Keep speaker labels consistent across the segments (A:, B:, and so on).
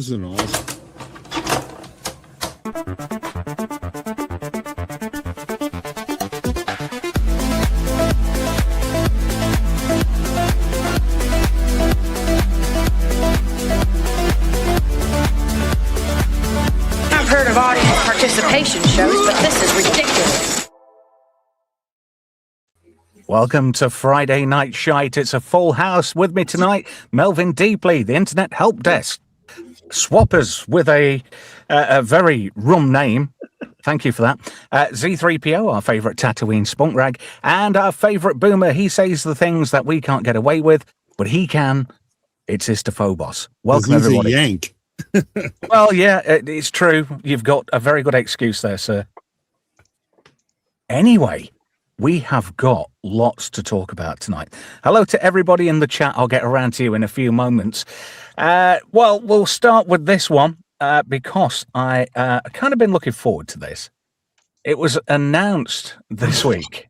A: is an awesome.
B: I've heard of audience participation shows, but this is ridiculous.
C: Welcome to Friday Night Shite. It's a full house. With me tonight, Melvin Deeply, the Internet Help Desk. Swappers with a very rum name. Thank you for that. Z3PO, our favourite Tatooine spunk rag, and our favourite boomer. He says the things that we can't get away with, but he can. It's Istophobos. Welcome,
A: He's
C: everybody.
A: a Yank.
C: Well, yeah, it's true. You've got a very good excuse there, sir. Anyway, we have got lots to talk about tonight. Hello to everybody in the chat. I'll get around to you in a few moments. Well, we'll start with this one because I kind of been looking forward to this. It was announced this week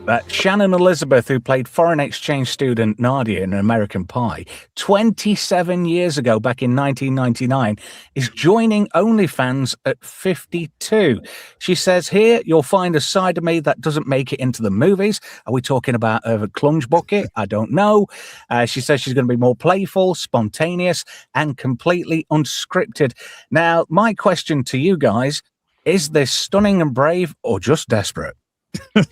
C: that Shannon Elizabeth, who played foreign exchange student Nadia in American Pie 27 years ago, back in 1999, is joining OnlyFans at 52. She says here, you'll find a side of me that doesn't make it into the movies. Are we talking about a clunge bucket? I don't know. She says she's going to be more playful, spontaneous, and completely unscripted. Now, my question to you guys, is this stunning and brave or just desperate?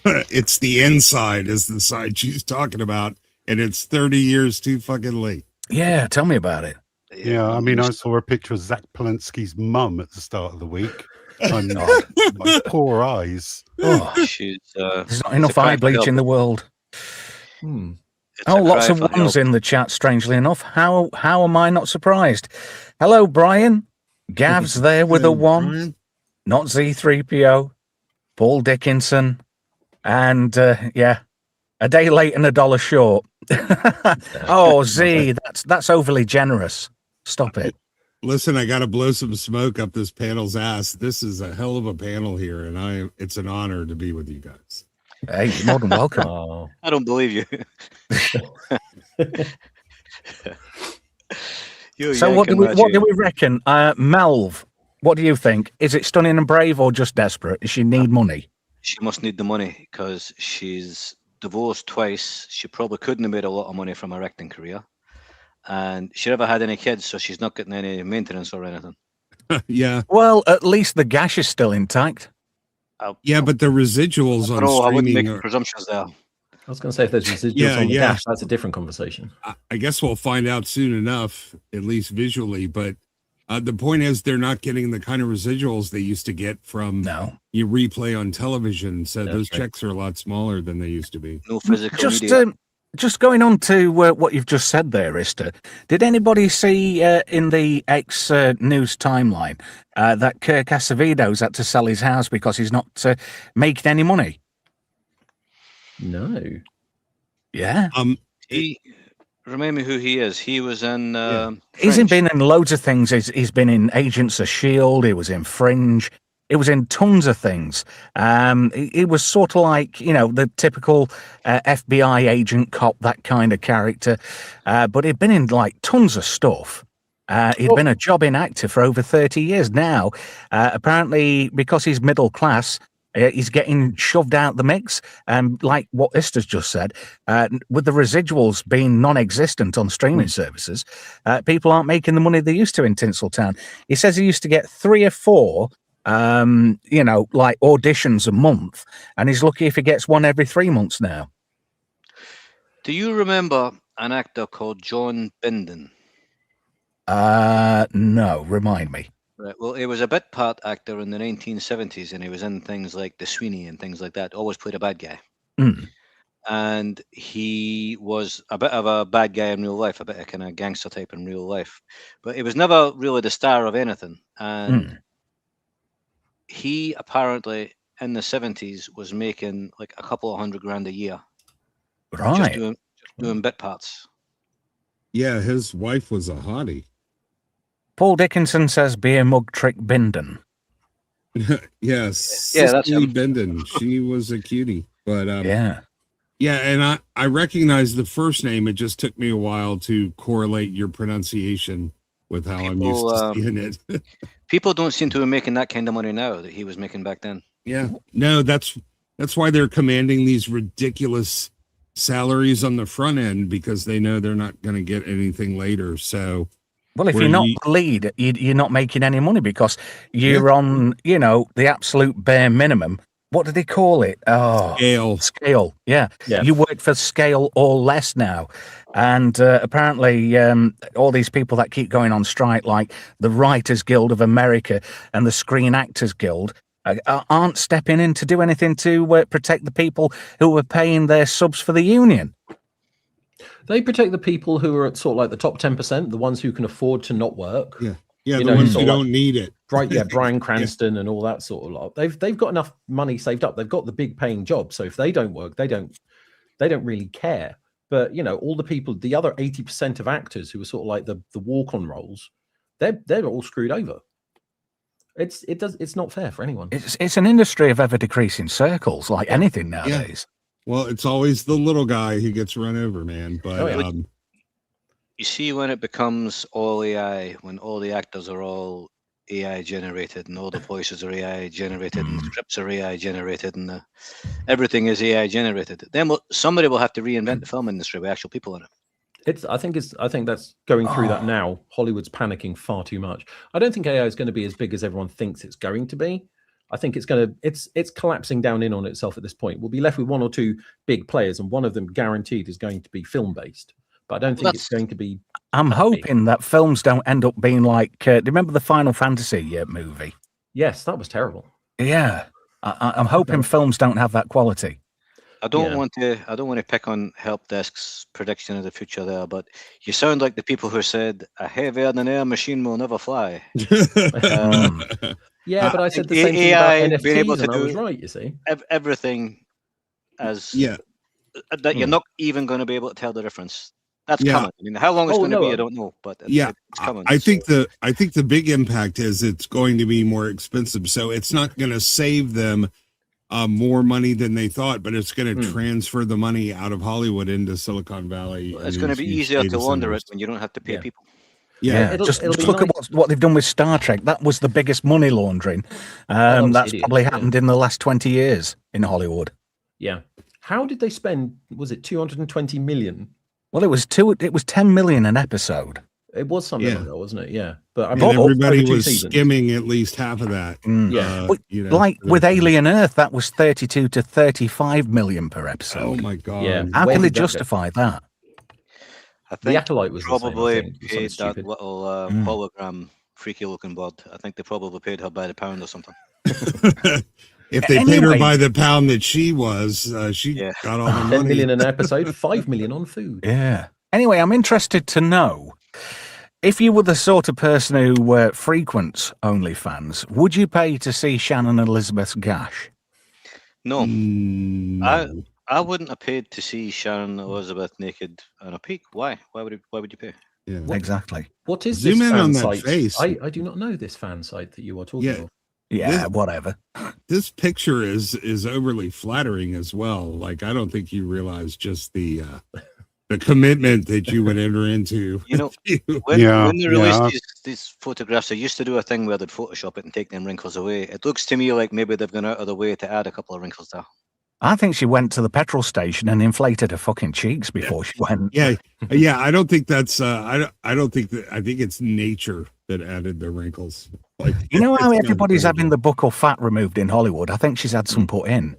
A: It's the inside is the side she's talking about, and it's 30 years too fucking late.
C: Yeah, tell me about it.
D: Yeah, I mean, I saw a picture of Zach Polanski's mum at the start of the week. And my poor eyes.
C: Oh, there's not enough eye bleach in the world. Lots of ones in the chat, strangely enough. How am I not surprised? Hello, Brian. Gav's there with a one.
A: Brian?
C: Not Z3PO. Paul Dickinson. And, a day late and $1 short. Oh, Z, that's overly generous. Stop it.
A: Listen, I got to blow some smoke up this panel's ass. This is a hell of a panel here, and it's an honor to be with you guys.
C: Hey, you're more than welcome.
E: I don't believe you.
C: So what do we reckon? Melv, what do you think? Is it stunning and brave or just desperate? Does she need money?
E: She must need the money because she's divorced twice. She probably couldn't have made a lot of money from her acting career. And she never had any kids, so she's not getting any maintenance or anything.
A: Yeah.
C: Well, at least the gash is still intact.
A: Yeah, but the residuals on
E: I wouldn't
A: streaming
E: make presumptions there.
F: I was going to say, if there's residuals on the dash, that's a different conversation.
A: I guess we'll find out soon enough, at least visually. But the point is, they're not getting the kind of residuals they used to get from you replay on television. So those checks are a lot smaller than they used to be.
E: No physical media.
C: Just going on to what you've just said there, Ista, did anybody see in the X news timeline that Kirk Acevedo's had to sell his house because he's not making any money?
F: No.
C: Yeah.
E: Remind me who he is. He was in.
C: He's been in loads of things. He's been in Agents of S.H.I.E.L.D. He was in Fringe. It was in tons of things. He was sort of like, the typical FBI agent cop, that kind of character. But he'd been in like tons of stuff. He'd been a jobbing actor for over 30 years now. Apparently, because he's middle class, he's getting shoved out the mix. Like what Ista's just said, with the residuals being non-existent on streaming services, people aren't making the money they used to in Tinseltown. He says he used to get 3 or 4 like auditions a month, and he's lucky if he gets one every 3 months now.
E: Do you remember an actor called John Bindon?
C: No, remind me.
E: Right. Well, he was a bit part actor in the 1970s, and he was in things like The Sweeney and things like that. Always played a bad guy. And he was a bit of a bad guy in real life, a bit of kind of gangster type in real life. But he was never really the star of anything. And he apparently in the 70s was making like a couple of $100,000 a year.
C: Right.
E: Just doing bit parts.
A: Yeah, his wife was a hottie.
C: Paul Dickinson says beer mug trick Bindon.
A: Yes.
E: Yeah, that's
A: Bindon. She was a cutie. But
C: yeah,
A: and I recognize the first name. It just took me a while to correlate your pronunciation with how I'm used to seeing it.
E: People don't seem to be making that kind of money now that he was making back then.
A: Yeah, no, that's why they're commanding these ridiculous salaries on the front end, because they know they're not going to get anything later. So,
C: well, if you're not the lead, you're not making any money because you're on, the absolute bare minimum. What do they call it? Oh, scale. Yeah. You work for scale or less now. And apparently all these people that keep going on strike, like the Writers Guild of America and the Screen Actors Guild, aren't stepping in to do anything to protect the people who are paying their subs for the union.
F: They protect the people who are at sort of like the top 10%, the ones who can afford to not work.
A: Yeah, the ones who don't need it.
F: Right, Bryan Cranston and all that sort of lot. They've got enough money saved up. They've got the big paying job. So if they don't work, they don't really care. But all the people, the other 80% of actors who are sort of like the walk-on roles, they're all screwed over. It's not fair for anyone.
C: It's an industry of ever decreasing circles, like anything nowadays.
A: Well, it's always the little guy who gets run over, man. But
E: you see, when it becomes all AI, when all the actors are all AI generated and all the voices are AI generated and the scripts are AI generated and everything is AI generated, then somebody will have to reinvent the film industry with actual people in it.
F: I think that's going through that now. Hollywood's panicking far too much. I don't think AI is going to be as big as everyone thinks it's going to be. I think it's collapsing down in on itself at this point. We'll be left with one or two big players, and one of them guaranteed is going to be film based. But I don't think it's going to be.
C: I'm hoping that films don't end up being like. Do you remember the Final Fantasy movie?
F: Yes, that was terrible.
C: Yeah, I'm hoping films don't have that quality.
E: I don't want to pick on Help Desk's prediction of the future there, but you sound like the people who said a heavier than air machine will never fly.
F: Yeah, but I said the same thing about NFTs, being able to do, I was right, you see.
E: Everything as that you're not even going to be able to tell the difference. That's coming. I mean, how long it's going to be, I don't know, but it's coming.
A: I think the big impact is it's going to be more expensive, so it's not going to save them more money than they thought, but it's going to transfer the money out of Hollywood into Silicon Valley.
E: It's going to be easier to launder it when you don't have to pay people.
C: Yeah, just look at what they've done with Star Trek. That was the biggest money laundering that's probably happened in the last 20 years in Hollywood.
F: Yeah. How did they spend, was it 220 million?
C: Well, it was 10 million an episode.
F: It was something like that, wasn't it? Yeah. But I
A: mean, everybody was skimming at least half of that.
C: With Alien Earth, that was 32 to 35 million per episode.
A: Oh my God.
F: Yeah.
C: How can they justify that?
E: I think
F: the Acolyte was
E: probably paid that little hologram freaky looking bird. I think they probably paid her by the pound or something.
A: If they paid her by the pound that she was, she got all the money.
F: 10 million an episode, 5 million on food.
C: Yeah. Anyway, I'm interested to know, if you were the sort of person who frequents OnlyFans, would you pay to see Shannon Elizabeth's gash?
E: No. I wouldn't have paid to see Shannon Elizabeth naked on a peak. Why? Why would you pay?
A: Yeah,
C: exactly.
F: What is
A: Zoom
F: this
A: in
F: fan
A: on that
F: site?
A: face.
F: I do not know this fan site that you are talking about.
C: Yeah, whatever.
A: This picture is overly flattering as well. Like, I don't think you realize just the commitment that you would enter into.
E: You know, when they released these photographs, they used to do a thing where they'd Photoshop it and take them wrinkles away. It looks to me like maybe they've gone out of the way to add a couple of wrinkles there.
C: I think she went to the petrol station and inflated her fucking cheeks before she went.
A: Yeah. I don't think that's. I don't think that. I think it's nature that added the wrinkles. Like,
C: you know how everybody's having the buccal fat removed in Hollywood? I think she's had some put in.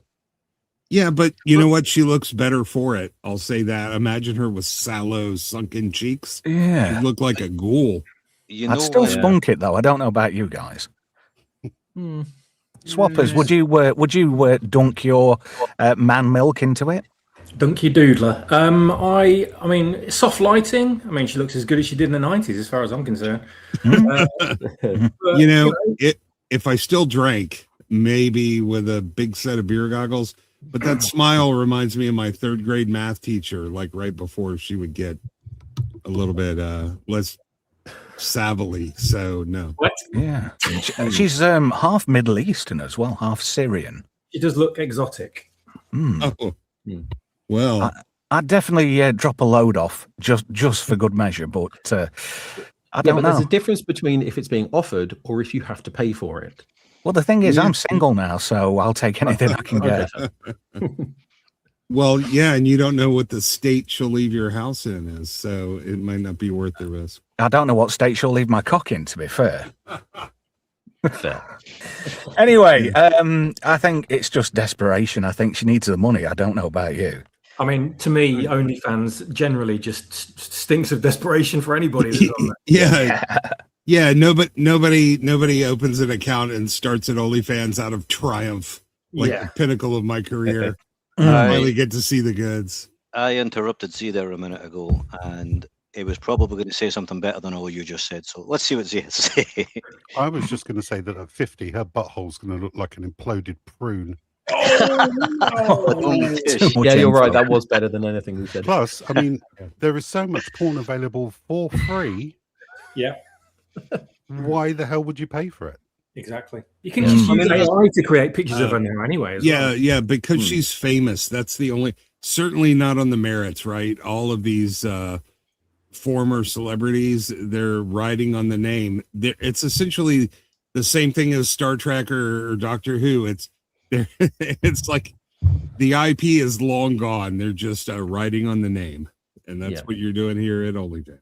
A: Yeah, but you know what? She looks better for it. I'll say that. Imagine her with sallow, sunken cheeks.
C: Yeah,
A: she'd look like a ghoul.
C: I'd still spunk it though. I don't know about you guys. Swappers, would you dunk your man milk into it?
G: Dunky Doodler. I mean, soft lighting. I mean, she looks as good as she did in the 90s, as far as I'm concerned.
A: If I still drank, maybe with a big set of beer goggles, but that smile reminds me of my third grade math teacher, like right before she would get a little bit less savvily. So no.
G: What?
C: Yeah, she's half Middle Eastern as well, half Syrian.
G: She does look exotic.
A: Well,
C: I'd definitely drop a load off just for good measure, but I don't know.
F: There's a difference between if it's being offered or if you have to pay for it.
C: Well, the thing is, I'm single now, so I'll take anything I can get.
A: Well, yeah, and you don't know what the state she'll leave your house in is, so it might not be worth the risk.
C: I don't know what state she'll leave my cock in, to be fair.
F: Fair.
C: Anyway, I think it's just desperation. I think she needs the money. I don't know about you.
G: I mean, to me, OnlyFans generally just stinks of desperation for anybody that's on there.
A: Yeah. Nobody opens an account and starts an OnlyFans out of triumph, like the pinnacle of my career. I finally get to see the goods.
E: I interrupted Z there a minute ago, and it was probably going to say something better than all you just said. So let's see what Z has to say.
D: I was just going to say that at 50, her butthole's going to look like an imploded prune.
F: Yeah, you're right. That was better than anything we said.
D: Plus, I mean, there is so much porn available for free.
G: Yeah.
D: Why the hell would you pay for it?
G: Exactly. You can just use AI to create pictures of her now anyway.
A: Yeah, because she's famous. That's the only, certainly not on the merits, right? All of these former celebrities, they're riding on the name. It's essentially the same thing as Star Trek or Doctor Who. It's like the IP is long gone. They're just riding on the name. And that's what you're doing here at OnlyFans.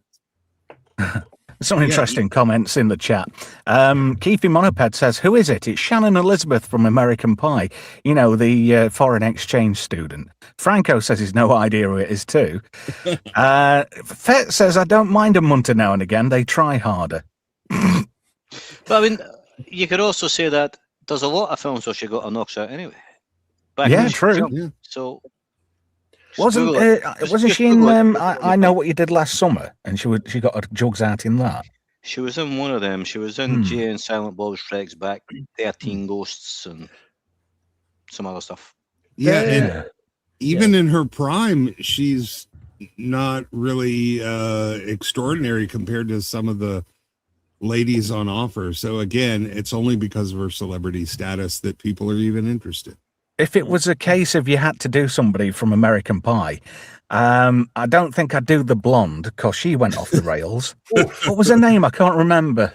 C: Some interesting comments in the chat. Keithy Monoped says, who is it? It's Shannon Elizabeth from American Pie. You know, the foreign exchange student. Franco says he's no idea who it is too. Fett says, I don't mind a munter now and again. They try harder.
E: But I mean, you could also say that there's a lot of films where she got her knocks out anyway.
C: True.
A: Yeah.
E: So
C: wasn't she in I Know What You Did Last Summer, and she got her jugs out in that?
E: She was in one of them. She was in Jay and Silent Bob Strikes Back, 13 Ghosts, and some other stuff.
A: Yeah, and even in her prime, she's not really extraordinary compared to some of the ladies on offer. So again, it's only because of her celebrity status that people are even interested.
C: If it was a case of you had to do somebody from American Pie, I don't think I'd do the blonde because she went off the rails. What was her name? I can't remember.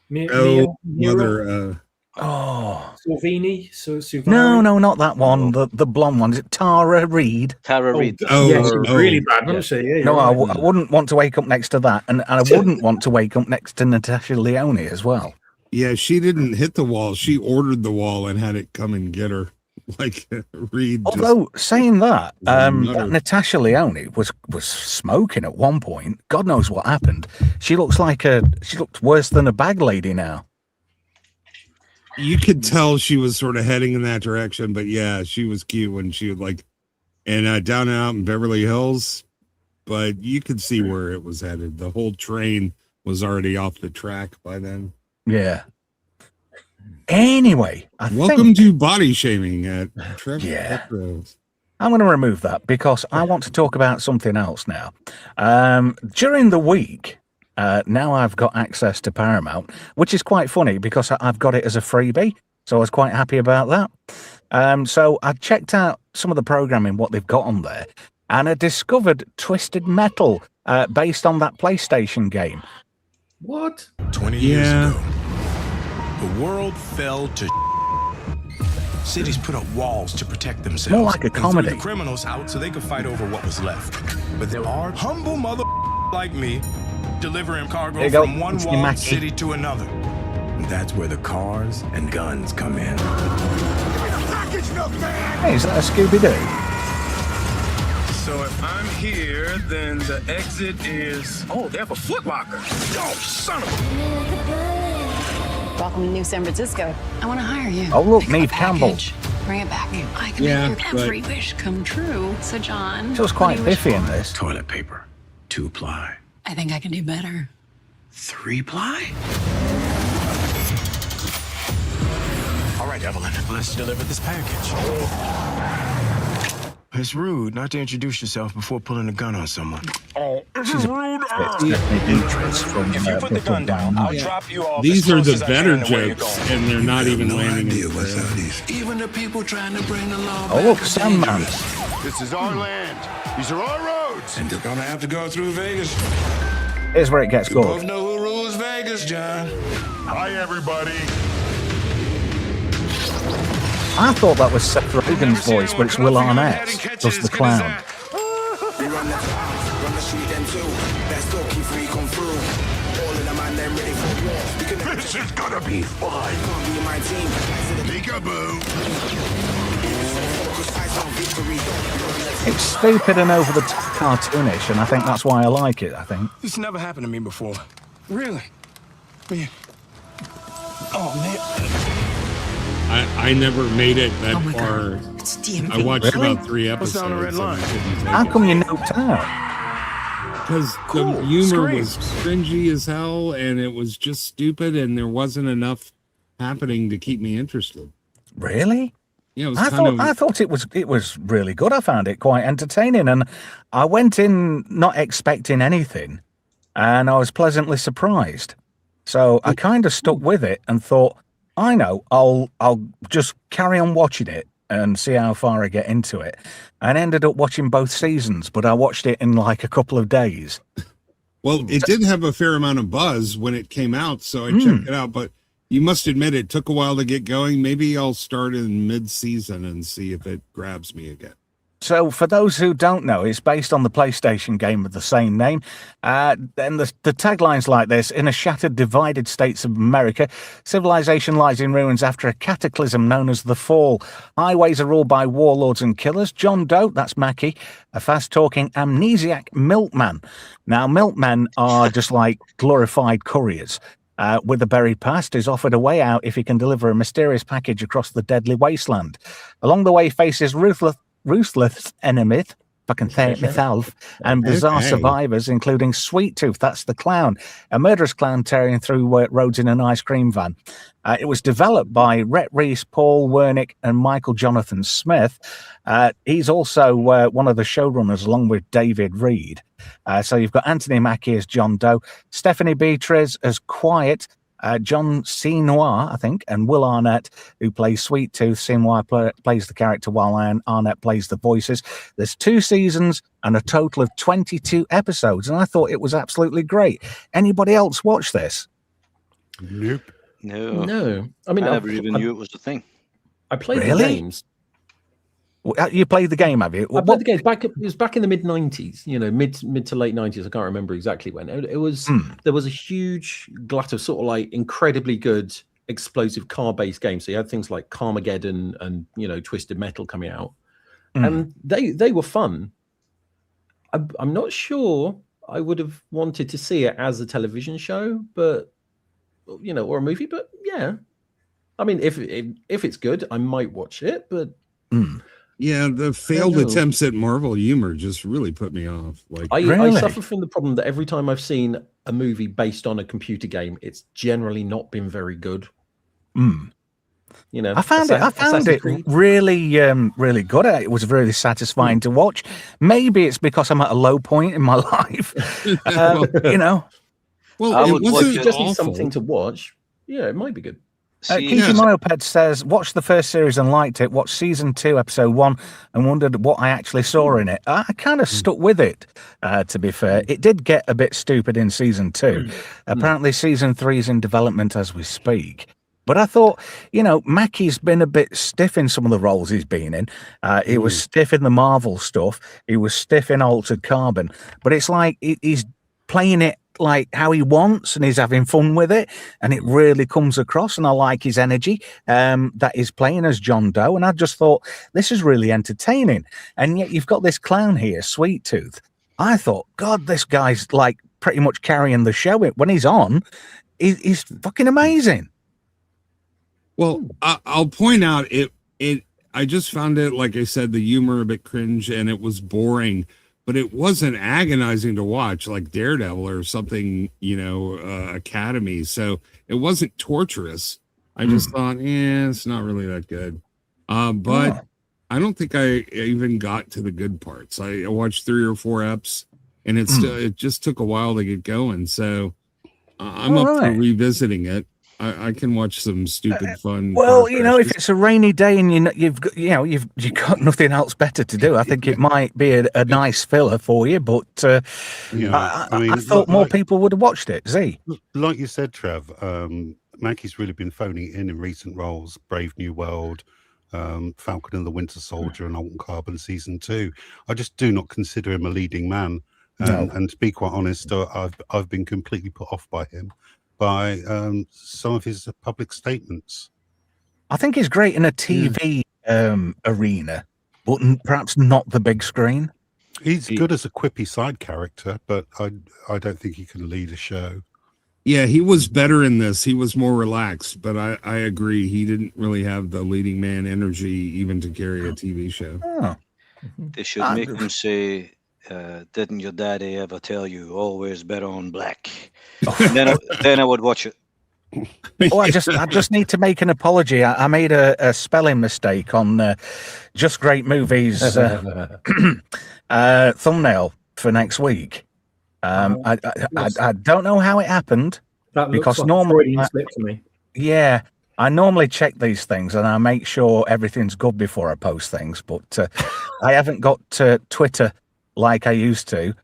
A: Mother.
G: Salvini?
C: No, not that one. The blonde one. Is it Tara Reid?
E: Tara Reid.
G: Yeah, she's really bad, wasn't she? Yeah,
C: no, I wouldn't want to wake up next to that. And I wouldn't want to wake up next to Natasha Lyonne as well.
A: Yeah, she didn't hit the wall. She ordered the wall and had it come and get her. Like Reid.
C: Although saying that, Natasha Lyonne was smoking at one point. God knows what happened. She looks worse than a bag lady now.
A: You could tell she was sort of heading in that direction, but yeah, she was cute when she would down and out in Beverly Hills, but you could see where it was headed. The whole train was already off the track by then.
C: Yeah. Anyway,
A: welcome to body shaming at Trevor.
C: Yeah. I'm going to remove that because I want to talk about something else now. During the week, now I've got access to Paramount, which is quite funny because I've got it as a freebie. So I was quite happy about that. So I checked out some of the programming, what they've got on there, and I discovered Twisted Metal based on that PlayStation game.
G: What?
H: 20 years ago, the world fell to cities put up walls to protect themselves.
C: More like a comedy.
H: And threw the criminals out so they could fight over what was left. But there are humble mother like me delivering cargo from one walled city to another. And that's where the cars and guns come in.
C: Hey, is that a Scooby-Doo?
H: So if I'm here, then the exit is... Oh, they have a Foot Locker. Oh, son of a...
I: Welcome to New San Francisco. I want to hire you.
C: Oh, look, Neve Campbell.
I: Bring it back. I can make your every wish come true. So, John,
C: she was quite biffy in this.
H: Toilet paper, 2-ply.
I: I think I can do better.
H: 3-ply? All right, Evelyn, let's deliver this package. It's rude not to introduce yourself before pulling a gun on someone.
C: Oh,
H: she's rude.
C: If
H: you put the gun down, I'll drop you off.
A: These are the better jokes, and they're not even landing.
H: Even the people trying to bring the law.
C: Oh, look, Sandman.
J: This is our land. These are our roads.
H: And they're gonna have to go through Vegas.
C: Here's where it gets
H: good. You both know who rules niggas, John.
J: Hi, everybody.
C: I thought that was Seth Rogen's voice, but it's Will Arnett does the clown.
K: We run the street them too. Best talk if we come through. All of them and them ready for war.
J: This is gonna be fun.
K: Can't be my team.
J: Peekaboo.
C: It's stupid and over the top cartoonish, and I think that's why I like it. I think
H: This never happened to me before. Really? Man. Oh man.
A: I never made it that far.
I: It's DMV.
A: I watched
C: Really?
A: about 3
H: What's
A: episodes.
H: down the red line?
C: how come you noped out?
A: Because the humor was cringy as hell, and it was just stupid, and there wasn't enough happening to keep me interested.
C: Really?
A: Yeah, it was
C: I thought it was really good. I found it quite entertaining, and I went in not expecting anything, and I was pleasantly surprised. So I kind of stuck with it and thought, I know, I'll just carry on watching it and see how far I get into it. And ended up watching both seasons, but I watched it in like a couple of days.
A: Well, it did have a fair amount of buzz when it came out, so I checked it out. But you must admit it took a while to get going. Maybe I'll start in mid-season and see if it grabs me again.
C: So for those who don't know, it's based on the PlayStation game of the same name. And the tagline's like this: in a shattered, divided states of America, civilization lies in ruins after a cataclysm known as the Fall. Highways are ruled by warlords and killers. John Doe, that's Mackie, a fast-talking amnesiac milkman. Now, milkmen are just like glorified couriers. With a buried past, is offered a way out if he can deliver a mysterious package across the deadly wasteland. Along the way, faces ruthless enemies, if I can say it myself, and bizarre survivors, including Sweet Tooth, that's the clown, a murderous clown tearing through roads in an ice cream van. It was developed by Rhett Reese, Paul Wernick, and Michael Jonathan Smith. He's also one of the showrunners, along with David Reed. So you've got Anthony Mackie as John Doe, Stephanie Beatriz as Quiet, John C. Noir, I think, and Will Arnett, who plays Sweet Tooth. C. Noir plays the character while Arnett plays the voices. There's 2 seasons and a total of 22 episodes, and I thought it was absolutely great. Anybody else watch this?
D: Nope.
E: No.
F: I mean,
E: I never even knew it was a thing.
F: I played the games.
C: You played the game, have you?
F: I played the game back. It was back in the mid '90s. You know, mid to late '90s. I can't remember exactly when. It was. There was a huge glut of sort of like incredibly good explosive car-based games. So you had things like Carmageddon and Twisted Metal coming out, and they were fun. I'm not sure I would have wanted to see it as a television show, but or a movie. But yeah, I mean, if it's good, I might watch it. But
A: yeah, the failed attempts at Marvel humor just really put me off. Like,
F: I suffer from the problem that every time I've seen a movie based on a computer game, it's generally not been very good.
C: I found it really, really good. It was really satisfying to watch. Maybe it's because I'm at a low point in my life.
A: Well,
F: it
A: wasn't
F: just
A: awful.
F: need something to watch. Yeah, it might be good.
C: Kiki Myoped says, watched the first series and liked it, watched season 2, episode 1, and wondered what I actually saw in it. I kind of stuck with it, to be fair. It did get a bit stupid in season 2. Apparently season 3 is in development as we speak. But I thought, Mackie's been a bit stiff in some of the roles he's been in. He was stiff in the Marvel stuff. He was stiff in Altered Carbon. But it's like he's playing it like how he wants, and he's having fun with it, and it really comes across, and I like his energy that he's playing as John Doe, and I just thought this is really entertaining. And yet you've got this clown here, Sweet Tooth. I thought, God, this guy's like pretty much carrying the show. When he's on, he's fucking amazing.
A: Well, I'll point out it. I just found it, like I said, the humor a bit cringe, and it was boring. But it wasn't agonizing to watch like Daredevil or something, Academy. So it wasn't torturous. I just thought, it's not really that good. But I don't think I even got to the good parts. I watched 3 or 4 eps, and it just took a while to get going. So I'm up for revisiting it. I can watch some stupid fun.
C: Well, if it's a rainy day and you've got nothing else better to do, I think it might be a nice filler for you. But I thought more people would have watched it. Z,
D: like you said, Trev, Mackie's really been phoning it in recent roles. Brave New World, Falcon and the Winter Soldier, and Alton Carbon season 2. I just do not consider him a leading man, and to be quite honest, I've been completely put off by him. By some of his public statements.
C: I think he's great in a TV arena, but perhaps not the big screen.
D: He's good as a quippy side character, but I don't think he can lead a show.
A: Yeah, he was better in this. He was more relaxed, but I agree. He didn't really have the leading man energy even to carry a TV show.
C: Oh.
E: They should make him say, didn't your daddy ever tell you always bet on black? then I would watch it.
C: Oh, I just need to make an apology. I made a spelling mistake on Just Great Movies thumbnail for next week. I don't know how it happened because
G: like
C: normally
G: slip to me.
C: Yeah, I normally check these things and I make sure everything's good before I post things, but I haven't got Twitter like I used to.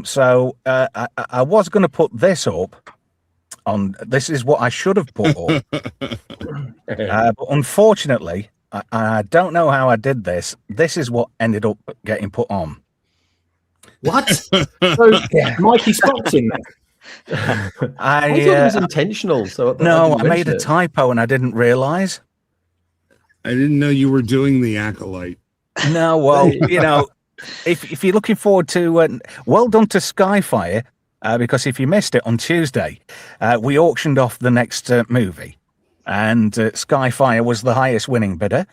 C: So I was going to put this up on. This is what I should have put up, but unfortunately, I don't know how I did this. This is what ended up getting put on.
G: What? So Mikey Spock's in there.
F: I thought it was intentional. So
C: no, I made a typo and I didn't realize.
A: I didn't know you were doing the acolyte.
C: No, well, if you're looking forward to, well done to Skyfire, because if you missed it on Tuesday, we auctioned off the next movie, and Skyfire was the highest winning bidder,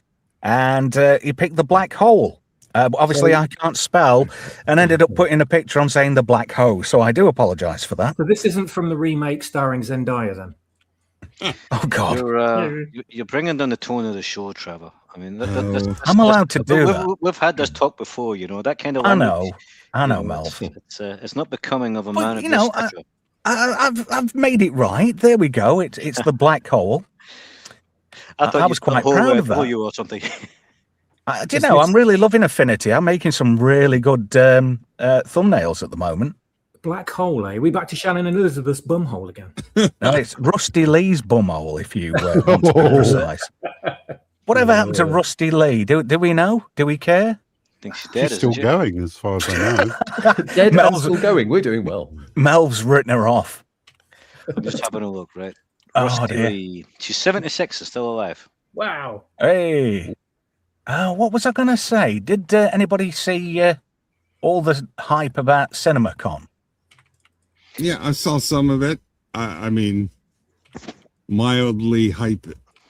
C: and he picked The Black Hole. Obviously, I can't spell, and ended up putting a picture on saying The Black Hole, so I do apologise for that.
G: So this isn't from the remake starring Zendaya, then?
C: Oh, God.
E: You're bringing down the tone of the show, Trevor. I mean,
C: I'm allowed to do that.
E: We've had this talk before, that kind of
C: language. I know, Melv.
E: It's not becoming of a man of
C: this stature. I've made it right. There we go. It's The Black Hole.
E: I
C: was quite proud of that.
E: You or something.
C: Do you know, I'm really loving Affinity. I'm making some really good thumbnails at the moment.
G: Black hole, eh? We back to Shannon Elizabeth's bumhole again.
C: No, it's Rusty Lee's bumhole, if you want to be precise. Whatever happened to Rusty Lee? Do we know? Do we care?
E: I think she's dead.
D: She's still going, as far as I know.
F: Dead and still going. We're doing well.
C: Melv's written her off.
E: I'm just having a look, right?
C: Oh,
E: Rusty
C: dear.
E: Lee. She's 76 and still alive.
G: Wow.
C: Hey. What was I going to say? Did anybody see all the hype about CinemaCon?
A: Yeah, I saw some of it. I mean, mildly hype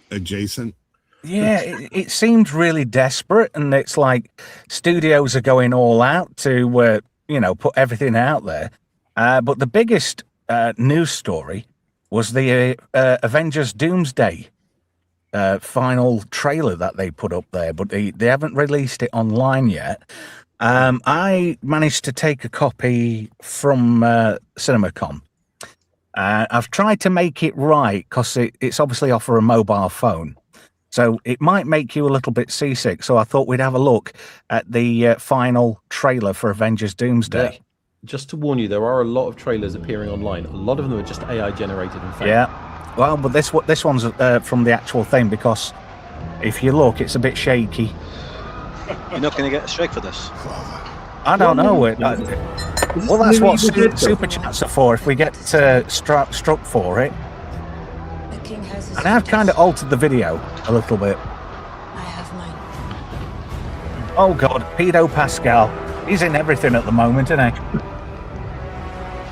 A: adjacent.
C: Yeah, it seemed really desperate, and it's like studios are going all out to, put everything out there. But the biggest news story was the Avengers Doomsday final trailer that they put up there, but they haven't released it online yet. I managed to take a copy from CinemaCon. I've tried to make it right because it's obviously off for a mobile phone. So it might make you a little bit seasick. So I thought we'd have a look at the final trailer for Avengers Doomsday.
F: Yeah. Just to warn you, there are a lot of trailers appearing online. A lot of them are just AI generated and fake.
C: Yeah. Well, but this one's from the actual thing, because if you look, it's a bit shaky.
E: You're not going to get a strike for this.
C: I don't know. Well, that's what super chats are for. If we get struck for it. And I've kind of altered the video a little bit.
I: I have mine.
C: Oh God, Pedo Pascal. He's in everything at the moment, isn't he?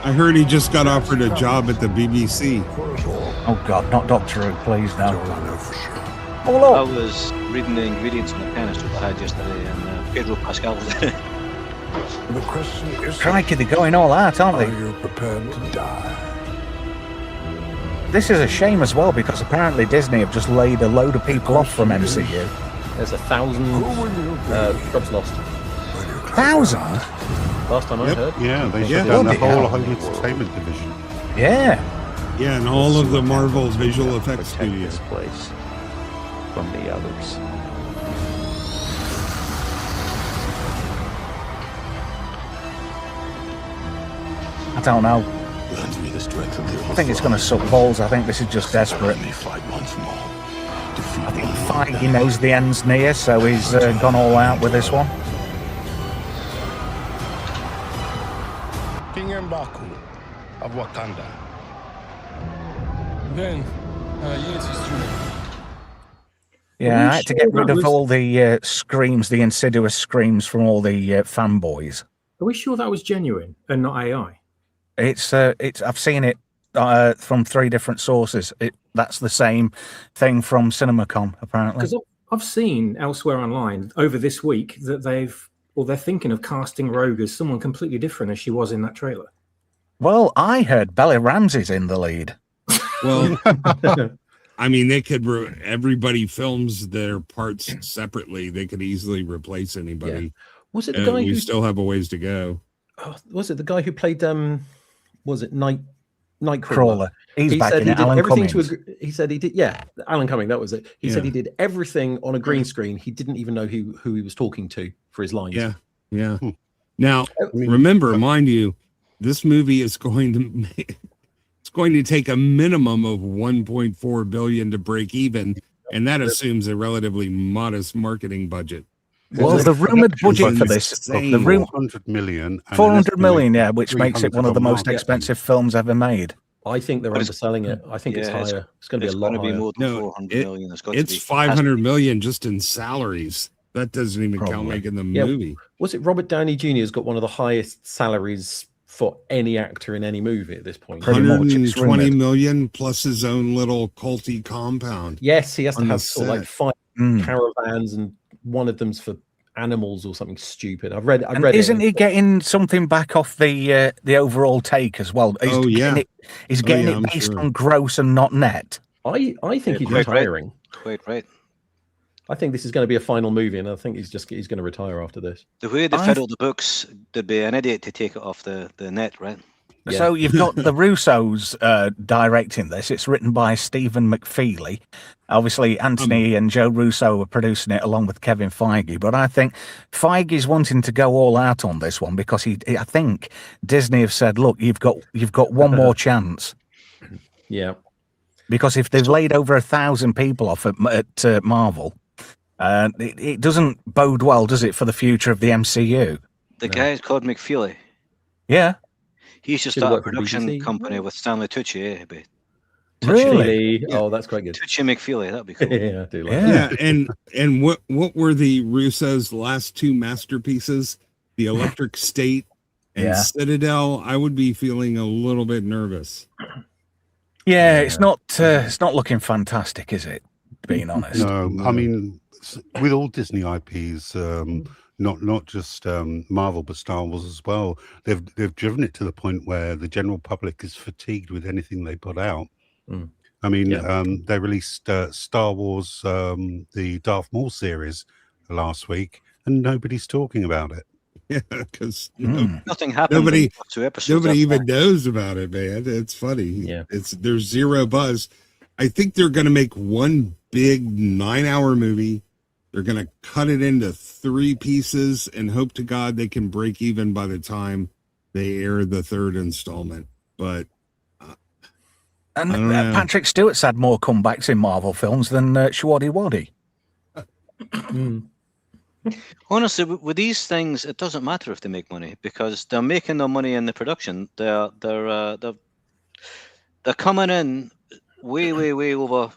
A: I heard he just got offered a job at the BBC.
C: Oh God, not Doctor Who, please, no.
E: Oh, look. I was reading the ingredients in the canister that I had yesterday, and Pedro Pascal was in it.
J: The question is,
C: crikey, they're going all out, aren't they?
J: Are you prepared to die?
C: This is a shame as well, because apparently Disney have just laid a load of people off from MCU.
F: There's 1,000 jobs lost.
C: 1,000?
F: Last time I heard.
D: Yeah, they shut down the whole home entertainment division.
C: Yeah.
A: Yeah, and all of the Marvel visual effects studios.
C: This place from the others. I don't know. I think it's going to suck balls. I think this is just desperate. I think Feige knows the end's near, so he's gone all out with this one.
J: King M'Baku of Wakanda. Then,
C: Yeah, I had to get rid of all the screams, the insidious screams from all the fanboys.
G: Are we sure that was genuine and not AI?
C: It's I've seen it from 3 different sources. That's the same thing from CinemaCon, apparently.
G: Because I've seen elsewhere online over this week that they're thinking of casting Rogue as someone completely different as she was in that trailer.
C: Well, I heard Bella Ramsey's in the lead.
A: Well, I mean, they could. Everybody films their parts separately. They could easily replace anybody.
F: Yeah. Was it the guy
A: who
F: who
A: still have a ways to go?
F: Oh, was it the guy who played was it Nightcrawler?
C: Crawler. He's back
F: said
C: in
F: he
C: it.
F: did
C: Alan
F: everything
C: Cummings.
F: he said he did. Yeah, Alan Cumming. That was it. He said he did everything on a green screen. He didn't even know who he was talking to for his lines.
A: Yeah, yeah. Now, remember, mind you, this movie is going to take a minimum of 1.4 billion to break even, and that assumes a relatively modest marketing budget.
C: Well, the rumored budget for this, the
D: 400 million.
C: 400 million, yeah, which makes it one of the most expensive films ever made.
F: I think they're underselling it. I think it's higher. It's going to be a lot higher.
E: More than 400 million.
A: It's 500 million just in salaries. That doesn't even count making the movie.
F: Was it Robert Downey Jr. has got one of the highest salaries for any actor in any movie at this point?
A: 120 million plus his own little culty compound.
F: Yes, he has to have sort of like 5 caravans, and one of them's for animals or something stupid. I've read
C: Isn't he getting something back off the overall take as well? He's getting it based on gross and not net.
F: I think he's retiring.
E: Quite right.
F: I think this is going to be a final movie, and I think he's going to retire after this.
E: The way they fiddle the books, there'd be an idiot to take it off the net, right?
C: Yeah. So you've got the Russos directing this. It's written by Stephen McFeely. Obviously, Anthony and Joe Russo are producing it along with Kevin Feige. But I think Feige's wanting to go all out on this one because I think Disney have said, "Look, you've got one more chance."
F: Yeah.
C: Because if they've laid over 1,000 people off at Marvel, it doesn't bode well, does it, for the future of the MCU?
E: The guy is called McFeely.
C: Yeah.
E: He should start a production company with Stanley Tucci, eh?
C: Really?
F: Yeah. Oh, that's quite good.
E: Tucci McFeely, that'd be cool.
F: Yeah, I do like that.
A: And what were the Russos' last 2 masterpieces? The Electric State and Citadel. I would be feeling a little bit nervous.
C: Yeah, it's not looking fantastic, is it? Being honest.
D: No, I mean, with all Disney IPs, not just Marvel, but Star Wars as well, they've driven it to the point where the general public is fatigued with anything they put out. I mean, they released Star Wars, the Darth Maul series last week, and nobody's talking about it.
A: Yeah, because
E: nothing happened.
A: Nobody even knows about it, man. It's funny.
F: Yeah,
A: there's zero buzz. I think they're going to make one big 9-hour movie. They're going to cut it into 3 pieces and hope to God they can break even by the time they air the 3rd installment. But
C: Patrick Stewart's had more comebacks in Marvel films than Shwaddy Waddy.
E: Honestly, with these things, it doesn't matter if they make money because they're making their money in the production. They're coming in way over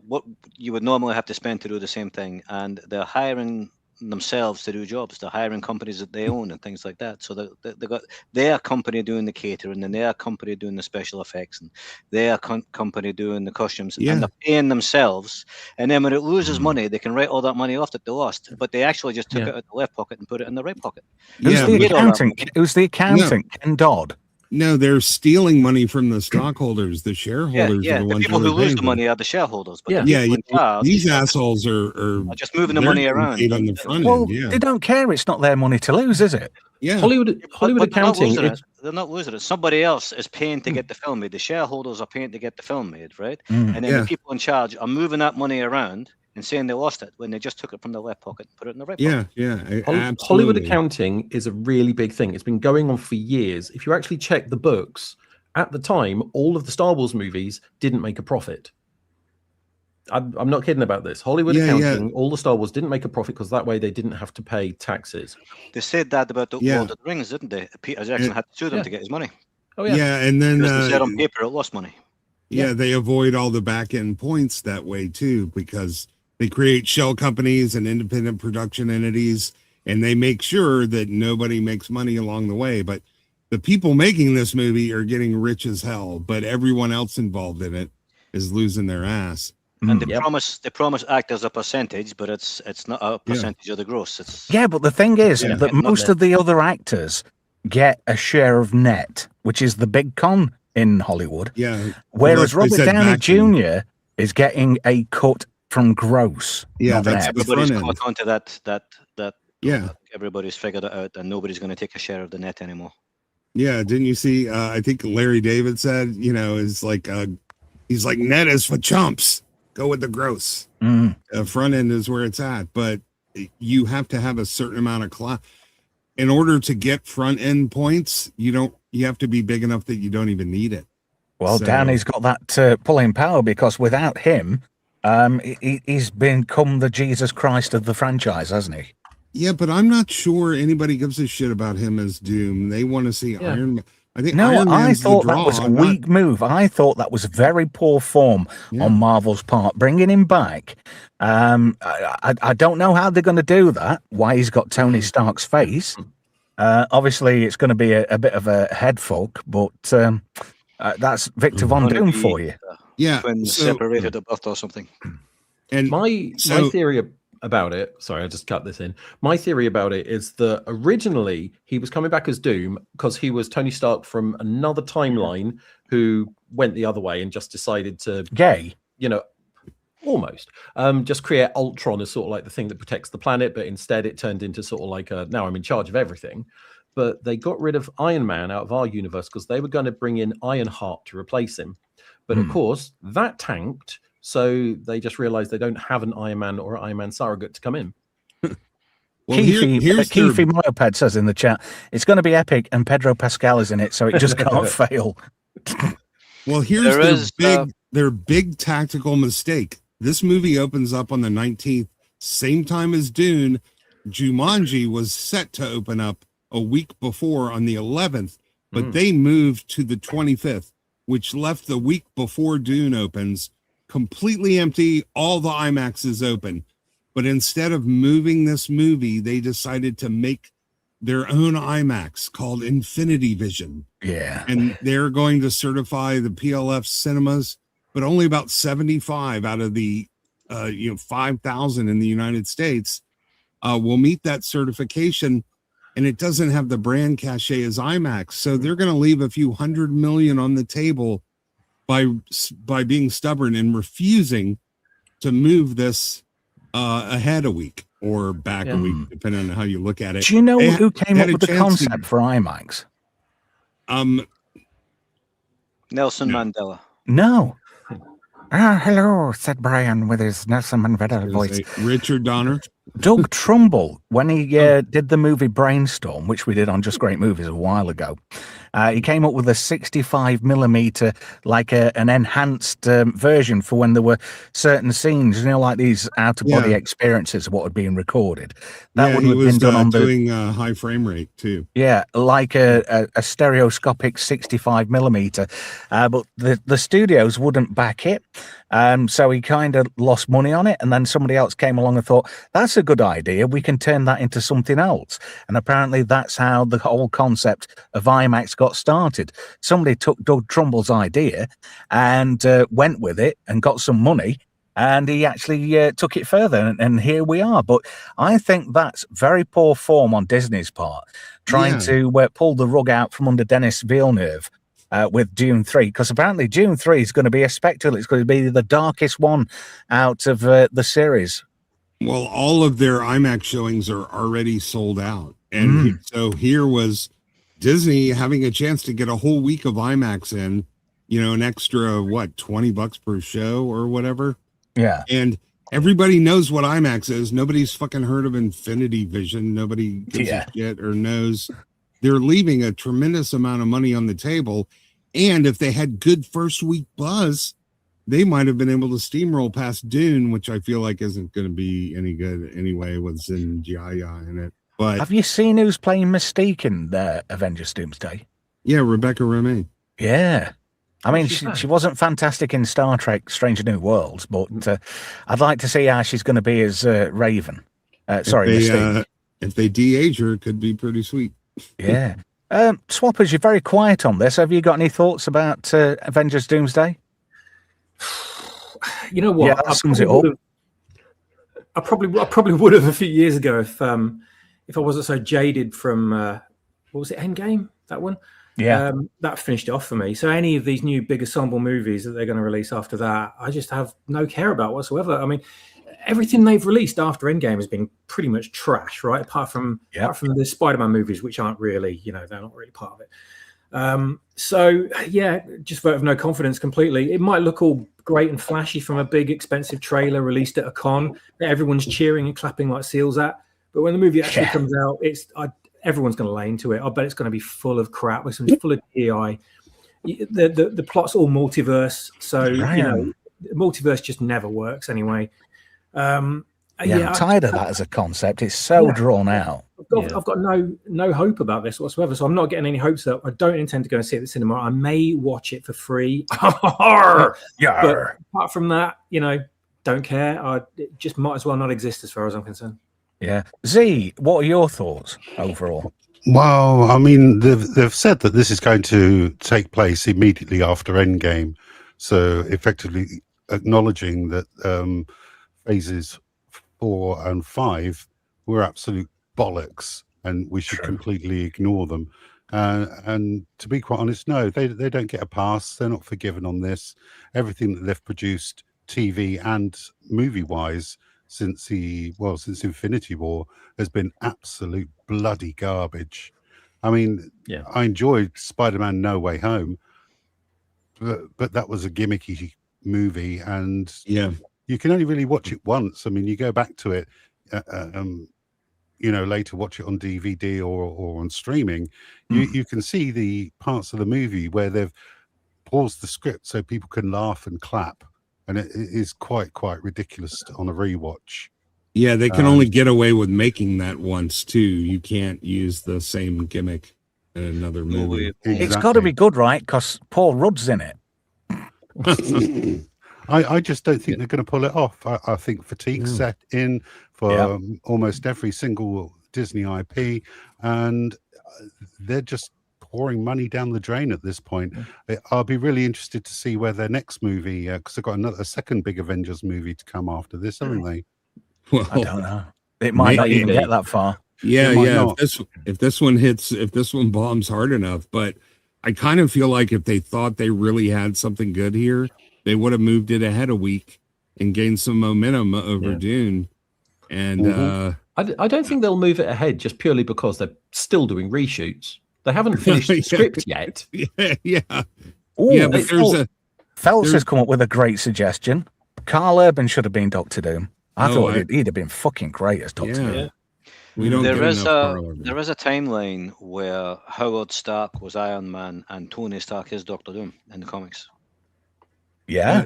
E: what you would normally have to spend to do the same thing, and they're hiring themselves to do jobs. They're hiring companies that they own and things like that. So they got their company doing the catering, and their company doing the special effects, and their company doing the costumes, and they're paying themselves. And then when it loses money, they can write all that money off that they lost, but they actually just took it out the left pocket and put it in the right pocket.
C: Who's the accountant? Ken Dodd.
A: No, they're stealing money from the stockholders. The shareholders are the ones
E: people who lose the money are the shareholders. But
A: these assholes are
E: just moving the money around.
A: On the front
C: well,
A: end,
C: they don't care. It's not their money to lose, is it?
A: Yeah,
F: Hollywood accounting.
E: They're They're not losing it. Somebody else is paying to get the film made. The shareholders are paying to get the film made, right? And then the people in charge are moving that money around and saying they lost it when they just took it from their left pocket and put it in the right pocket.
A: Yeah.
F: Hollywood accounting is a really big thing. It's been going on for years. If you actually check the books, at the time, all of the Star Wars movies didn't make a profit. I'm not kidding about this. Hollywood accounting, all the Star Wars didn't make a profit because that way they didn't have to pay taxes.
E: They said that about the Lord of the Rings, didn't they? Peter Jackson had to sue them to get his money.
F: Oh yeah.
A: Yeah, and then
E: they said on paper it lost money.
A: Yeah, they avoid all the back end points that way too, because they create shell companies and independent production entities, and they make sure that nobody makes money along the way. But the people making this movie are getting rich as hell, but everyone else involved in it is losing their ass.
E: And they promise actors a percentage, but it's not a percentage of the gross. It's
C: but the thing is that most of the other actors get a share of net, which is the big con in Hollywood.
A: Yeah.
C: Whereas Robert Downey Jr. is getting a cut from gross.
A: Yeah, that's
E: everybody's caught onto that. Yeah, everybody's figured it out, and nobody's going to take a share of the net anymore.
A: Yeah, didn't you see? I think Larry David said, is like, he's like, net is for chumps. Go with the gross. Front end is where it's at, but you have to have a certain amount of class in order to get front end points. You have to be big enough that you don't even need it.
C: Well, Downey's got that pulling power, because without him, he's become the Jesus Christ of the franchise, hasn't he?
A: Yeah, but I'm not sure anybody gives a shit about him as Doom. They want to see Iron Man. I think
C: I thought that was a weak move. I thought that was very poor form on Marvel's part, bringing him back. I don't know how they're going to do that, why he's got Tony Stark's face. Obviously, it's going to be a bit of a head fuck, but that's Victor Von Doom for you.
E: Twins separated at birth or something.
F: And my theory about it, sorry, I just cut this in. My theory about it is that originally he was coming back as Doom because he was Tony Stark from another timeline who went the other way and just decided to almost just create Ultron as sort of like the thing that protects the planet, but instead it turned into sort of like now I'm in charge of everything. But they got rid of Iron Man out of our universe because they were going to bring in Ironheart to replace him. But of course that tanked. So they just realized they don't have an Iron Man or Iron Man surrogate to come in.
C: Well, Keefe Moped says in the chat, it's going to be epic and Pedro Pascal is in it, so it just can't fail.
A: Well, here's their big tactical mistake. This movie opens up on the 19th, same time as Dune. Jumanji was set to open up a week before on the 11th, but they moved to the 25th, which left the week before Dune opens completely empty. All the IMAXs open, but instead of moving this movie, they decided to make their own IMAX called Infinity Vision.
C: Yeah,
A: and they're going to certify the PLF cinemas, but only about 75 out of the 5,000 in the United States will meet that certification, and it doesn't have the brand cachet as IMAX, so they're going to leave a few $100 million on the table by being stubborn and refusing to move this ahead a week or back a week, depending on how you look at it.
C: Do you know who came up with the concept for IMAX?
E: Nelson Mandela.
C: No. Hello, said Brian with his Nelson Mandela voice.
A: Richard Donner.
C: Doug Trumbull, when he did the movie Brainstorm, which we did on Just Great Movies a while ago, he came up with a 65mm, like an enhanced version for when there were certain scenes, like these out-of-body experiences of what had been recorded. That would have been done on
A: doing high frame rate too.
C: Yeah, like a stereoscopic 65mm, but the studios wouldn't back it. So he kind of lost money on it, and then somebody else came along and thought, that's a good idea, we can turn that into something else. And apparently that's how the whole concept of IMAX got started. Somebody took Doug Trumbull's idea and went with it and got some money, and he actually took it further, and here we are. But I think that's very poor form on Disney's part, trying to pull the rug out from under Denis Villeneuve with Dune 3, because apparently Dune 3 is going to be a spectacle. It's going to be the darkest one out of the series.
A: Well, all of their IMAX showings are already sold out. And so here was Disney having a chance to get a whole week of IMAX in, an extra, what, $20 per show or whatever.
C: Yeah.
A: And everybody knows what IMAX is. Nobody's fucking heard of Infinity Vision. Nobody gives a shit or knows. They're leaving a tremendous amount of money on the table. And if they had good first week buzz, they might have been able to steamroll past Dune, which I feel like isn't going to be any good anyway with Zendaya in it. But
C: have you seen who's playing Mystique in Avengers Doomsday?
A: Yeah, Rebecca Romijn.
C: Yeah. I mean, she wasn't fantastic in Star Trek Strange New Worlds, but I'd like to see how she's going to be as Raven. Mystique.
A: If they de-age her, it could be pretty sweet.
C: Yeah. Swappers, you're very quiet on this. Have you got any thoughts about Avengers Doomsday?
G: You know what?
C: Yeah, that sums it up.
G: I probably would have a few years ago if I wasn't so jaded from what was it, Endgame? That one?
C: Yeah.
G: That finished it off for me. So any of these new big ensemble movies that they're going to release after that, I just have no care about whatsoever. I mean, everything they've released after Endgame has been pretty much trash, right? Apart from the Spider-Man movies, which aren't really, they're not really part of it. So yeah, just vote of no confidence completely. It might look all great and flashy from a big expensive trailer released at a con that everyone's cheering and clapping like seals at, but when the movie actually comes out, everyone's going to lay into it. I bet it's going to be full of crap. It's going to be full of DI. The plot's all multiverse, so multiverse just never works anyway. I'm
C: tired of that as a concept. It's so drawn out.
G: I've got no hope about this whatsoever, so I'm not getting any hopes up. I don't intend to go and see it at the cinema. I may watch it for free. But apart from that, don't care. It just might as well not exist as far as I'm concerned.
C: Yeah. Z, what are your thoughts overall?
D: Well, I mean, they've said that this is going to take place immediately after Endgame, so effectively acknowledging that phases 4 and 5 were absolute bollocks, and we should completely ignore them. And to be quite honest, no, they don't get a pass. They're not forgiven on this. Everything that they've produced, TV and movie-wise, since Infinity War, has been absolute bloody garbage. I mean, I enjoyed Spider-Man No Way Home, but that was a gimmicky movie, and you can only really watch it once. I mean, you go back to it, later watch it on DVD or on streaming. You can see the parts of the movie where they've paused the script so people can laugh and clap. And it is quite ridiculous on a rewatch.
A: Yeah, they can only get away with making that once too. You can't use the same gimmick in another movie.
C: Exactly. It's got to be good, right? Because Paul Rudd's in it.
D: I just don't think they're going to pull it off. I think fatigue set in for almost every single Disney IP, and they're just pouring money down the drain at this point. I'll be really interested to see where their next movie, because they've got a second big Avengers movie to come after this, haven't they?
C: Well, I don't know. It might not even get that far.
A: Yeah. If this one bombs hard enough, but I kind of feel like if they thought they really had something good here, they would have moved it ahead a week and gained some momentum over Dune. And
F: I don't think they'll move it ahead just purely because they're still doing reshoots. They haven't finished the script yet.
C: But Phelps has come up with a great suggestion. Carl Urban should have been Doctor Doom. I thought he'd have been fucking great as Doctor Doom.
E: There is a timeline where Howard Stark was Iron Man and Tony Stark is Doctor Doom in the comics.
C: Yeah.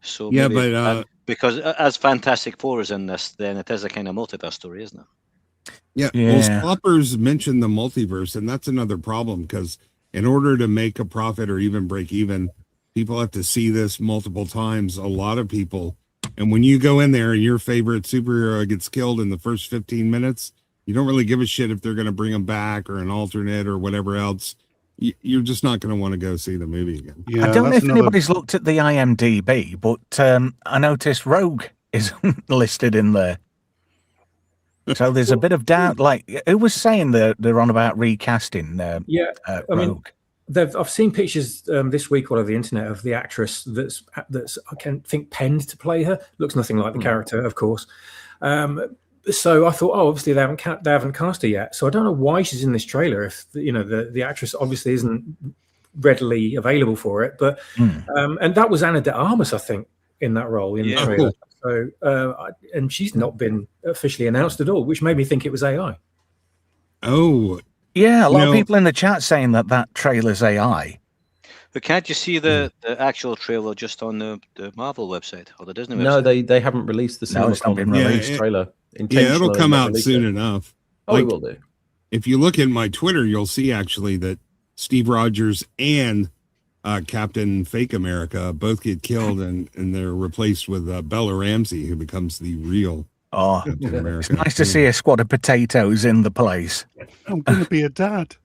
E: So but because as Fantastic Four is in this, then it is a kind of multiverse story, isn't it?
A: Yeah. Well, Sloppers mentioned the multiverse, and that's another problem because in order to make a profit or even break even, people have to see this multiple times. A lot of people. And when you go in there and your favorite superhero gets killed in the first 15 minutes, you don't really give a shit if they're going to bring them back or an alternate or whatever else. You're just not going to want to go see the movie again.
C: I don't know if anybody's looked at the IMDb, but I noticed Rogue is listed in there. So there's a bit of doubt. Like, who was saying they're on about recasting Rogue?
G: I've seen pictures this week all over the internet of the actress that's I can think penned to play her. Looks nothing like the character, of course. So I thought, oh, obviously they haven't cast her yet. So I don't know why she's in this trailer. If the actress obviously isn't readily available for it, but and that was Ana de Armas, I think, in that role in the trailer. So and she's not been officially announced at all, which made me think it was AI.
A: Oh,
C: yeah, a lot of people in the chat saying that trailer's AI.
E: But can't you see the actual trailer just on the Marvel website or the Disney website?
F: No, they haven't released the CinemaCon release trailer.
A: Yeah, it'll come out soon enough.
F: Oh, it will do.
A: If you look at my Twitter, you'll see actually that Steve Rogers and Captain Fake America both get killed, and they're replaced with Bella Ramsey, who becomes the real Captain America.
C: It's nice to see a squad of potatoes in the place.
D: I'm going to be a dad.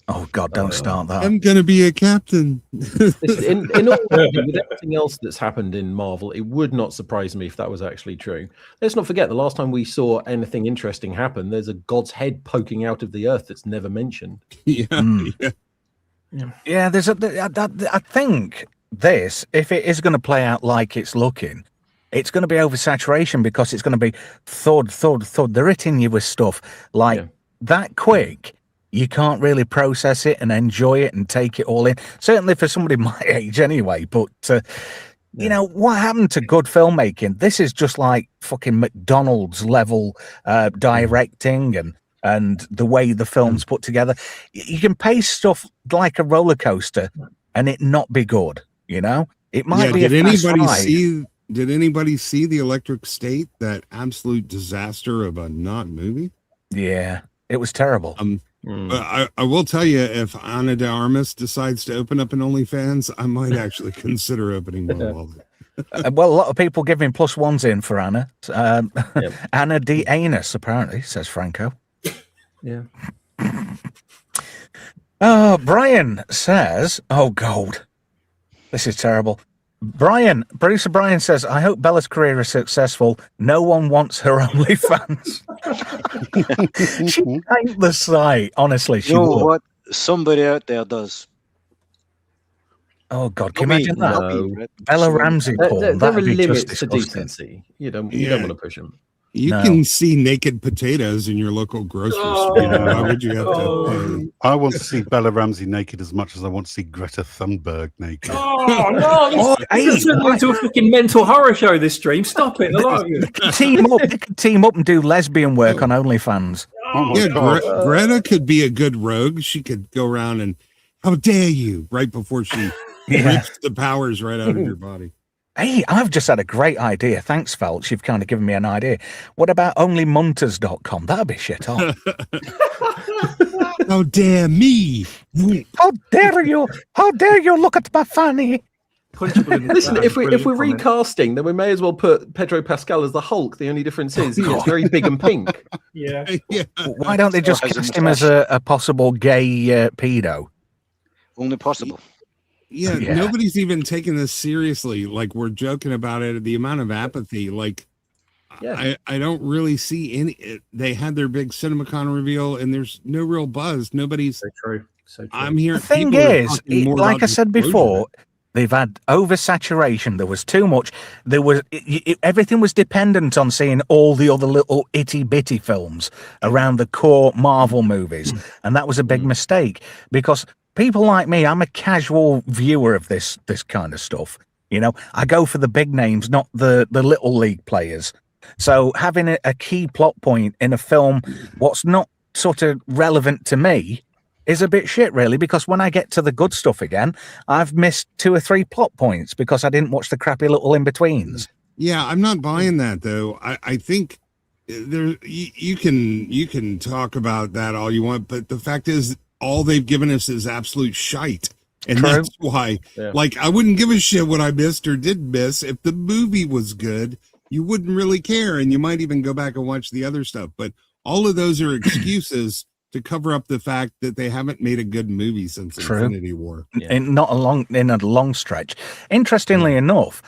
C: Oh God! Don't start that.
A: I'm gonna be a captain.
F: in all with everything else that's happened in Marvel, it would not surprise me if that was actually true. Let's not forget the last time we saw anything interesting happen, there's a god's head poking out of the earth that's never mentioned.
C: Yeah. There's I think this, if it is going to play out like it's looking, it's going to be oversaturation because it's going to be thud. They're hitting you with stuff like that quick. You can't really process it and enjoy it and take it all in. Certainly for somebody my age anyway. But, you know, what happened to good filmmaking? This is just like fucking McDonald's level directing and the way the film's put together. You can pace stuff like a roller coaster and it not be good, you know? It might be
A: Did anybody see The Electric State, that absolute disaster of a not movie?
C: Yeah, it was terrible.
A: I will tell you, if Ana de Armas decides to open up an OnlyFans, I might actually consider opening one of all that.
C: Well, a lot of people giving +1s in for Anna. Anna de Anus, apparently, says Franco.
F: Yeah.
C: Oh, Brian says, oh, gold. This is terrible. Producer Brian says, I hope Bella's career is successful. No one wants her OnlyFans. She ain't the site, honestly.
E: You know what? Somebody out there does.
C: Oh, God, can you imagine that?
E: No.
C: Bella Ramsey, Paul.
F: There are limits to
C: disgusting.
F: decency. You don't want to push them.
A: You can see naked potatoes in your local grocery store. Why would you have to?
D: I want to see Bella Ramsey naked as much as I want to see Greta Thunberg naked.
G: Oh no! It's turned into a fucking mental horror show. This stream. Stop it!
C: They could team up and do lesbian work on OnlyFans.
A: Greta could be a good rogue. She could go around and, how dare you, right before she rips the powers right out of your body.
C: Hey, I've just had a great idea. Thanks, Felch. You've kind of given me an idea. What about onlymunters.com? That'd be shit on.
A: How dare me?
C: How dare you? How dare you look at my fanny?
F: Listen, if we're recasting, then we may as well put Pedro Pascal as the Hulk. The only difference is he's very big and pink.
G: Yeah.
C: Why don't they just cast him as a possible gay pedo?
E: Only possible.
A: Yeah, nobody's even taking this seriously. Like, we're joking about it. The amount of apathy, like, I don't really see any. They had their big CinemaCon reveal, and there's no real buzz. Nobody's.
G: So true.
A: I'm hearing.
C: The thing is, like I said before, they've had oversaturation. There was too much. There was everything was dependent on seeing all the other little itty bitty films around the core Marvel movies, and that was a big mistake because. People like me, I'm a casual viewer of this kind of stuff. You know, I go for the big names, not the little league players. So having a key plot point in a film, what's not sort of relevant to me, is a bit shit, really, because when I get to the good stuff again, I've missed 2 or 3 plot points because I didn't watch the crappy little in-betweens.
A: Yeah, I'm not buying that, though. I think there you can talk about that all you want, but the fact is, all they've given us is absolute shite. And that's why, like, I wouldn't give a shit what I missed or didn't miss. If the movie was good, you wouldn't really care. And you might even go back and watch the other stuff. But all of those are excuses to cover up the fact that they haven't made a good movie since Infinity War.
C: In a long stretch. Interestingly enough,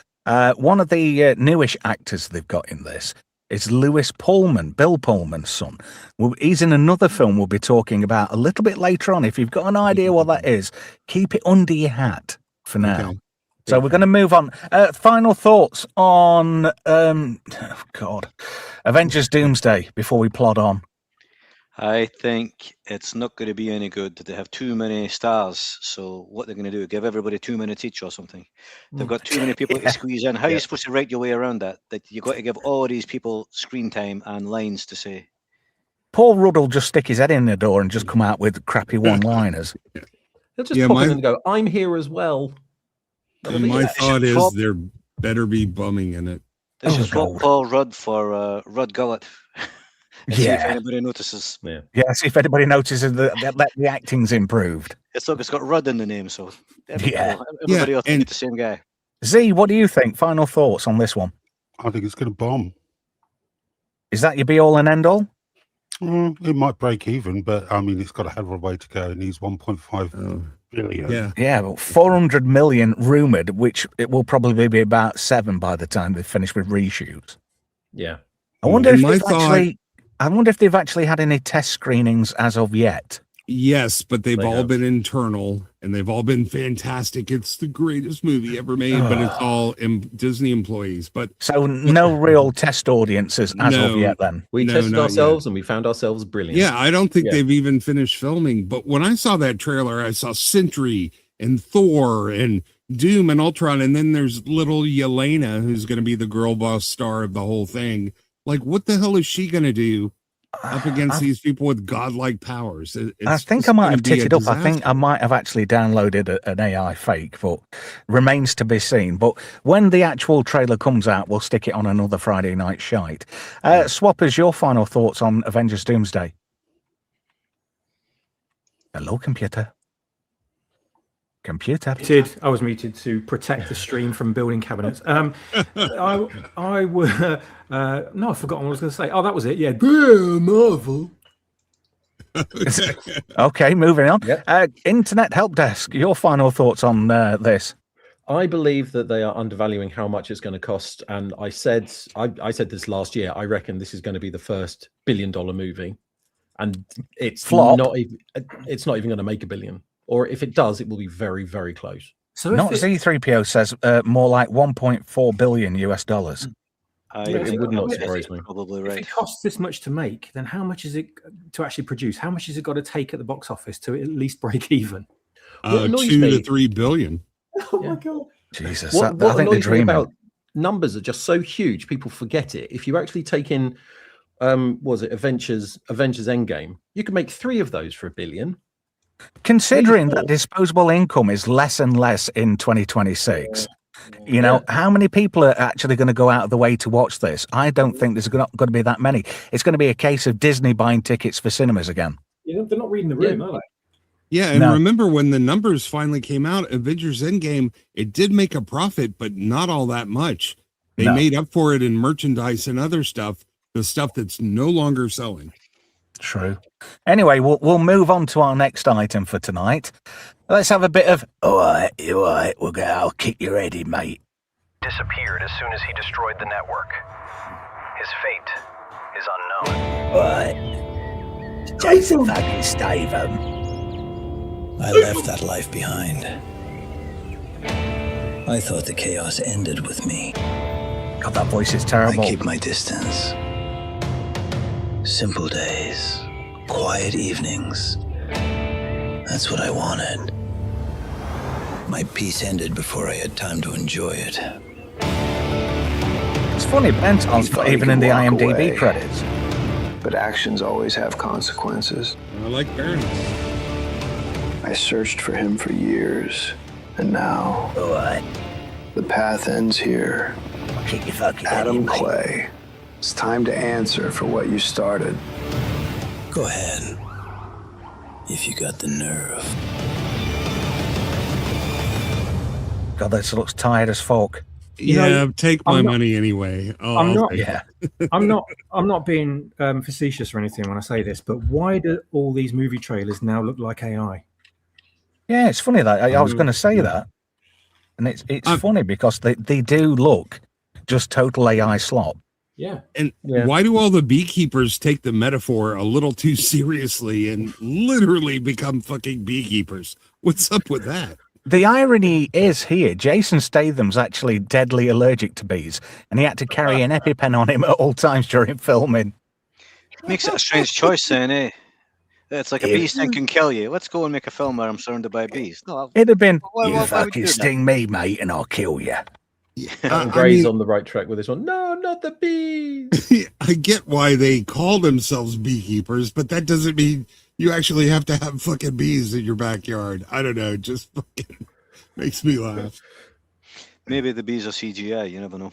C: one of the newish actors they've got in this is Lewis Pullman, Bill Pullman's son. Well, he's in another film we'll be talking about a little bit later on. If you've got an idea what that is, keep it under your hat for now. So we're going to move on. Final thoughts on Avengers Doomsday before we plod on.
E: I think it's not going to be any good. They have too many stars. So what they're going to do, give everybody 2 minutes each or something. They've got too many people to squeeze in. How are you supposed to write your way around that? That you've got to give all these people screen time and lines to say.
C: Paul Rudd will just stick his head in the door and just come out with crappy one-liners.
F: He'll just pop in and go, I'm here as well.
A: My thought is there better be bumming in it.
E: They should swap Paul Rudd for Rudd Gullett. See if anybody notices.
C: See if anybody notices that the acting's improved.
E: It's got Rudd in the name, so everybody else think it's the same guy.
C: Z, what do you think? Final thoughts on this one?
D: I think it's going to bomb.
C: Is that your be-all and end-all?
D: It might break even, but I mean, it's got a hell of a way to go. It needs 1.5 billion.
C: Yeah, well, 400 million rumored, which it will probably be about 7 by the time they finish with reshoots.
F: Yeah,
C: I wonder if they've actually had any test screenings as of yet.
A: Yes, but they've all been internal and they've all been fantastic. It's the greatest movie ever made, but it's all Disney employees. But
C: so no real test audiences as of yet. Then
F: we tested ourselves and we found ourselves brilliant.
A: Yeah, I don't think they've even finished filming. But when I saw that trailer, I saw Sentry and Thor and Doom and Ultron, and then there's little Yelena, who's going to be the girl boss star of the whole thing. Like, what the hell is she going to do up against these people with godlike powers?
C: I think I might have titted up. I think I might have actually downloaded an AI fake, but remains to be seen. But when the actual trailer comes out, we'll stick it on another Friday night shite. Swappers, your final thoughts on Avengers Doomsday? Hello, computer.
G: I was muted to protect the stream from building cabinets. No, I've forgotten what I was going to say. Oh, that was it. Yeah, Marvel.
C: Okay, moving on. Yep. Internet Help Desk, your final thoughts on this?
F: I believe that they are undervaluing how much it's going to cost, and I said this last year. I reckon this is going to be the first $1 billion movie, and it's
C: flop.
F: It's not even going to make $1 billion. Or if it does, it will be very, very close.
C: So Z3PO says more like $1.4 billion US.
F: It would not surprise me.
E: Probably right.
G: If it costs this much to make, then how much is it to actually produce? How much has it got to take at the box office to at least break even?
A: 2 to 3 billion.
G: Oh my god!
C: Jesus,
F: what annoys me about numbers are just so huge, people forget it. If you actually take in, Avengers Endgame, you can make 3 of those for $1 billion.
C: Considering that disposable income is less and less in 2026, you know, how many people are actually going to go out of the way to watch this? I don't think there's not going to be that many. It's going to be a case of Disney buying tickets for cinemas again.
G: Yeah, they're not reading the room, are they?
A: Yeah, and remember when the numbers finally came out, Avengers Endgame, it did make a profit, but not all that much. They made up for it in merchandise and other stuff, the stuff that's no longer selling.
C: True. Anyway, we'll move on to our next item for tonight. Let's have a bit of, all right, I'll kick your head in, mate.
L: Disappeared as soon as he destroyed the network. His fate is unknown.
M: What? Jason fucking Statham. I left that life behind. I thought the chaos ended with me.
C: God, that voice is terrible.
M: I keep my distance. Simple days, quiet evenings. That's what I wanted. My peace ended before I had time to enjoy it.
C: It's funny, Benton's not even in the IMDb credits.
N: But actions always have consequences.
A: I like fairness.
N: I searched for him for years, and now
M: what?
N: The path ends here.
M: I'll kick your fucking
N: Adam Clay. It's time to answer for what you started.
M: Go ahead. If you got the nerve.
C: God, this looks tired as fuck.
A: Yeah, take my money anyway.
G: I'm not being facetious or anything when I say this, but why do all these movie trailers now look like AI?
C: Yeah, it's funny that I was going to say that, and it's funny because they do look just total AI slop.
G: Yeah.
A: And why do all the beekeepers take the metaphor a little too seriously and literally become fucking beekeepers? What's up with that?
C: The irony is here, Jason Statham's actually deadly allergic to bees, and he had to carry an EpiPen on him at all times during filming.
E: Makes it a strange choice, saying, eh? It's like a bee sting can kill you. Let's go and make a film where I'm surrounded by bees. No,
C: it'd have been,
E: why
C: you
E: would
C: fucking
E: do that?
C: sting me, mate, and I'll kill you.
F: And Gray's on the right track with this one. No, not the bees.
A: I get why they call themselves beekeepers, but that doesn't mean you actually have to have fucking bees in your backyard. I don't know. It just fucking makes me laugh.
E: Maybe the bees are CGI. You never know.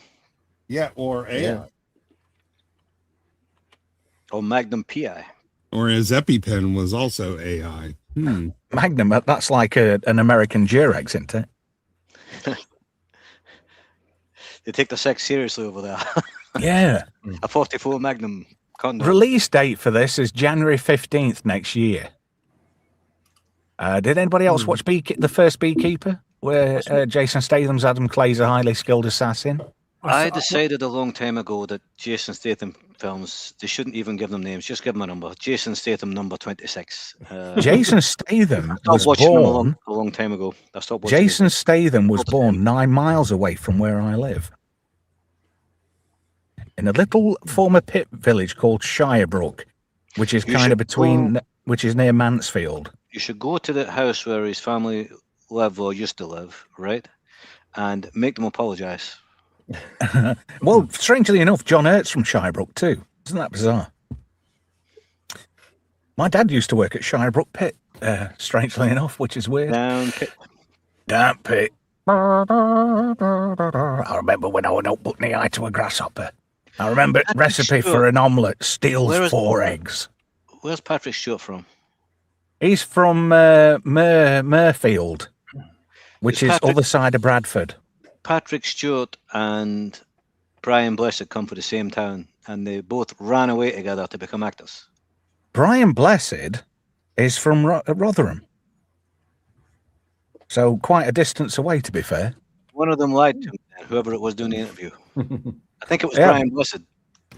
A: Yeah, or AI.
F: Yeah.
E: Or Magnum PI.
A: Or his EpiPen was also AI.
C: Magnum, that's like an American Durex, isn't it?
E: They take the sex seriously over there.
C: Yeah.
E: A 44 Magnum condom.
C: Release date for this is January 15th next year. Did anybody else watch the first Beekeeper, where Jason Statham's Adam Clay's a highly skilled assassin?
E: I decided a long time ago that Jason Statham films, they shouldn't even give them names. Just give them a number. Jason Statham, number 26.
C: Jason Statham was
E: watching
C: born
E: them a long time ago. I stopped watching
C: Jason
E: them.
C: Statham was born 9 miles away from where I live, in a little former pit village called Shirebrook, which is kind of between, which is near Mansfield.
E: You should go to the house where his family live or used to live, right? And make them apologize.
C: Well, strangely enough, John Hurt's from Shirebrook too. Isn't that bizarre? My dad used to work at Shirebrook Pit, strangely enough, which is weird.
E: Down pit.
C: Down pit. I remember when I went up putting the eye to a grasshopper. I remember recipe for an omelette, steals 4 eggs.
E: Where's Patrick Stewart from?
C: He's from Murfield, which is other side of Bradford.
E: Patrick Stewart and Brian Blessed come from the same town, and they both ran away together to become actors.
C: Brian Blessed is from Rotherham. So quite a distance away, to be fair.
E: One of them lied to me, whoever it was doing the interview. I think it was Brian Blessed.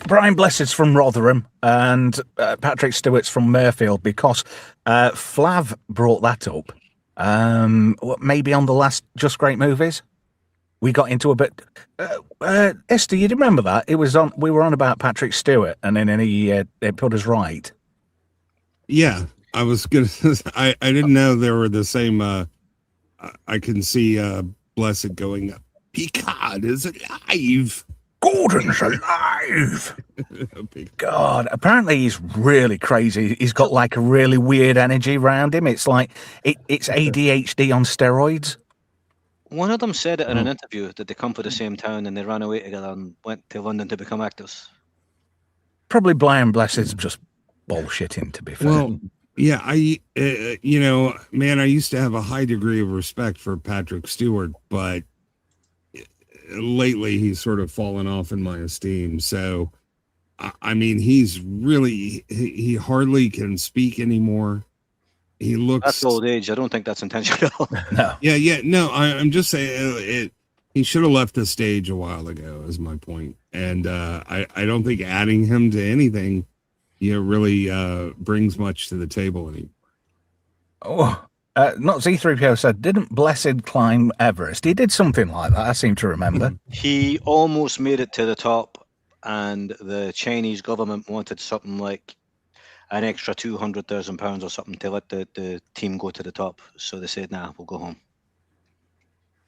C: Brian Blessed's from Rotherham, and Patrick Stewart's from Murfield, because Flav brought that up. Maybe on the last Just Great Movies. We got into a bit. Esther, you remember that? It was on. We were on about Patrick Stewart, and then he put us right.
A: Yeah, I was gonna. I didn't know they were the same. I can see Blessed going, Picard is alive.
C: Gordon's alive. God, apparently he's really crazy. He's got like a really weird energy around him. It's like it's ADHD on steroids.
E: One of them said it in an interview that they come from the same town and they ran away together and went to London to become actors.
C: Probably Brian Blessed's just bullshitting, to be fair.
A: Well, yeah, I used to have a high degree of respect for Patrick Stewart, but lately he's sort of fallen off in my esteem. So, I mean, he's really, he hardly can speak anymore. He looks.
E: That's old age. I don't think that's intentional.
C: No.
A: Yeah. No, I'm just saying he should have left the stage a while ago, is my point. And I don't think adding him to anything, really brings much to the table anymore.
C: Oh, not Z3PO said, didn't Blessed climb Everest? He did something like that, I seem to remember.
E: He almost made it to the top, and the Chinese government wanted something like an extra £200,000 or something to let the team go to the top. So they said, nah, we'll go home.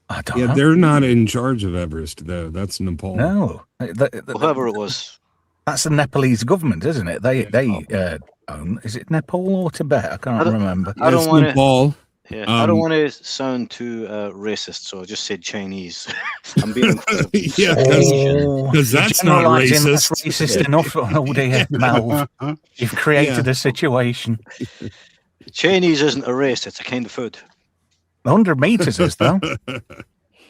C: I don't know.
A: They're not in charge of Everest, though. That's Nepal.
C: No.
E: Whoever it was.
C: That's the Nepalese government, isn't it? They own. Is it Nepal or Tibet? I can't remember.
E: I don't want
A: Nepal.
E: Yeah, I don't want to sound too racist, so I just said Chinese. I'm being
A: because that's not racist.
C: That's racist enough. Oh dear, Mel, you've created a situation.
E: Chinese isn't a race; it's a kind of food.
C: 100 meters is though.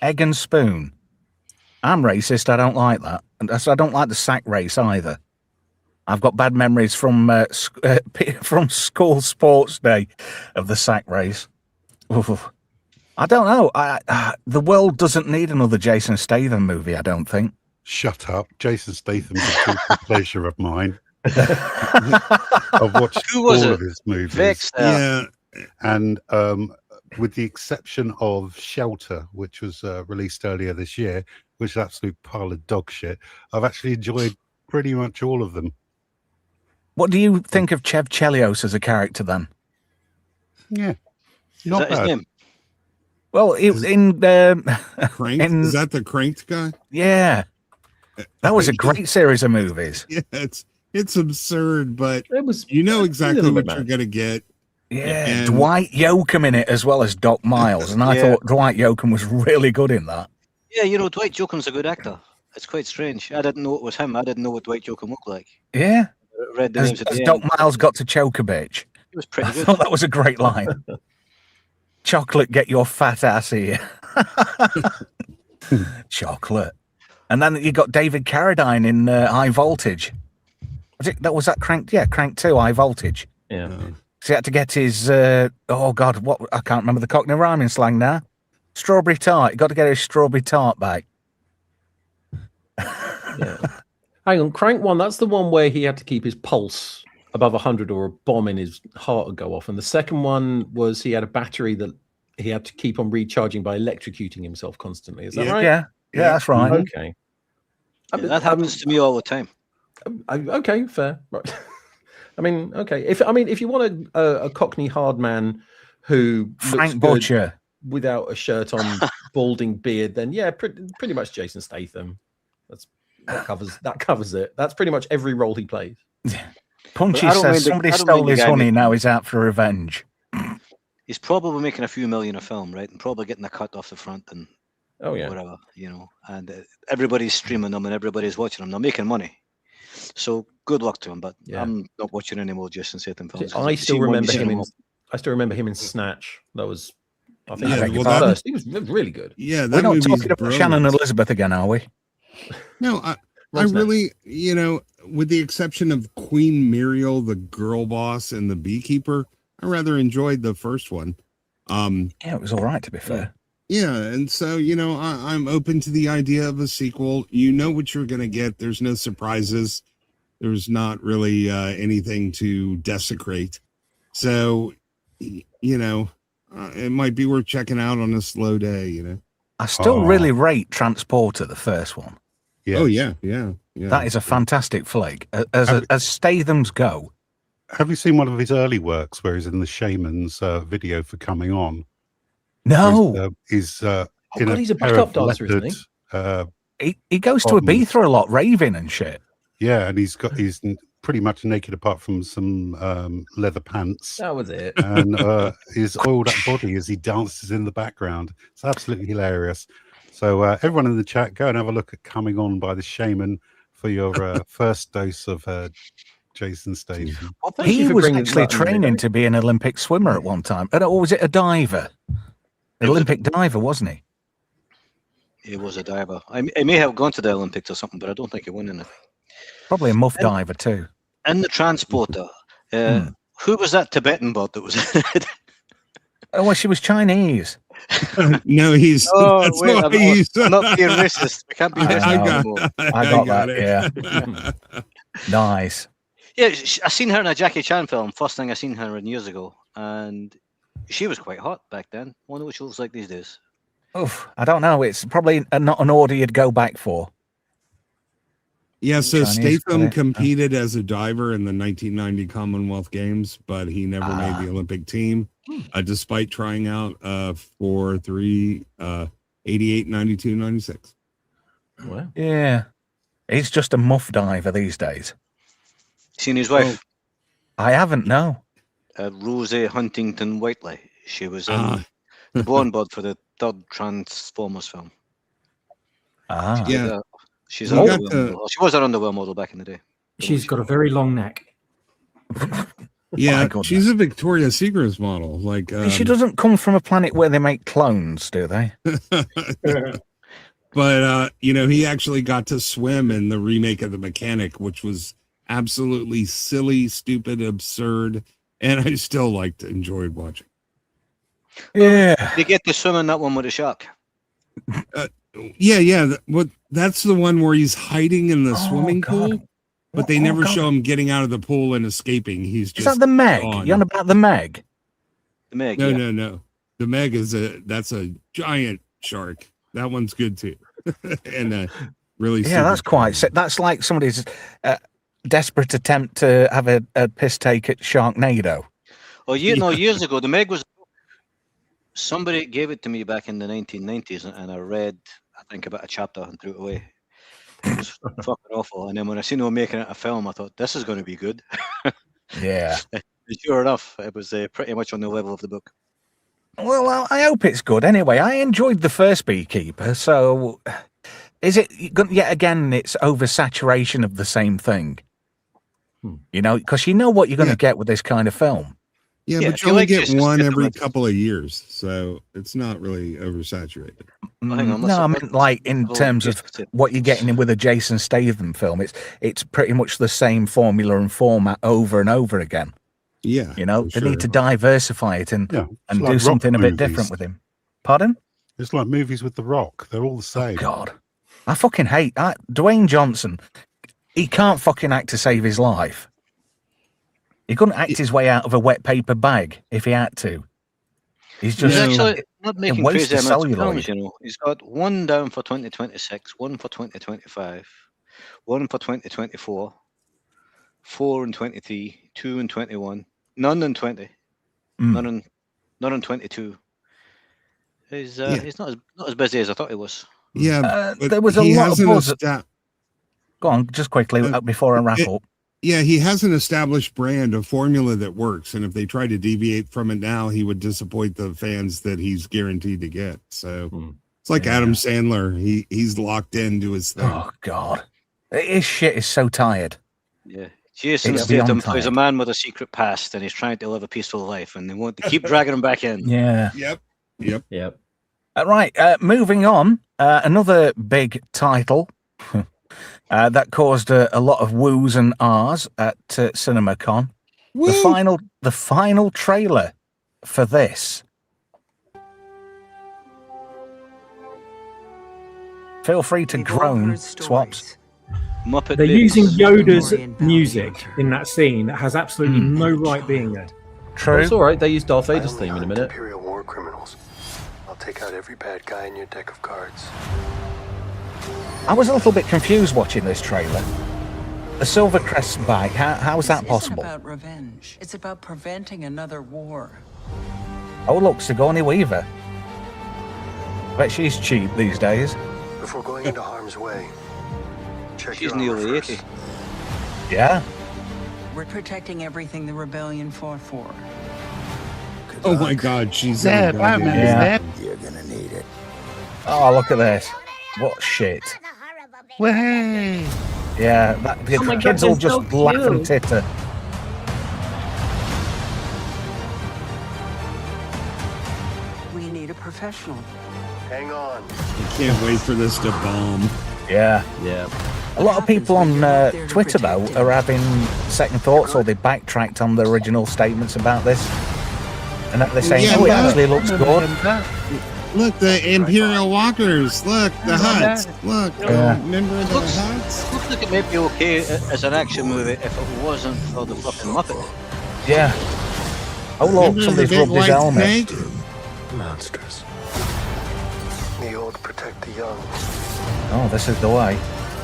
C: Egg and spoon. I'm racist. I don't like that, and I don't like the sack race either. I've got bad memories from school sports day of the sack race. Oof. I don't know. The world doesn't need another Jason Statham movie, I don't think.
D: Shut up. Jason Statham's a guilty pleasure of mine. I've watched all of his movies.
E: Vix,
D: And with the exception of Shelter, which was released earlier this year, which is an absolute pile of dog shit, I've actually enjoyed pretty much all of them.
C: What do you think of Chev Chelios as a character then?
D: Yeah,
E: not bad. His name?
C: Well, in
A: Cranked? Is that the Cranked guy?
C: Yeah, that was a great series of movies.
A: Yeah, it's absurd, but
F: it was,
A: you know exactly what you're gonna get.
C: Yeah, and Dwight Yoakam in it as well as Doc Miles, and I thought Dwight Yoakam was really good in that.
E: Yeah, you know, Dwight Yoakam's a good actor. It's quite strange. I didn't know it was him. I didn't know what Dwight Yoakam looked like.
C: Yeah.
E: Read the names at the
C: Doc
E: end.
C: Miles got to choke a bitch.
E: It was pretty good.
C: I thought that was a great line. Chocolate, get your fat ass here. Chocolate. And then you got David Carradine in High Voltage. Was that Crank? Yeah, Crank 2, High Voltage.
F: Yeah.
C: So he had to get his, I can't remember the Cockney rhyming slang now. Strawberry tart. He got to get his strawberry tart back.
F: Yeah. Hang on, Crank 1, that's the one where he had to keep his pulse above 100 or a bomb in his heart would go off. And the second one was he had a battery that he had to keep on recharging by electrocuting himself constantly. Is that right?
C: Yeah, that's right.
F: Okay.
E: Yeah, that happens to me all the time.
F: Okay, fair. Right. I mean, okay. If you want a Cockney hard man who
C: Frank Butcher
F: without a shirt on, balding beard, then yeah, pretty much Jason Statham. That covers it. That's pretty much every role he plays.
C: Punchy says somebody stole his honey. Now he's out for revenge.
E: He's probably making a few million a film, right? And probably getting a cut off the front and whatever, you know. And everybody's streaming them and everybody's watching them. They're making money. So good luck to him. But I'm not watching any more Jason Statham films.
F: I still remember him in Snatch. That was, I think, first. He was really good.
A: Yeah,
C: we're not talking about Shannon Elizabeth again, are we?
A: No, I really, you know, with the exception of Queen Muriel, the girl boss, and the Beekeeper, I rather enjoyed the first one.
C: Yeah, it was all right, to be fair.
A: Yeah, and so, you know, I'm open to the idea of a sequel. You know what you're going to get. There's no surprises. There's not really anything to desecrate. So, you know, it might be worth checking out on a slow day, you know.
C: I still really rate Transporter, the first one.
A: Yes. Oh, yeah.
C: That is a fantastic flick. As Statham's go.
D: Have you seen one of his early works where he's in the Shaman's video for Coming On?
C: No.
F: He's a backup dancer, isn't
C: he? He goes to Ibiza a lot, raving and shit.
D: Yeah, and he's pretty much naked apart from some leather pants.
F: That was it.
D: And his oiled up body as he dances in the background. It's absolutely hilarious. So everyone in the chat, go and have a look at Coming On by the Shaman for your first dose of Jason Statham.
C: He was actually training to be an Olympic swimmer at one time. Or was it a diver? An Olympic diver, wasn't he?
E: He was a diver. I may have gone to the Olympics or something, but I don't think he won anything.
C: Probably a muff diver too.
E: In the Transporter, who was that Tibetan bird that was in it?
C: Oh, well, she was Chinese.
A: No, he's.
E: Oh, wait, I'm not being racist. We can't be racist anymore.
C: I got that, yeah. Nice.
E: Yeah, I seen her in a Jackie Chan film. First thing I seen her in years ago, and she was quite hot back then. Wonder what she looks like these days.
C: Oof, I don't know. It's probably not an order you'd go back for.
A: Yeah, so Statham competed as a diver in the 1990 Commonwealth Games, but he never made the Olympic team, despite trying out for 88, 92, 96.
F: Wow.
C: Yeah. He's just a muff diver these days.
E: Seen his wife?
C: I haven't, no.
E: Rosie Huntington Whiteley. She was in the blonde bird for the third Transformers film.
A: Yeah.
E: She's an underwear model. She was an underwear model back in the day.
G: She's got a very long neck.
A: Yeah, she's a Victoria's Secret model. Like
C: she doesn't come from a planet where they make clones, do they?
A: But you know, he actually got to swim in the remake of The Mechanic, which was absolutely silly, stupid, absurd, and I still enjoyed watching.
C: Yeah.
E: They get to swim in that one with a shark.
A: Yeah. That's the one where he's hiding in the swimming pool, but they never show him getting out of the pool and escaping. He's just.
C: Is that the Meg?
A: Gone.
C: You're on about the Meg?
E: The Meg.
A: No. The Meg that's a giant shark. That one's good too. And really,
C: that's quite. That's like somebody's desperate attempt to have a piss take at Sharknado.
E: Oh, years ago, the Meg was. Somebody gave it to me back in the 1990s, and I read, I think, about a chapter and threw it away. It was fucking awful. And then when I seen they were making it a film, I thought this is going to be good.
C: Yeah.
E: Sure enough, it was pretty much on the level of the book.
C: Well, I hope it's good. Anyway, I enjoyed the first Beekeeper. So, is it yet again? It's oversaturation of the same thing. You know, because you know what you're going to get with this kind of film.
A: Yeah, but you only get one every couple of years, so it's not really oversaturated.
C: No, I mean, like in terms of what you're getting with a Jason Statham film, it's pretty much the same formula and format over and over again.
A: Yeah,
C: you know, they need to diversify it and do something a bit different with him. Pardon?
D: It's like movies with The Rock; they're all the same.
C: Oh, God, I fucking hate Dwayne Johnson. He can't fucking act to save his life. He couldn't act his way out of a wet paper bag if he had to. He's just
E: actually not making
C: waste
E: crazy
C: of
E: amounts of
C: celluloid.
E: films, you know. He's got one down for 2026, one for 2025, one for 2024, 4 in 23, 2 in 21, none in 20, none in 22. He's not as busy as I thought he was.
A: Yeah, but
C: there was a
A: he
C: lot of
A: hasn't
C: buzz. Go on, just quickly before I wrap up.
A: Yeah, he has an established brand, a formula that works, and if they try to deviate from it now, he would disappoint the fans that he's guaranteed to get. So it's like Adam Sandler; he's locked into his thing.
C: Oh God, his shit is so tired.
E: Yeah, Jason Statham plays a man with a secret past, and he's trying to live a peaceful life, and they want to keep dragging him back in.
C: Yeah.
A: Yep.
C: Right. Moving on. Another big title. That caused a lot of woos and ahs at CinemaCon. The final trailer for this. Feel free to groan, Swaps.
G: They're using Yoda's music in that scene that has absolutely no right being there.
C: True.
F: It's all right. They use Darth Vader's theme in a minute.
N: Imperial war criminals. I'll take out every bad guy in your deck of cards.
C: I was a little bit confused watching this trailer. The Silver Crest bag, how is that possible?
O: It's about revenge. It's about preventing another war.
C: Oh, look, Sigourney Weaver. Bet she's cheap these days.
N: Before going into harm's way, check
E: She's
N: your armor
E: nearly
N: first.
E: 80.
C: Yeah.
O: We're protecting everything the rebellion fought for.
A: Oh my God, she's
P: Zeb, I remember
C: Yeah.
P: Zeb.
N: You're gonna need it.
C: Oh, look at this. What shit.
P: Well, hey.
C: Yeah, the
G: Oh my God,
C: kids all
G: they're
C: just
G: so
C: laugh and
G: cute.
C: titter.
O: We need a professional.
N: Hang on.
A: Can't wait for this to bomb.
C: Yeah.
F: Yeah.
C: A lot of people on Twitter, though, are having second thoughts, or they backtracked on the original statements about this. And they're saying,
A: Yeah,
C: oh, it
A: but-
C: actually looks good.
A: Look, the Imperial Walkers. Look, the huts. Look,
C: Yeah.
A: remember the
E: Looks-
A: huts?
E: Looks like it might be okay as an action movie if it wasn't for the fucking Muppet.
C: Yeah. Oh, look,
A: Remember the
C: somebody's
A: big
C: rubbed his
A: white
C: helmet.
A: snake?
N: Monsters. The old protect the young,
C: Oh, this is the way.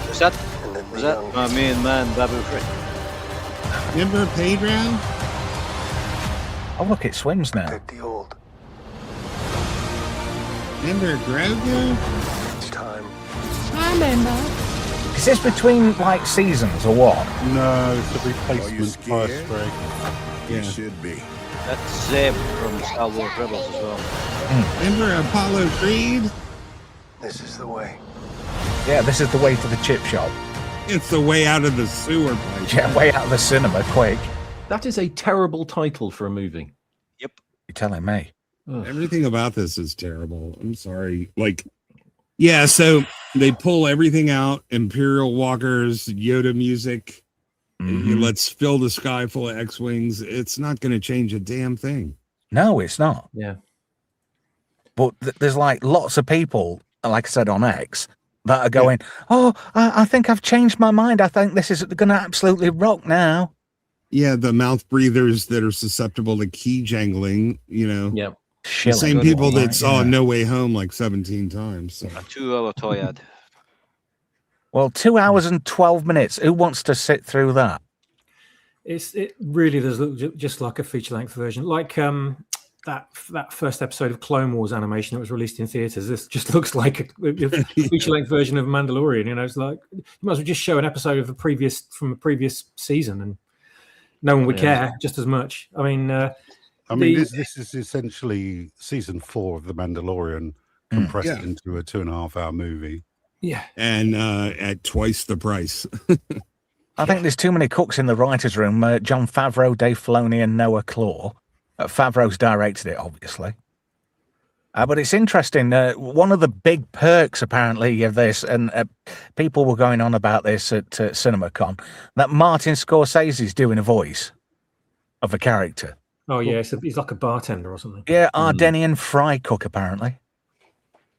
E: Was that
N: and then the
E: was that
N: young
E: my main man Babu Frick?
A: Remember Pedro?
C: Oh, look, it swims now.
N: protect the old.
A: Remember Grogu?
N: It's time.
C: Is this between, like, seasons or what?
D: No, it's a replacement fire spray.
A: Yeah.
J: Should be.
E: That's Zeb from Star Wars Rebels as well.
A: Remember Apollo Creed?
N: This is the way.
C: Yeah, this is the way to the chip shop.
A: It's the way out of the sewer pipe.
C: Yeah, way out of the cinema, quick.
F: That is a terrible title for a movie.
E: Yep.
C: You're telling me.
A: Everything about this is terrible. I'm sorry. Like, yeah, so they pull everything out. Imperial Walkers, Yoda music. Let's fill the sky full of X-Wings. It's not going to change a damn thing.
C: No, it's not.
F: Yeah.
C: But there's like lots of people, like I said on X, that are going, oh, I think I've changed my mind. I think this is going to absolutely rock now.
A: Yeah, the mouth breathers that are susceptible to key jangling, you know.
F: Yep.
A: The same people that saw No Way Home like 17 times. So.
E: A 2-hour toy ad.
C: Well, 2 hours and 12 minutes. Who wants to sit through that?
G: It really does look just like a feature-length version, like that first episode of Clone Wars animation that was released in theaters. This just looks like a feature-length version of Mandalorian. You know, it's like you might as well just show an episode of the previous season, and no one would care just as much. I mean,
D: this is essentially season 4 of The Mandalorian compressed into a 2.5-hour movie.
G: Yeah,
A: and at twice the price.
C: I think there's too many cooks in the writers' room. Jon Favreau, Dave Filoni, and Noah Claw. Favreau's directed it, obviously. But it's interesting. One of the big perks, apparently, of this, and people were going on about this at CinemaCon, that Martin Scorsese's doing a voice of a character.
G: Oh, yeah, he's like a bartender or something.
C: Yeah, Ardennian fry cook, apparently.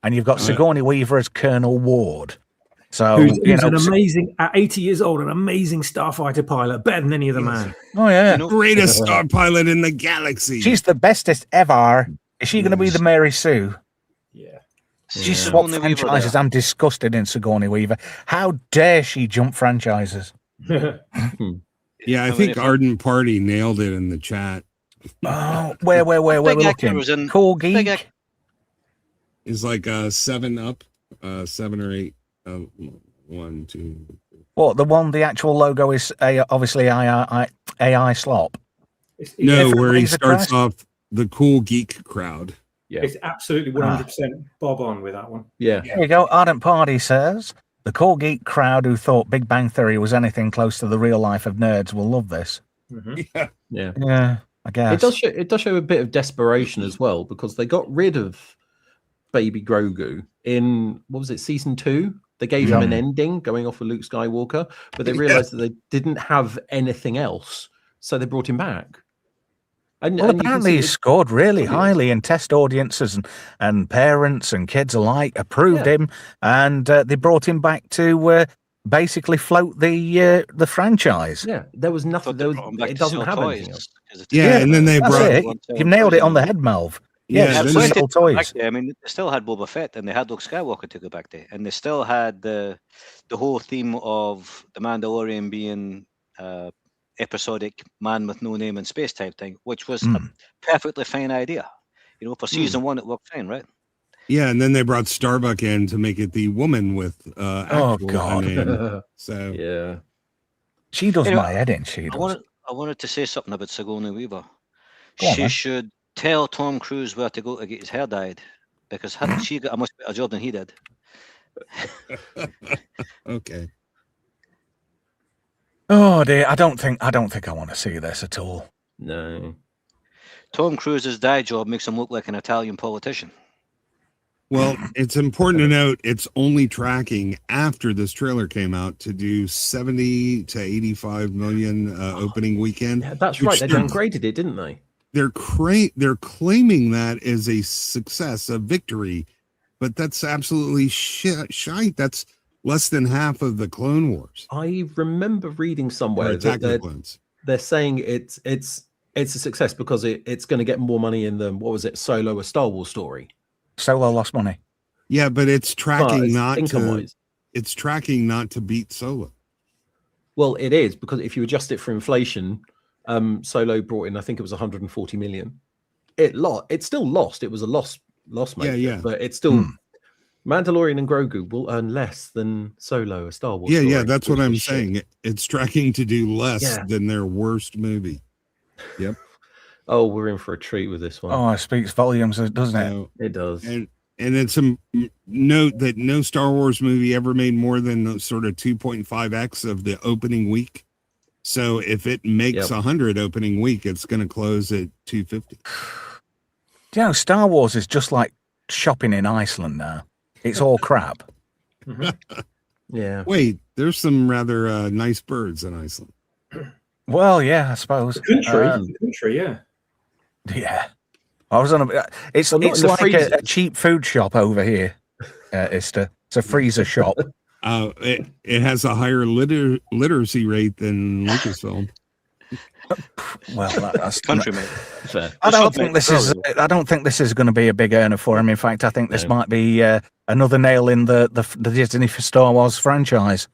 C: And you've got Sigourney Weaver as Colonel Ward. So
G: who's an amazing, at 80 years old, an amazing starfighter pilot, better than any other man.
C: Oh, yeah.
A: Greatest star pilot in the galaxy.
C: She's the bestest ever. Is she going to be the Mary Sue?
G: Yeah.
C: She swapped franchises. I'm disgusted in Sigourney Weaver. How dare she jump franchises?
A: Yeah, I think Ardent Party nailed it in the chat.
C: Oh, where we're looking. Cool Geek
A: is like 7 up, 7 or 8. 1, 2.
C: What, the actual logo is obviously AI slop?
A: No, where he starts off the cool geek crowd.
G: Yeah, it's absolutely 100% bob on with that one.
F: Yeah.
C: There you go. Ardent Party says, the cool geek crowd who thought Big Bang Theory was anything close to the real life of nerds will love this.
G: Mm-hmm.
F: Yeah,
C: I guess.
F: It does show a bit of desperation as well, because they got rid of Baby Grogu in, what was it, season 2? They gave him an ending going off of Luke Skywalker, but they realized that they didn't have anything else, so they brought him back. And
C: apparently he scored really highly, and test audiences and parents and kids alike approved him, and they brought him back to basically float the franchise.
F: Yeah, there was nothing. It doesn't have anything else.
A: Yeah, and then they brought
C: it. You nailed it on the head, Melv. Yeah,
E: still
C: toys.
E: I mean, they still had Boba Fett, and they had Luke Skywalker to go back to, and they still had the whole theme of the Mandalorian being episodic man with no name in space type thing, which was a perfectly fine idea. You know, for season 1, it worked fine, right?
A: Yeah, and then they brought Starbuck in to make it the woman with
C: oh god
A: name. So
F: yeah,
C: she does my head in. She does.
E: I wanted to say something about Sigourney Weaver.
C: She
E: should tell Tom Cruise where to go to get his hair dyed, because she got a much better job than he did.
A: Okay.
C: Oh dear, I don't think I want to see this at all.
F: No.
E: Tom Cruise's dye job makes him look like an Italian politician.
A: Well, it's important to note it's only tracking after this trailer came out to do 70 to 85 million opening weekend.
F: Yeah, that's right. They downgraded it, didn't they?
A: They're claiming that as a success, a victory, but that's absolutely shite. That's less than half of the Clone Wars.
F: I remember reading somewhere that they're saying it's a success because it's going to get more money in the, what was it, Solo, a Star Wars story.
C: Solo lost money.
A: Yeah, but it's tracking it's tracking not to beat Solo.
F: Well, it is, because if you adjust it for inflation, Solo brought in, I think it was 140 million. It still lost. It was a loss maker.
A: Yeah.
F: But it's still Mandalorian and Grogu will earn less than Solo, a Star Wars story.
A: Yeah, that's what I'm saying. It's tracking to do less than their worst movie. Yep.
F: Oh, we're in for a treat with this one.
C: Oh, it speaks volumes, doesn't it?
F: It does.
A: And it's a note that no Star Wars movie ever made more than sort of 2.5x of the opening week. So if it makes 100 opening week, it's going to close at 250.
C: You know, Star Wars is just like shopping in Iceland now. It's all crap.
F: Yeah.
A: Wait, there's some rather nice birds in Iceland.
C: Well, yeah, I suppose.
G: Country, yeah.
C: Yeah. I was on it's like a cheap food shop over here, Ista. It's a freezer shop.
A: It has a higher literacy rate than Lucasfilm.
C: Well, that's
E: country, mate.
C: I don't think this is. I don't think this is going to be a big earner for him. In fact, I think this might be another nail in the Disney Star Wars franchise,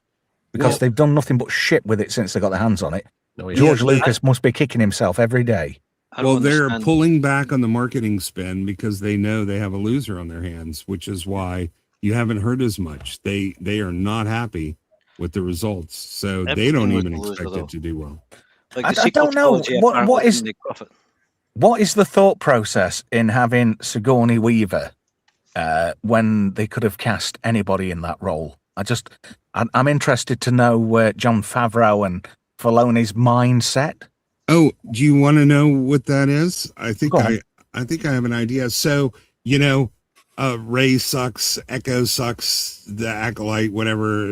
C: because they've done nothing but shit with it since they got their hands on it. George Lucas must be kicking himself every day.
A: Well, they're pulling back on the marketing spend because they know they have a loser on their hands, which is why you haven't heard as much. They are not happy with the results, so they don't even expect it to do well.
E: Like
C: I don't know what is the thought process in having Sigourney Weaver when they could have cast anybody in that role. I'm interested to know Jon Favreau and Filoni's mindset.
A: Oh, do you want to know what that is? I think I have an idea. So, Ray sucks, Echo sucks, the Acolyte, whatever,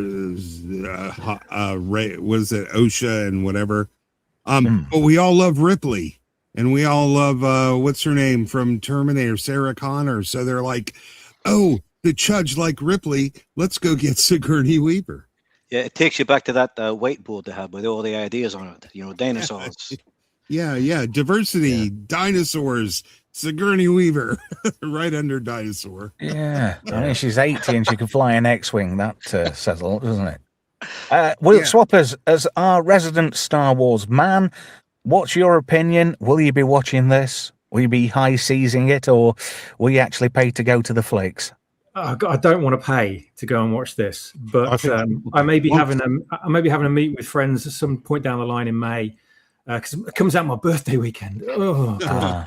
A: Ray, was it OSHA and whatever. But we all love Ripley, and we all love what's her name from Terminator, Sarah Connor. So they're like, oh, the Chudge like Ripley, let's go get Sigourney Weaver.
E: Yeah, it takes you back to that whiteboard they had with all the ideas on it. Dinosaurs.
A: Yeah. Diversity, dinosaurs, Sigourney Weaver, right under dinosaur.
C: Yeah. I mean, she's 80 and she can fly an X-Wing. That says a lot, doesn't it? Will Swappers, as our resident Star Wars man, what's your opinion? Will you be watching this? Will you be high seizing it, or will you actually pay to go to the flicks?
G: I don't want to pay to go and watch this, but I may be having a meet with friends at some point down the line in May, because it comes out my birthday weekend.
D: I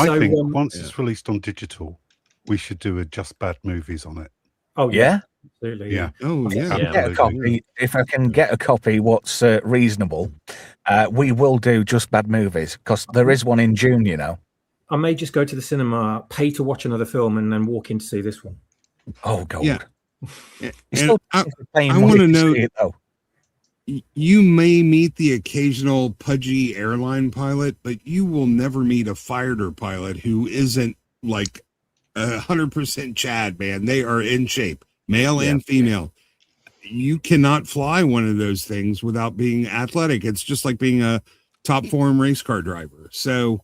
D: think once it's released on digital, we should do a Just Bad Movies on it.
G: Oh yeah, absolutely.
D: Yeah.
A: Oh yeah.
C: Get a copy. If I can get a copy, what's reasonable, we will do Just Bad Movies, because there is one in June.
G: I may just go to the cinema, pay to watch another film, and then walk in to see this one.
C: Oh God!
A: Yeah.
C: I
A: want to know. You may meet the occasional pudgy airline pilot, but you will never meet a fighter pilot who isn't like 100% Chad, man. They are in shape, male and female. You cannot fly one of those things without being athletic. It's just like being a top form race car driver. So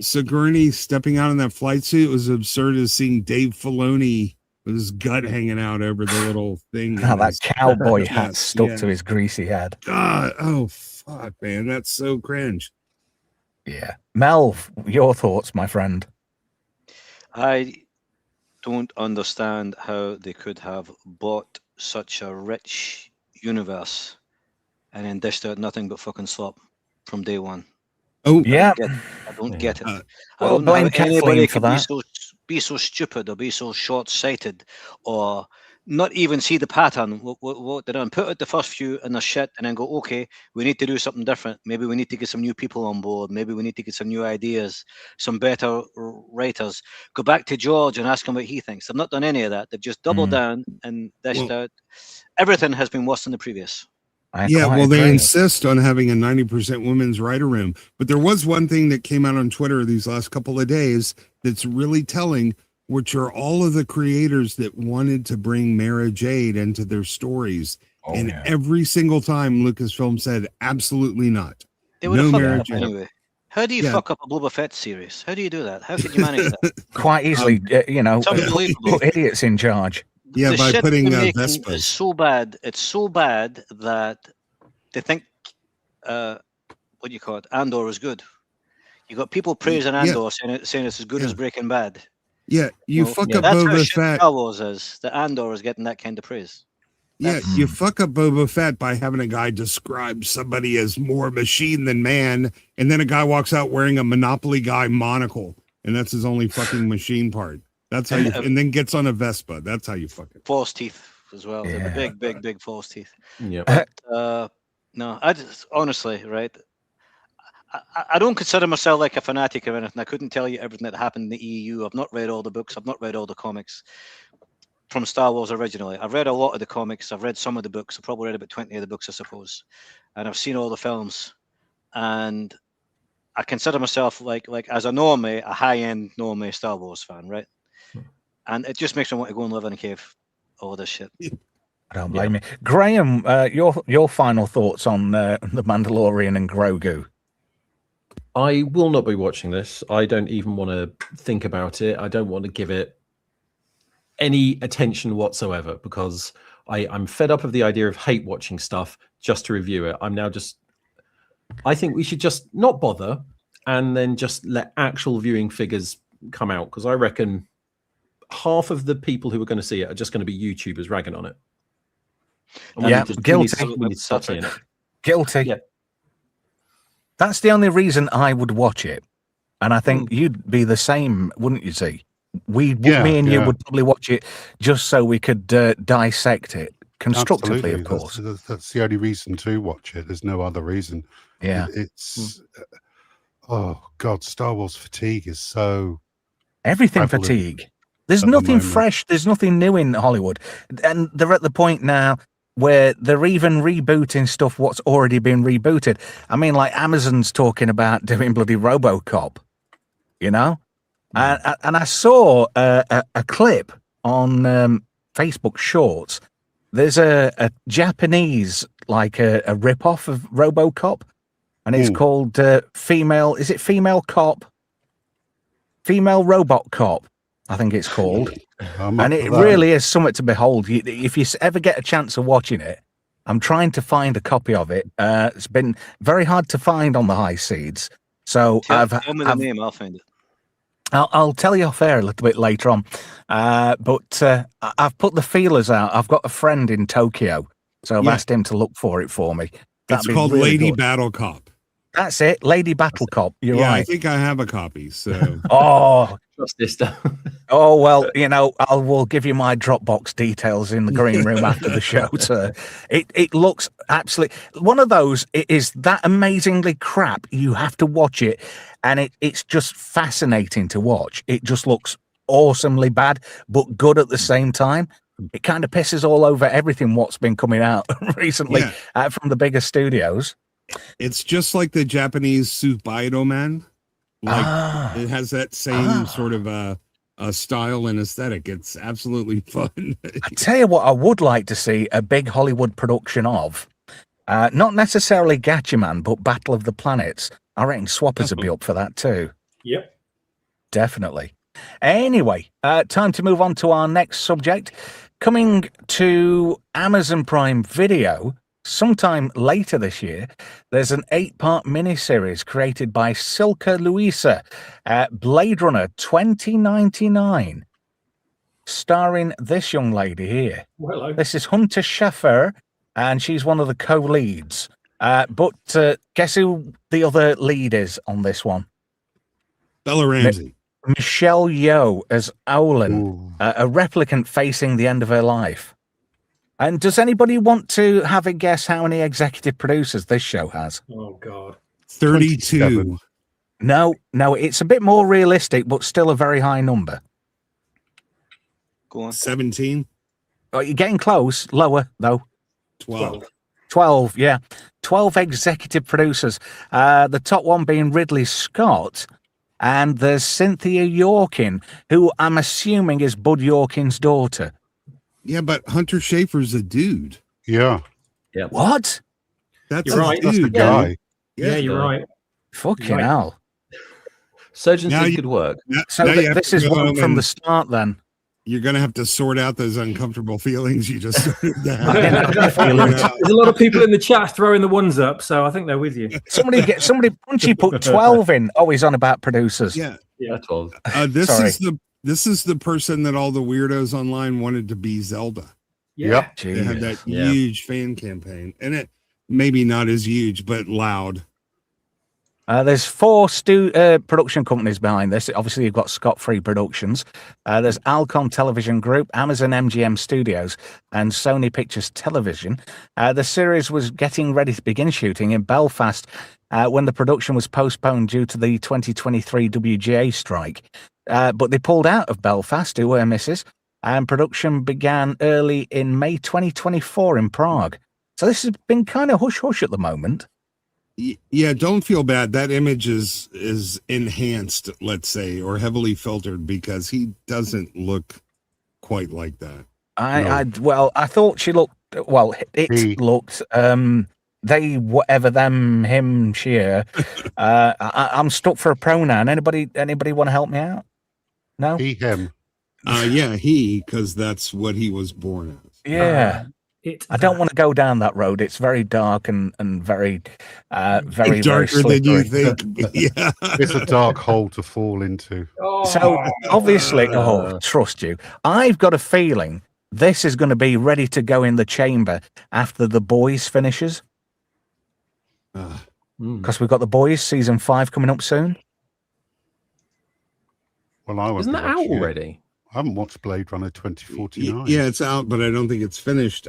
A: Sigourney stepping out in that flight suit was absurd as seeing Dave Filoni with his gut hanging out over the little thing.
C: That cowboy hat stuck to his greasy head.
A: God, oh fuck, man, that's so cringe.
C: Yeah. Mel, your thoughts, my friend?
E: I don't understand how they could have bought such a rich universe and then dished out nothing but fucking slop from day one.
A: Oh
C: yeah,
E: I don't get it.
C: I don't know how anybody for that.
E: Be so stupid or be so short-sighted or not even see the pattern. What they're doing, put out the first few in the shit and then go, okay, we need to do something different. Maybe we need to get some new people on board. Maybe we need to get some new ideas, some better writers. Go back to George and ask him what he thinks. They've not done any of that. They've just doubled down and dished out. Everything has been worse than the previous.
A: They insist on having a 90% women's writer room. But there was one thing that came out on Twitter these last couple of days that's really telling, which are all of the creators that wanted to bring Mara Jade into their stories. Every single time Lucasfilm said, absolutely not.
E: They would have fucked up anyway. How do you fuck up a Boba Fett series? How do you do that? How could you manage that?
C: Quite easily, put idiots in charge.
A: Yeah,
E: the
A: by
E: shit
A: putting
E: they're making
A: Vespas.
E: is so bad. It's so bad that they think, what do you call it? Andor is good. You got people praising Andor, saying it's as good as Breaking Bad.
A: Yeah, you fuck up
E: that's how
A: Boba
E: shit
A: Fett.
E: Star Wars is. The Andor is getting that kind of praise.
A: You fuck up Boba Fett by having a guy describe somebody as more machine than man, and then a guy walks out wearing a Monopoly guy monocle, and that's his only fucking machine part. That's how and then gets on a Vespa. That's how you fuck it.
E: False teeth as well.
C: Yeah.
E: The big false teeth.
F: Yeah.
E: But, no, I just honestly, right? I don't consider myself like a fanatic or anything. I couldn't tell you everything that happened in the EU. I've not read all the books. I've not read all the comics from Star Wars originally. I've read a lot of the comics. I've read some of the books. I've probably read about 20 of the books, I suppose. And I've seen all the films. And I consider myself like as a normie, a high-end normie Star Wars fan, right? And it just makes me want to go and live in a cave. All this shit.
C: I don't blame you. Graham, your final thoughts on The Mandalorian and Grogu?
F: I will not be watching this. I don't even want to think about it. I don't want to give it any attention whatsoever because I'm fed up of the idea of hate watching stuff just to review it. I think we should just not bother and then just let actual viewing figures come out because I reckon half of the people who are going to see it are just going to be YouTubers ragging on it.
C: Yeah, guilty.
F: We need to stop seeing it.
C: Guilty.
F: Yeah.
C: That's the only reason I would watch it. And I think you'd be the same, wouldn't you, Z? Me and you would probably watch it just so we could dissect it constructively,
D: Absolutely.
C: of course.
D: That's the only reason to watch it. There's no other reason.
C: Yeah.
D: It's, oh, God, Star Wars fatigue is so...
C: Everything fatigue. There's nothing fresh. There's nothing new in Hollywood. And they're at the point now where they're even rebooting stuff what's already been rebooted. I mean, like Amazon's talking about doing bloody RoboCop, you know? And I saw a clip on Facebook Shorts. There's a Japanese, like a rip-off of RoboCop, and it's called Female Cop? Female Robot Cop, I think it's called. And it really is something to behold. If you ever get a chance of watching it, I'm trying to find a copy of it. It's been very hard to find on the high seeds. So
E: tell me the name, I'll find it.
C: I'll tell you off air a little bit later on. But I've put the feelers out. I've got a friend in Tokyo, so I've asked him to look for it for me.
A: It's called really Lady Battle Cop.
C: That's it, Lady Battle Cop. You're right.
A: I think I have a copy. So.
F: Trust this stuff.
C: Oh well, you know, we'll give you my Dropbox details in the green room after the show. So it looks absolutely one of those. It is that amazingly crap. You have to watch it, and it's just fascinating to watch. It just looks awesomely bad, but good at the same time. It kind of pisses all over everything what's been coming out recently from the bigger studios.
A: It's just like the Japanese Subaito Man. Like it has that same sort of a style and aesthetic. It's absolutely fun.
C: I tell you what, I would like to see a big Hollywood production of, not necessarily Gatchaman, but Battle of the Planets. I reckon Swappers would be up for that too.
G: Yep,
C: definitely. Anyway, time to move on to our next subject. Coming to Amazon Prime Video. Sometime later this year, there's an 8-part miniseries created by Silke Louisa, Blade Runner 2099, starring this young lady here.
G: Hello.
C: This is Hunter Schafer, and she's one of the co-leads. But guess who the other lead is on this one?
A: Bella Ramsey.
C: Michelle Yeoh as Olin, a replicant facing the end of her life. And does anybody want to have a guess how many executive producers this show has?
G: Oh, God.
A: 32.
C: No, it's a bit more realistic, but still a very high number.
E: Go on.
A: 17.
C: Oh, you're getting close. Lower, though.
A: 12.
C: 12, yeah. 12 executive producers. The top one being Ridley Scott. And there's Cynthia Yorkin, who I'm assuming is Bud Yorkin's daughter.
A: Yeah, but Hunter Schafer's a dude.
D: Yeah.
C: What?
A: That's
G: you're right.
A: Dude.
D: That's the guy.
G: Yeah, you're right.
C: Fucking hell.
F: Surgeons did good work.
C: So this is one from the start then.
A: You're going to have to sort out those uncomfortable feelings you just
G: There's a lot of people in the chat throwing the ones up, so I think they're with you.
C: Somebody punchy put 12 in. Oh, he's on about producers.
A: Yeah.
F: 12.
A: This is the person that all the weirdos online wanted to be Zelda.
G: Yeah.
A: They had that huge fan campaign, and it maybe not as huge, but loud.
C: There's 4 production companies behind this. Obviously, you've got Scott Free Productions. There's Alcon Television Group, Amazon MGM Studios, and Sony Pictures Television. The series was getting ready to begin shooting in Belfast when the production was postponed due to the 2023 WGA strike. But they pulled out of Belfast, who were misses, and production began early in May 2024 in Prague. So this has been kind of hush-hush at the moment.
A: Yeah, don't feel bad. That image is enhanced, let's say, or heavily filtered because he doesn't look quite like that.
C: I thought she looked. Well, it looked they, whatever, them, him, she, her. I'm stuck for a pronoun. Anybody want to help me out? No?
D: He, him.
A: Yeah, he, because that's what he was born as.
C: Yeah. I don't want to go down that road. It's very dark and very, very
A: darker
C: very
A: than you think. Yeah,
D: it's a dark hole to fall into.
C: So obviously, trust you. I've got a feeling this is going to be ready to go in the chamber after The Boys finishes. Because we've got The Boys season 5 coming up soon.
D: Well,
F: isn't that out already?
D: I haven't watched Blade Runner 2049.
A: Yeah, it's out, but I don't think it's finished.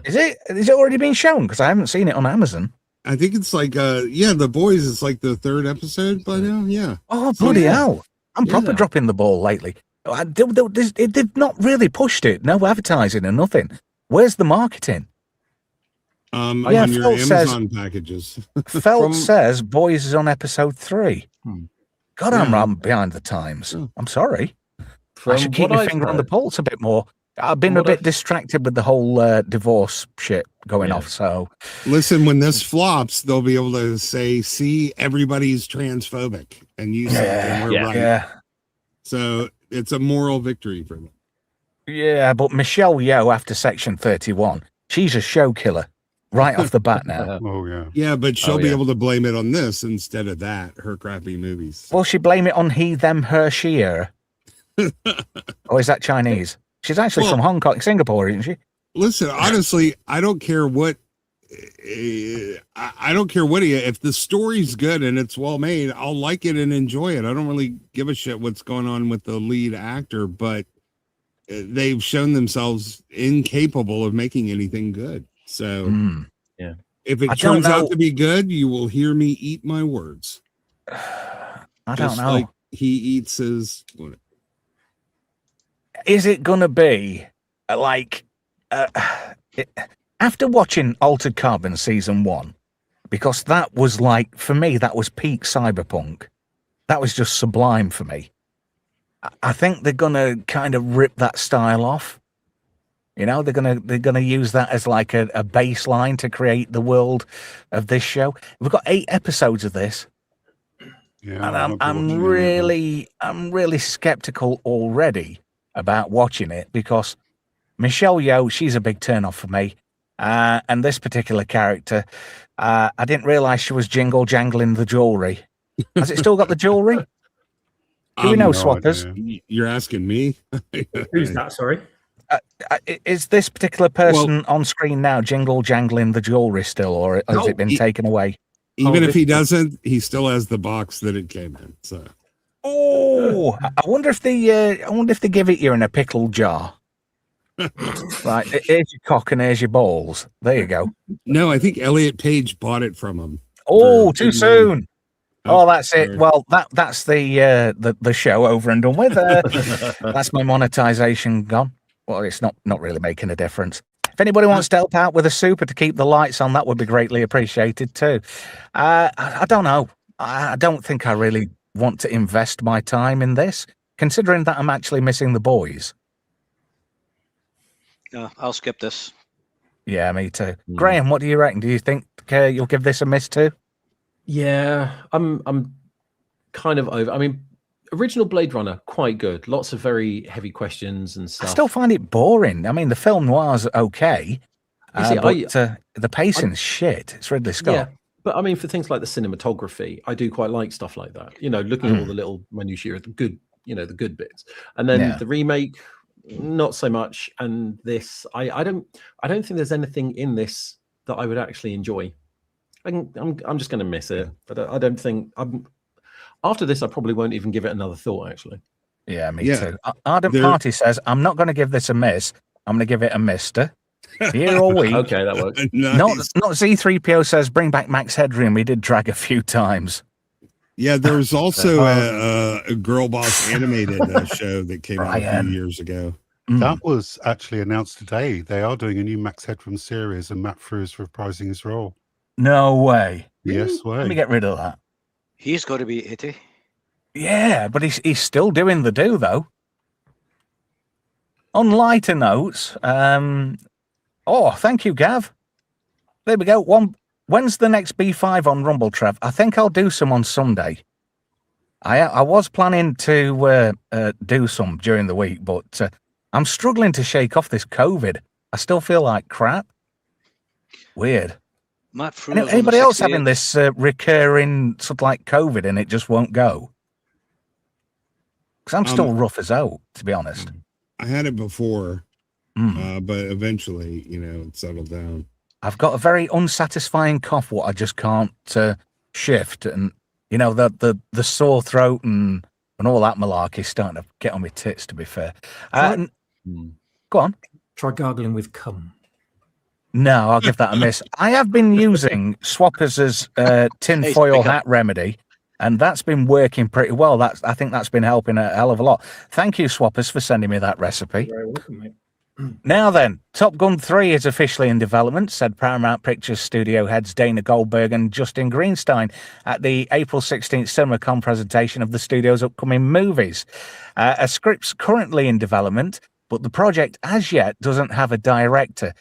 C: Is it already been shown? Because I haven't seen it on Amazon.
A: I think it's like, The Boys is like the 3rd episode by now. Yeah.
C: Oh, bloody hell. I'm proper dropping the ball lately. It did not really pushed it. No advertising or nothing. Where's the marketing?
A: On your Amazon packages.
C: Felt says Boys is on episode 3. God, I'm behind the times. I'm sorry. I should keep my finger on the pulse a bit more. I've been a bit distracted with the whole divorce shit going off. So,
A: listen, when this flops, they'll be able to say, "See, everybody's transphobic," and you said we're right.
C: Yeah.
A: So it's a moral victory for them.
C: Yeah, but Michelle Yeoh, after Section 31, she's a show killer right off the bat now.
D: Oh yeah.
A: Yeah, but she'll be able to blame it on this instead of that. Her crappy movies.
C: Will she blame it on he, them, her, she, her? Or is that Chinese? She's actually from Hong Kong, Singapore, isn't she?
A: Listen, honestly, I don't care what. I don't care what if the story's good and it's well made, I'll like it and enjoy it. I don't really give a shit what's going on with the lead actor, but they've shown themselves incapable of making anything good. So, if it turns out to be good, you will hear me eat my words.
C: I don't know.
A: Like he eats his.
C: Is it going to be after watching Altered Carbon season 1, because that was like, for me, that was peak cyberpunk. That was just sublime for me. I think they're going to kind of rip that style off. You know, they're gonna use that as like a baseline to create the world of this show. We've got 8 episodes of this.
D: Yeah,
C: and I'm really skeptical already about watching it, because Michelle Yeoh, she's a big turn off for me. And this particular character, I didn't realize she was jangling the jewelry. Has it still got the jewelry? Do we know, Swappers?
A: You're asking me?
G: Who's that? Sorry.
C: Is this particular person on screen now jangling the jewelry still, or has it been taken away?
A: Even if he doesn't, he still has the box that it came in. So,
C: I wonder if they give it you in a pickle jar. Right, here's your cock and here's your balls. There you go.
A: No, I think Elliot Page bought it from him.
C: Oh, too soon. Oh, that's it. Well, that's the show over and done with. That's my monetization gone. Well, it's not really making a difference. If anybody wants to help out with a super to keep the lights on, that would be greatly appreciated too. I don't know. I don't think I really want to invest my time in this, considering that I'm actually missing The Boys.
E: I'll skip this.
C: Yeah, me too. Graham, what do you reckon? Do you think you'll give this a miss too?
F: Yeah, I'm kind of over. I mean, original Blade Runner, quite good. Lots of very heavy questions and stuff.
C: I still find it boring. I mean, the film noir's okay, but the pacing's shit. It's Ridley Scott.
F: Yeah, but I mean, for things like the cinematography, I do quite like stuff like that. You know, looking at all the little minutiae, the good bits. And then the remake, not so much. And this, I don't think there's anything in this that I would actually enjoy. I'm just going to miss it. I don't think after this, I probably won't even give it another thought, actually.
C: Yeah, me too. Ardent Party says, I'm not going to give this a miss. I'm going to give it a mister. Here all week.
F: Okay, that works.
A: Nice.
C: Not Z3PO says, bring back Max Headroom. We did drag a few times.
A: Yeah, there was also a Girl Boss animated show that came out a few years ago.
D: That was actually announced today. They are doing a new Max Headroom series, and Matt Frew is reprising his role.
C: No way.
D: Yes way.
C: Let me get rid of that.
E: He's got to be 80.
C: Yeah, but he's still doing the do, though. On lighter notes, thank you, Gav. There we go. When's the next B5 on Rumble, Trev? I think I'll do some on Sunday. I was planning to do some during the week, but I'm struggling to shake off this COVID. I still feel like crap. Weird. Anybody else having this recurring sort of like COVID and it just won't go? Because I'm still rough as hell, to be honest.
A: I had it before, but eventually, it settled down.
C: I've got a very unsatisfying cough, what I just can't shift, and the sore throat and all that malarkey is starting to get on my tits. To be fair, go on.
G: Try gargling with cum.
C: No, I'll give that a miss. I have been using Swappers' tinfoil hat remedy, and that's been working pretty well. I think that's been helping a hell of a lot. Thank you, Swappers, for sending me that recipe.
G: You're very welcome, mate.
C: Now then, Top Gun 3 is officially in development, said Paramount Pictures studio heads Dana Goldberg and Justin Greenstein at the April 16th CinemaCon presentation of the studio's upcoming movies. A script's currently in development, but the project as yet doesn't have a director.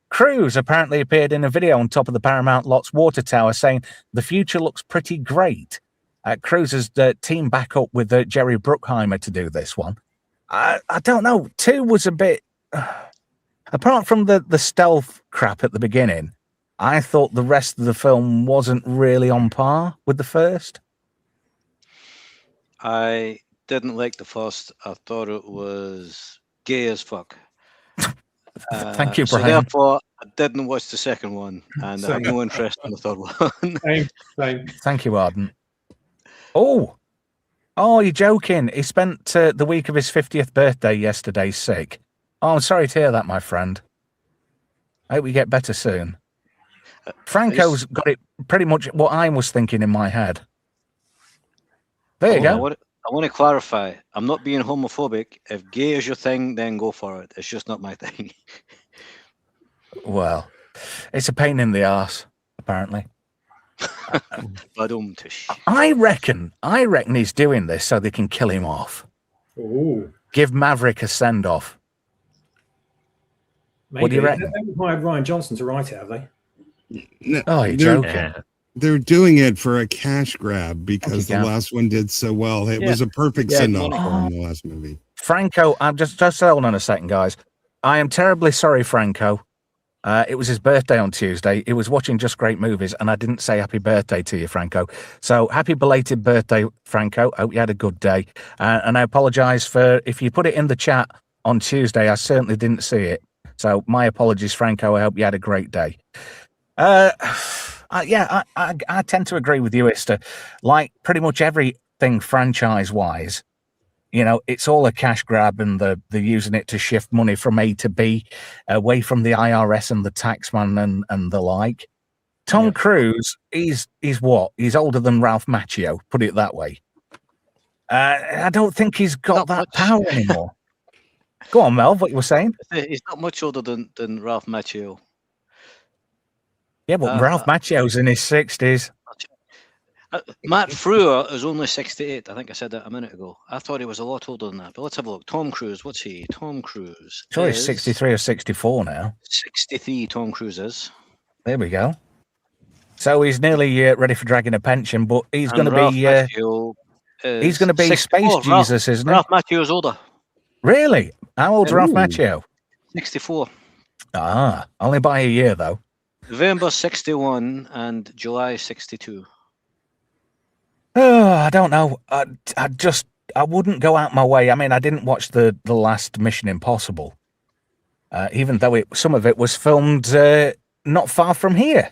C: Cruise apparently appeared in a video on top of the Paramount Lot's water tower saying the future looks pretty great. Cruise has teamed back up with Jerry Bruckheimer to do this one. I don't know. 2 was a bit... apart from the stealth crap at the beginning, I thought the rest of the film wasn't really on par with the first.
E: I didn't like the first. I thought it was gay as fuck.
C: Thank you,
E: so
C: Brian.
E: therefore, I didn't watch the second one, and I have no interest in the third one.
G: Same.
C: Thank you, Arden. Oh, you're joking. He spent the week of his 50th birthday yesterday sick. Oh, I'm sorry to hear that, my friend. I hope you get better soon. Franco's got it pretty much what I was thinking in my head. There you go.
E: I want to clarify. I'm not being homophobic. If gay is your thing, then go for it. It's just not my thing.
C: Well, it's a pain in the arse, apparently. I reckon he's doing this so they can kill him off.
G: Ooh.
C: Give Maverick a send-off.
G: Maybe.
C: What do you reckon?
G: They haven't hired Ryan Johnson to write it, have they?
A: No,
C: oh, you're joking.
A: They're doing it for a cash grab because the last one did so well. It was a perfect send-off for him, the last movie.
C: Franco, I'm just hold on a second, guys. I am terribly sorry, Franco. It was his birthday on Tuesday. He was watching Just Great Movies, and I didn't say happy birthday to you, Franco. So happy belated birthday, Franco. Hope you had a good day. And I apologize for if you put it in the chat on Tuesday. I certainly didn't see it. So my apologies, Franco. I hope you had a great day. I tend to agree with you, Esther. Like pretty much everything franchise-wise, it's all a cash grab, and they're using it to shift money from A to B, away from the IRS and the taxman and the like. Tom Cruise, he's what? He's older than Ralph Macchio, put it that way. I don't think he's got that power anymore. Go on, Mel, what you were saying?
E: He's not much older than Ralph Macchio.
C: Yeah, but Ralph Macchio's in his 60s.
E: Matt Frewer is only 68. I think I said that a minute ago. I thought he was a lot older than that. But let's have a look. Tom Cruise, what's he? Tom Cruise.
C: Sure, he's 63 or 64 now.
E: 63 Tom Cruise is.
C: There we go. So he's nearly ready for dragging a pension, but he's going to be... he's going to be Space Jesus, isn't he?
E: Ralph Macchio's older.
C: Really? How old's Ralph Macchio?
E: 64.
C: Only by a year, though.
E: November 61 and July 62.
C: Oh, I don't know. I wouldn't go out my way. I mean, I didn't watch the last Mission Impossible, even though some of it was filmed not far from here.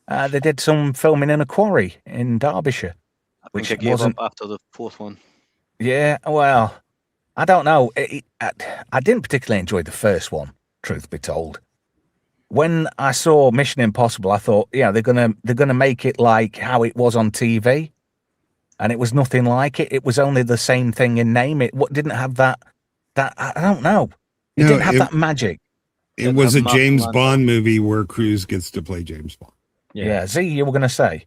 C: They did some filming in a quarry in Derbyshire.
E: I think I gave up after the fourth one.
C: Yeah, well, I don't know. I didn't particularly enjoy the first one, truth be told. When I saw Mission Impossible, I thought, they're gonna make it like how it was on TV, and it was nothing like it. It was only the same thing in name. It didn't have that. I don't know. It didn't have that magic.
A: It was a James Bond movie where Cruise gets to play James Bond.
C: Yeah, Z, you were going to say?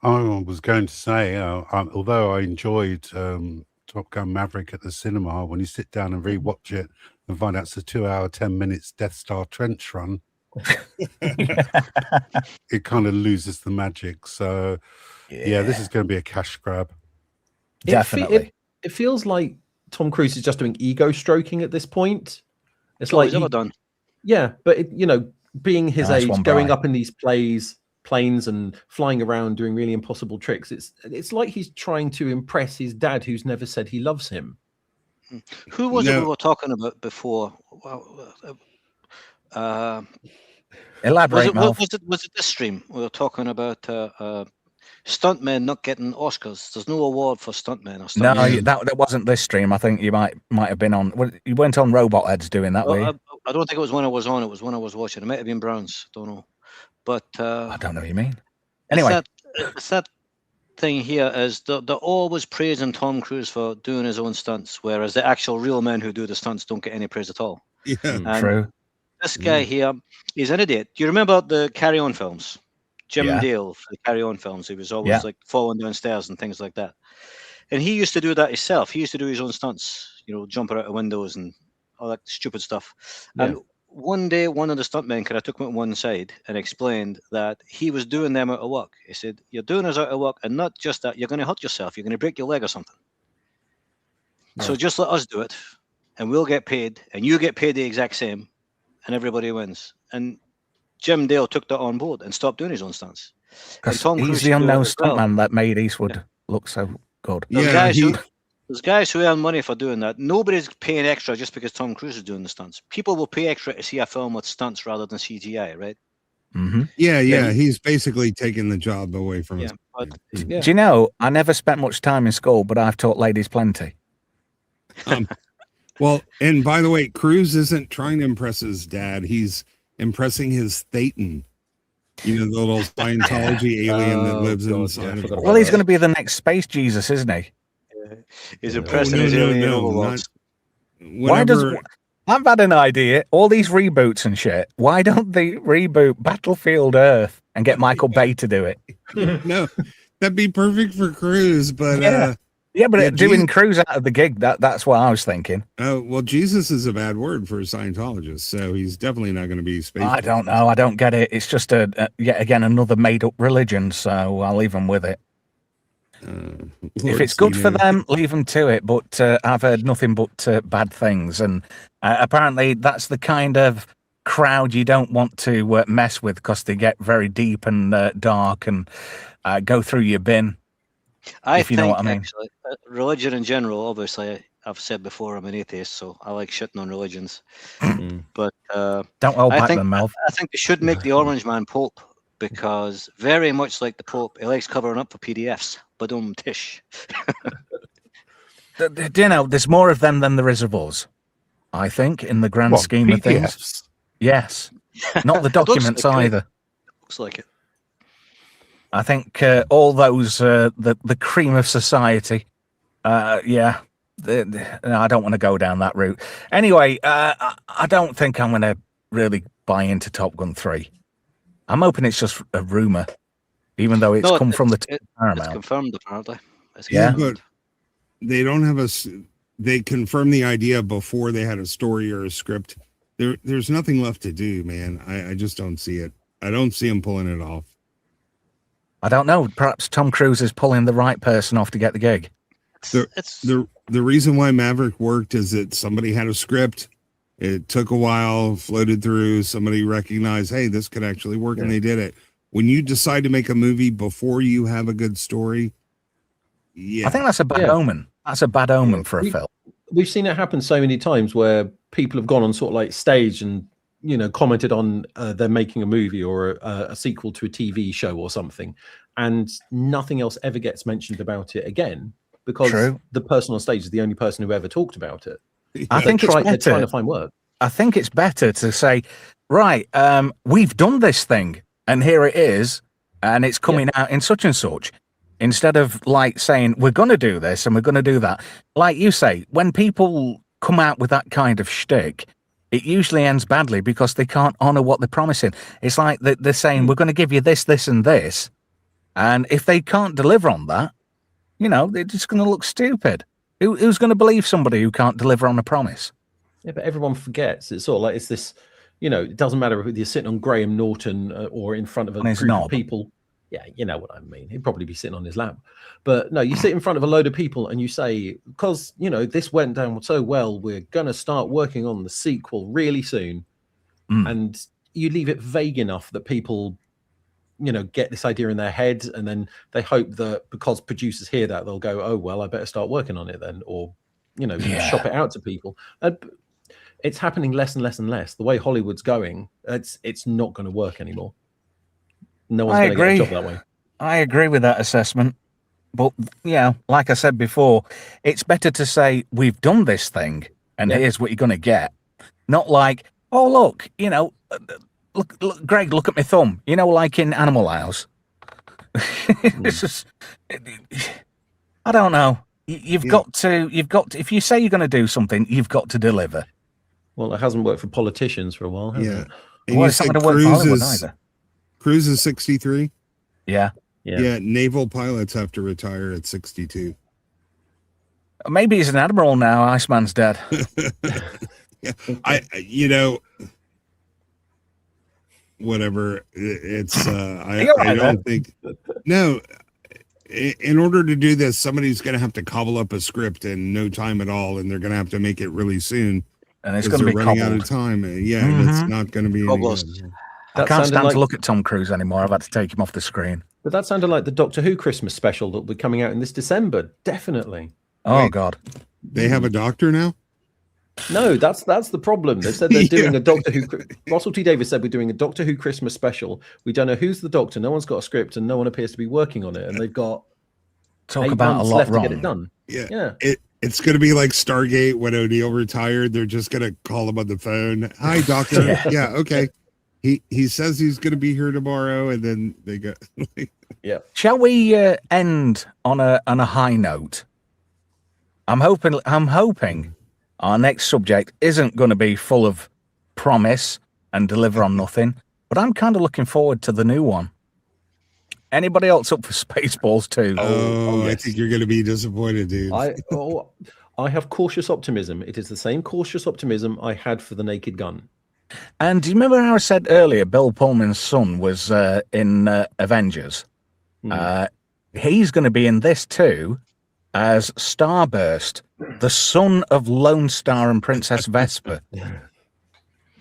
D: I was going to say, although I enjoyed Top Gun Maverick at the cinema, when you sit down and rewatch it and find out it's a 2 hour, 10 minutes Death Star trench run, it kind of loses the magic. So, yeah, this is going to be a cash grab.
C: Definitely.
F: It feels like Tom Cruise is just doing ego stroking at this point. It's
E: All
F: like
E: he's ever done.
F: Yeah, but being his
C: Nice
F: age,
C: one,
F: going
C: Bri.
F: up in these planes and flying around doing really impossible tricks. It's like he's trying to impress his dad, who's never said he loves him.
E: Who was it we were talking about before?
C: Elaborate, Melv.
E: Was it this stream? We were talking about stuntmen not getting Oscars. There's no award for stuntmen or
C: No,
E: stuntmen.
C: that wasn't this stream. I think you might have been on. Well, you weren't on Robot Heads doing that, were you?
E: I don't think it was when I was on. It was when I was watching. It might have been Browns. Don't know. But
C: I don't know what you mean. Anyway,
E: it's that thing here is they're always praising Tom Cruise for doing his own stunts, whereas the actual real men who do the stunts don't get any praise at all.
A: Yeah,
E: And
C: true.
E: This guy here, he's an idiot. Do you remember the Carry On films? Jim
C: Yeah.
E: Dale for the Carry On films. He was always
C: Yeah.
E: like falling downstairs and things like that. And he used to do that himself. He used to do his own stunts, jumping out of windows and all that stupid stuff.
F: Yeah.
E: And one day, one of the stuntmen kind of took him to one side and explained that he was doing them out of work. He said, "You're doing us out of work, and not just that, you're going to hurt yourself. You're going to break your leg or something. So just let us do it, and we'll get paid, and you get paid the exact same, and everybody wins." And Jim Dale took that on board and stopped doing his own stunts.
C: Because
E: Tom
C: he's
E: Cruise
C: the
E: used to do it
C: unknown
E: as well.
C: stuntman that made Eastwood look so good.
E: There's guys who earn money for doing that. Nobody's paying extra just because Tom Cruise is doing the stunts. People will pay extra to see a film with stunts rather than CGI, right?
C: Mm-hmm.
A: Yeah. He's basically taking the job away from us.
C: Do you know, I never spent much time in school, but I've taught ladies plenty.
A: Well, and by the way, Cruise isn't trying to impress his dad. He's impressing his Thetan. The little Scientology alien that lives inside of him.
C: Well, he's going to be the next space Jesus, isn't he?
E: He's impressing his alien overlords.
C: Why does... I've had an idea. All these reboots and shit. Why don't they reboot Battlefield Earth and get Michael Bay to do it?
A: No, that'd be perfect for Cruise, but
C: but doing Cruise out of the gig, that's what I was thinking.
A: Oh, well, Jesus is a bad word for a Scientologist, so he's definitely not going to be space.
C: I don't know. I don't get it. It's just yet again another made-up religion, so I'll leave them with it. If it's good for them, leave them to it. But I've heard nothing but bad things, and apparently that's the kind of crowd you don't want to mess with because they get very deep and dark and go through your bin. If you know what I mean.
E: Actually, religion in general, obviously, I've said before I'm an atheist, so I like shitting on religions. But
C: don't hold back then, Melv.
E: I think they should make the Orange Man Pope, because very much like the Pope, he likes covering up for PDFs. Tish.
C: Do you know, there's more of them than there is of us, I think, in the grand scheme of things. Yes. Not the documents either.
E: Looks like it.
C: I think all those, the cream of society, I don't want to go down that route. Anyway, I don't think I'm going to really buy into Top Gun 3. I'm hoping it's just a rumor, even though it's come from the Paramount.
E: It's confirmed, apparently.
A: But they don't have they confirmed the idea before they had a story or a script. There's nothing left to do, man. I just don't see it. I don't see him pulling it off.
C: I don't know. Perhaps Tom Cruise is pulling the right person off to get the gig.
A: The reason why Maverick worked is that somebody had a script. It took a while, floated through. Somebody recognized, hey, this could actually work, and they did it. When you decide to make a movie before you have a good story,
C: I think that's a bad omen. That's a bad omen for a film.
F: We've seen it happen so many times where people have gone on sort of like stage and commented on they're making a movie or a sequel to a TV show or something, and nothing else ever gets mentioned about it again because the person on stage is the only person who ever talked about it.
C: I think it's better.
F: They're trying to find work.
C: I think it's better to say, right, we've done this thing, and here it is, and it's coming out in such and such, instead of like saying we're going to do this and we're going to do that. Like you say, when people come out with that kind of shtick, it usually ends badly because they can't honor what they're promising. It's like they're saying we're going to give you this, this, and this, and if they can't deliver on that, they're just going to look stupid. Who's going to believe somebody who can't deliver on a promise?
F: Yeah, but everyone forgets. It's sort of like it's this You know, it doesn't matter if you're sitting on Graham Norton or in front of a group of people. Yeah, you know what I mean. He'd probably be sitting on his lap. But no, you sit in front of a load of people and you say, because, you know, this went down so well, we're going to start working on the sequel really soon. And you leave it vague enough that people, you know, get this idea in their head, and then they hope that because producers hear that, they'll go, oh, well, I better start working on it then, or, you know, shop it out to people. It's happening less and less and less. The way Hollywood's going, it's not going to work anymore. No one's going to get a job that way.
C: I agree with that assessment. But, yeah, like I said before, it's better to say, we've done this thing, and here's what you're going to get. Not like, oh, look, you know, look, Greg, look at my thumb. You know, like in Animal House. It's just, I don't know. You've got to, if you say you're going to do something, you've got to deliver.
F: Well, it hasn't worked for politicians for a while, has it?
A: And you said Cruise is 63?
C: Yeah.
A: Yeah, naval pilots have to retire at 62.
C: Maybe he's an admiral now. Iceman's dead.
A: You know, whatever. It's, I don't think, no, in order to do this, somebody's going to have to cobble up a script in no time at all, and they're going to have to make it really soon.
C: And it's going to be
A: running out of time. Yeah, and it's not going to be any good.
C: I can't stand to look at Tom Cruise anymore. I've had to take him off the screen.
F: But that sounded like the Doctor Who Christmas special that will be coming out in this December. Definitely.
C: Oh, God.
A: They have a doctor now?
F: No, that's the problem. They said they're doing a Doctor Who. Russell T Davies said we're doing a Doctor Who Christmas special. We don't know who's the Doctor. No one's got a script, and no one appears to be working on it. And they've got
C: talk about a lot
F: left
C: wrong.
F: to get it done.
A: Yeah. It's going to be like Stargate when O'Neill retired. They're just going to call him on the phone. Hi, doctor. Yeah, okay. He says he's going to be here tomorrow, and then they go.
F: Yeah.
C: Shall we end on a high note? I'm hoping our next subject isn't going to be full of promise and deliver on nothing, but I'm kind of looking forward to the new one. Anybody else up for Spaceballs 2?
A: Oh, yes. I think you're going to be disappointed, dude.
F: I have cautious optimism. It is the same cautious optimism I had for The Naked Gun.
C: And do you remember how I said earlier Bill Pullman's son was in Avengers? He's going to be in this too as Starburst, the son of Lone Star and Princess Vesper.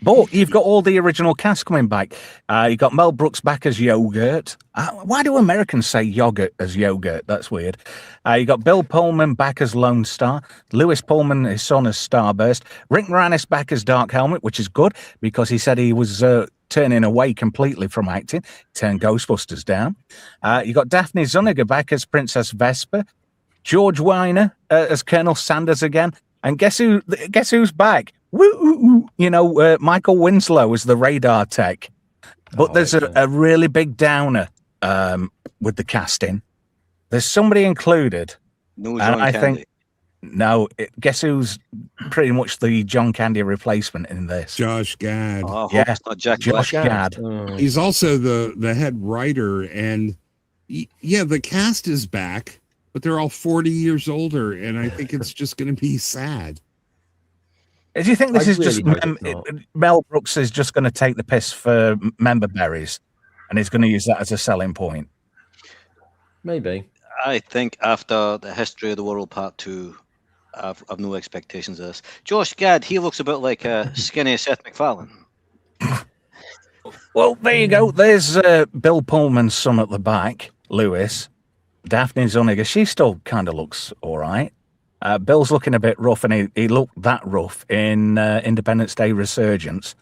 C: But you've got all the original cast coming back. You've got Mel Brooks back as Yogurt. Why do Americans say yogurt as yogurt? That's weird. You got Bill Pullman back as Lone Star. Lewis Pullman, his son, as Starburst. Rick Moranis back as Dark Helmet, which is good because he said he was turning away completely from acting. Turned Ghostbusters down. You got Daphne Zuniga back as Princess Vesper. George Weiner as Colonel Sanders again. And guess who's back? Woo! You know, Michael Winslow is the radar tech. But there's a really big downer with the casting. There's somebody included.
E: No John Candy.
C: Guess who's pretty much the John Candy replacement in this?
A: Josh Gad.
E: Oh, yeah, it's not
C: Josh Gad.
A: He's also the head writer, and the cast is back, but they're all 40 years older, and I think it's just going to be sad.
C: Do you think this is just Mel Brooks is just going to take the piss for member berries, and he's going to use that as a selling point?
F: Maybe.
E: I think after the History of the World Part 2, I've no expectations of this. Josh Gad, he looks a bit like a skinny Seth MacFarlane.
C: Well, there you go. There's Bill Pullman's son at the back, Lewis. Daphne Zuniga, she still kind of looks all right. Bill's looking a bit rough, and he looked that rough in Independence Day Resurgence.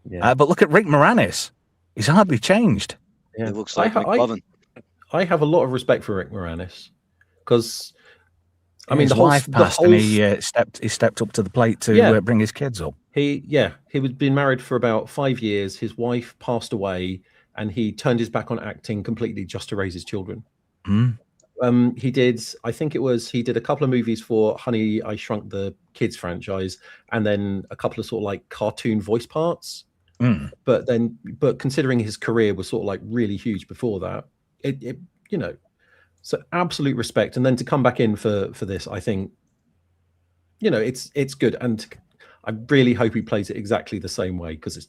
C: Yeah. But look at Rick Moranis. He's hardly changed.
F: Yeah.
E: He looks like McLovin.
F: I have a lot of respect for Rick Moranis because, I mean,
C: his wife passed, and he stepped up to the plate to bring his kids up.
F: He was been married for about 5 years. His wife passed away, and he turned his back on acting completely just to raise his children. He did a couple of movies for Honey, I Shrunk the Kids franchise, and then a couple of sort of like cartoon voice parts. But considering his career was sort of like really huge before that, it so absolute respect. And then to come back in for this, I think, it's good. And I really hope he plays it exactly the same way because it's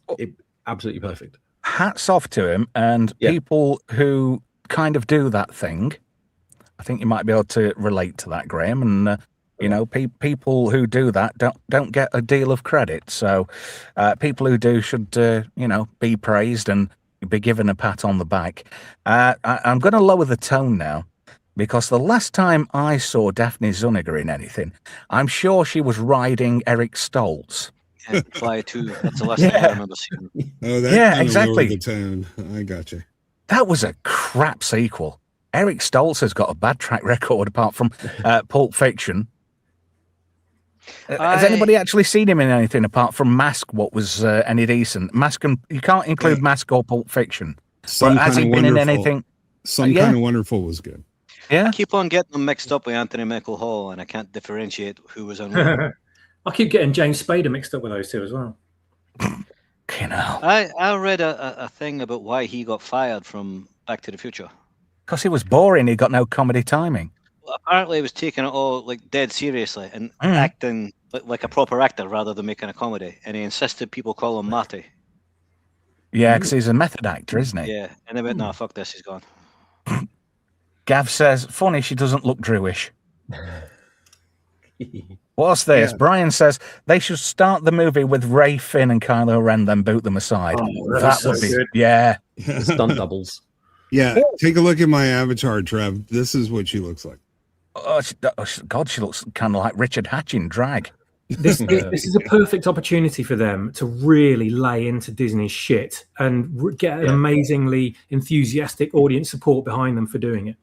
F: absolutely perfect.
C: Hats off to him, and people who kind of do that thing. I think you might be able to relate to that, Graham. And you know, people who do that don't get a deal of credit. So people who do should, you know, be praised and be given a pat on the back. I'm going to lower the tone now, because the last time I saw Daphne Zuniga in anything, I'm sure she was riding Eric Stoltz.
E: And Fly 2. That's the last thing I remember seeing.
A: Oh, that exactly. The tone. I got you.
C: That was a crap sequel. Eric Stoltz has got a bad track record apart from Pulp Fiction. Has anybody actually seen him in anything apart from Mask? What was any decent? Mask, and you can't include Mask or Pulp Fiction.
A: Some
C: has he been in anything?
A: Some Kind of Wonderful was good.
C: Yeah.
E: I keep on getting them mixed up with Anthony Michael Hall, and I can't differentiate who was on what.
G: I keep getting James Spader mixed up with those two as well.
C: You know.
E: I read a thing about why he got fired from Back to the Future.
C: Because he was boring. He got no comedy timing.
E: Well, apparently, he was taking it all like dead seriously and acting like a proper actor rather than making a comedy. And he insisted people call him Marty.
C: Yeah, because he's a method actor, isn't he?
E: Yeah, and they went, "No, fuck this, he's gone."
C: Gav says, "Funny, she doesn't look Drewish." What's this? Yeah. Brian says they should start the movie with Ray, Finn, and Kylo Ren, then boot them aside. That would be good. Yeah.
F: Stunt doubles.
A: Yeah, take a look at my avatar, Trev. This is what she looks like.
C: Oh, God, she looks kind of like Richard Hatch in drag.
G: This is a perfect opportunity for them to really lay into Disney's shit and get an amazingly enthusiastic audience support behind them for doing it.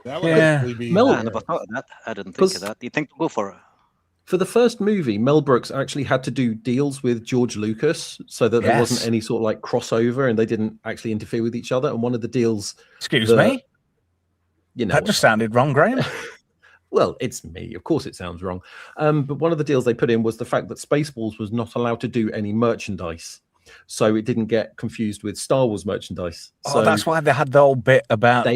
E: That would actually be. I never thought of that. I didn't think of that. Do you think they'll go for it?
F: For the first movie, Mel Brooks actually had to do deals with George Lucas so that there wasn't any sort of like crossover and they didn't actually interfere with each other. And one of the deals.
C: Excuse me?
F: You know,
C: that just sounded wrong, Graham.
F: Well, it's me. Of course it sounds wrong. But one of the deals they put in was the fact that Spaceballs was not allowed to do any merchandise. So it didn't get confused with Star Wars merchandise.
C: So
F: that's
C: why they had the whole bit about
F: the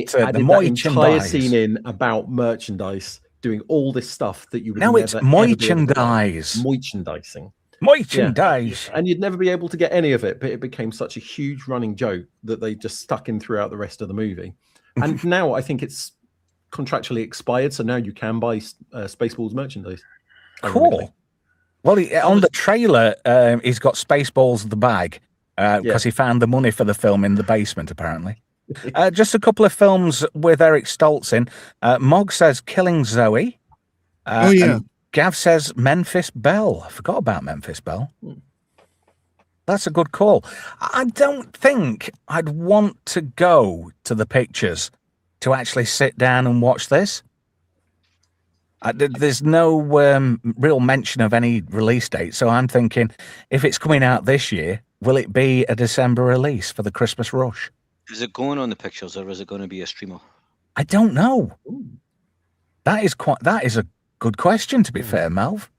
F: entire scene in about merchandise, doing all this stuff that you would
C: it's merchandise.
F: Merchandising.
C: Merchandise.
F: Yeah. And you'd never be able to get any of it, but it became such a huge running joke that they just stuck in throughout the rest of the movie. And now I think it's contractually expired, so now you can buy Spaceballs merchandise.
C: Cool. Well, on the trailer, he's got Spaceballs the bag because he found the money for the film in the basement, apparently. Just a couple of films with Eric Stoltz in. Mog says Killing Zoe. And Gav says Memphis Belle. I forgot about Memphis Belle. That's a good call. I don't think I'd want to go to the pictures to actually sit down and watch this. There's no real mention of any release date, so I'm thinking if it's coming out this year, will it be a December release for the Christmas rush?
E: Is it going on the pictures or is it going to be a streamer?
C: I don't know. That is a good question, to be fair, Melv.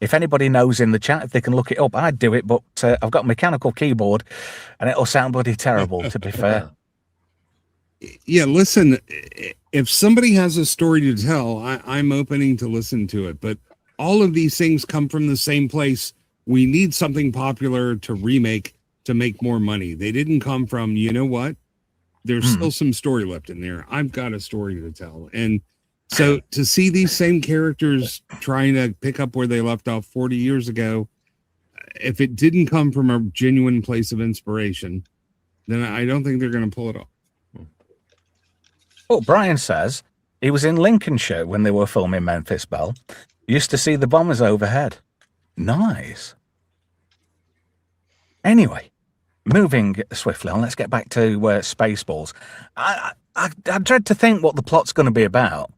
C: If anybody knows in the chat, if they can look it up, I'd do it, but I've got a mechanical keyboard and it'll sound bloody terrible, to be fair.
A: Yeah, listen, if somebody has a story to tell, I'm opening to listen to it. But all of these things come from the same place. We need something popular to remake to make more money. They didn't come from, you know what? There's still some story left in there. I've got a story to tell. And so to see these same characters trying to pick up where they left off 40 years ago, if it didn't come from a genuine place of inspiration, then I don't think they're going to pull it off.
C: Oh, Brian says he was in Lincolnshire when they were filming Memphis Belle. Used to see the bombers overhead. Nice. Anyway, moving swiftly on, let's get back to Spaceballs. I dread to think what the plot's going to be about.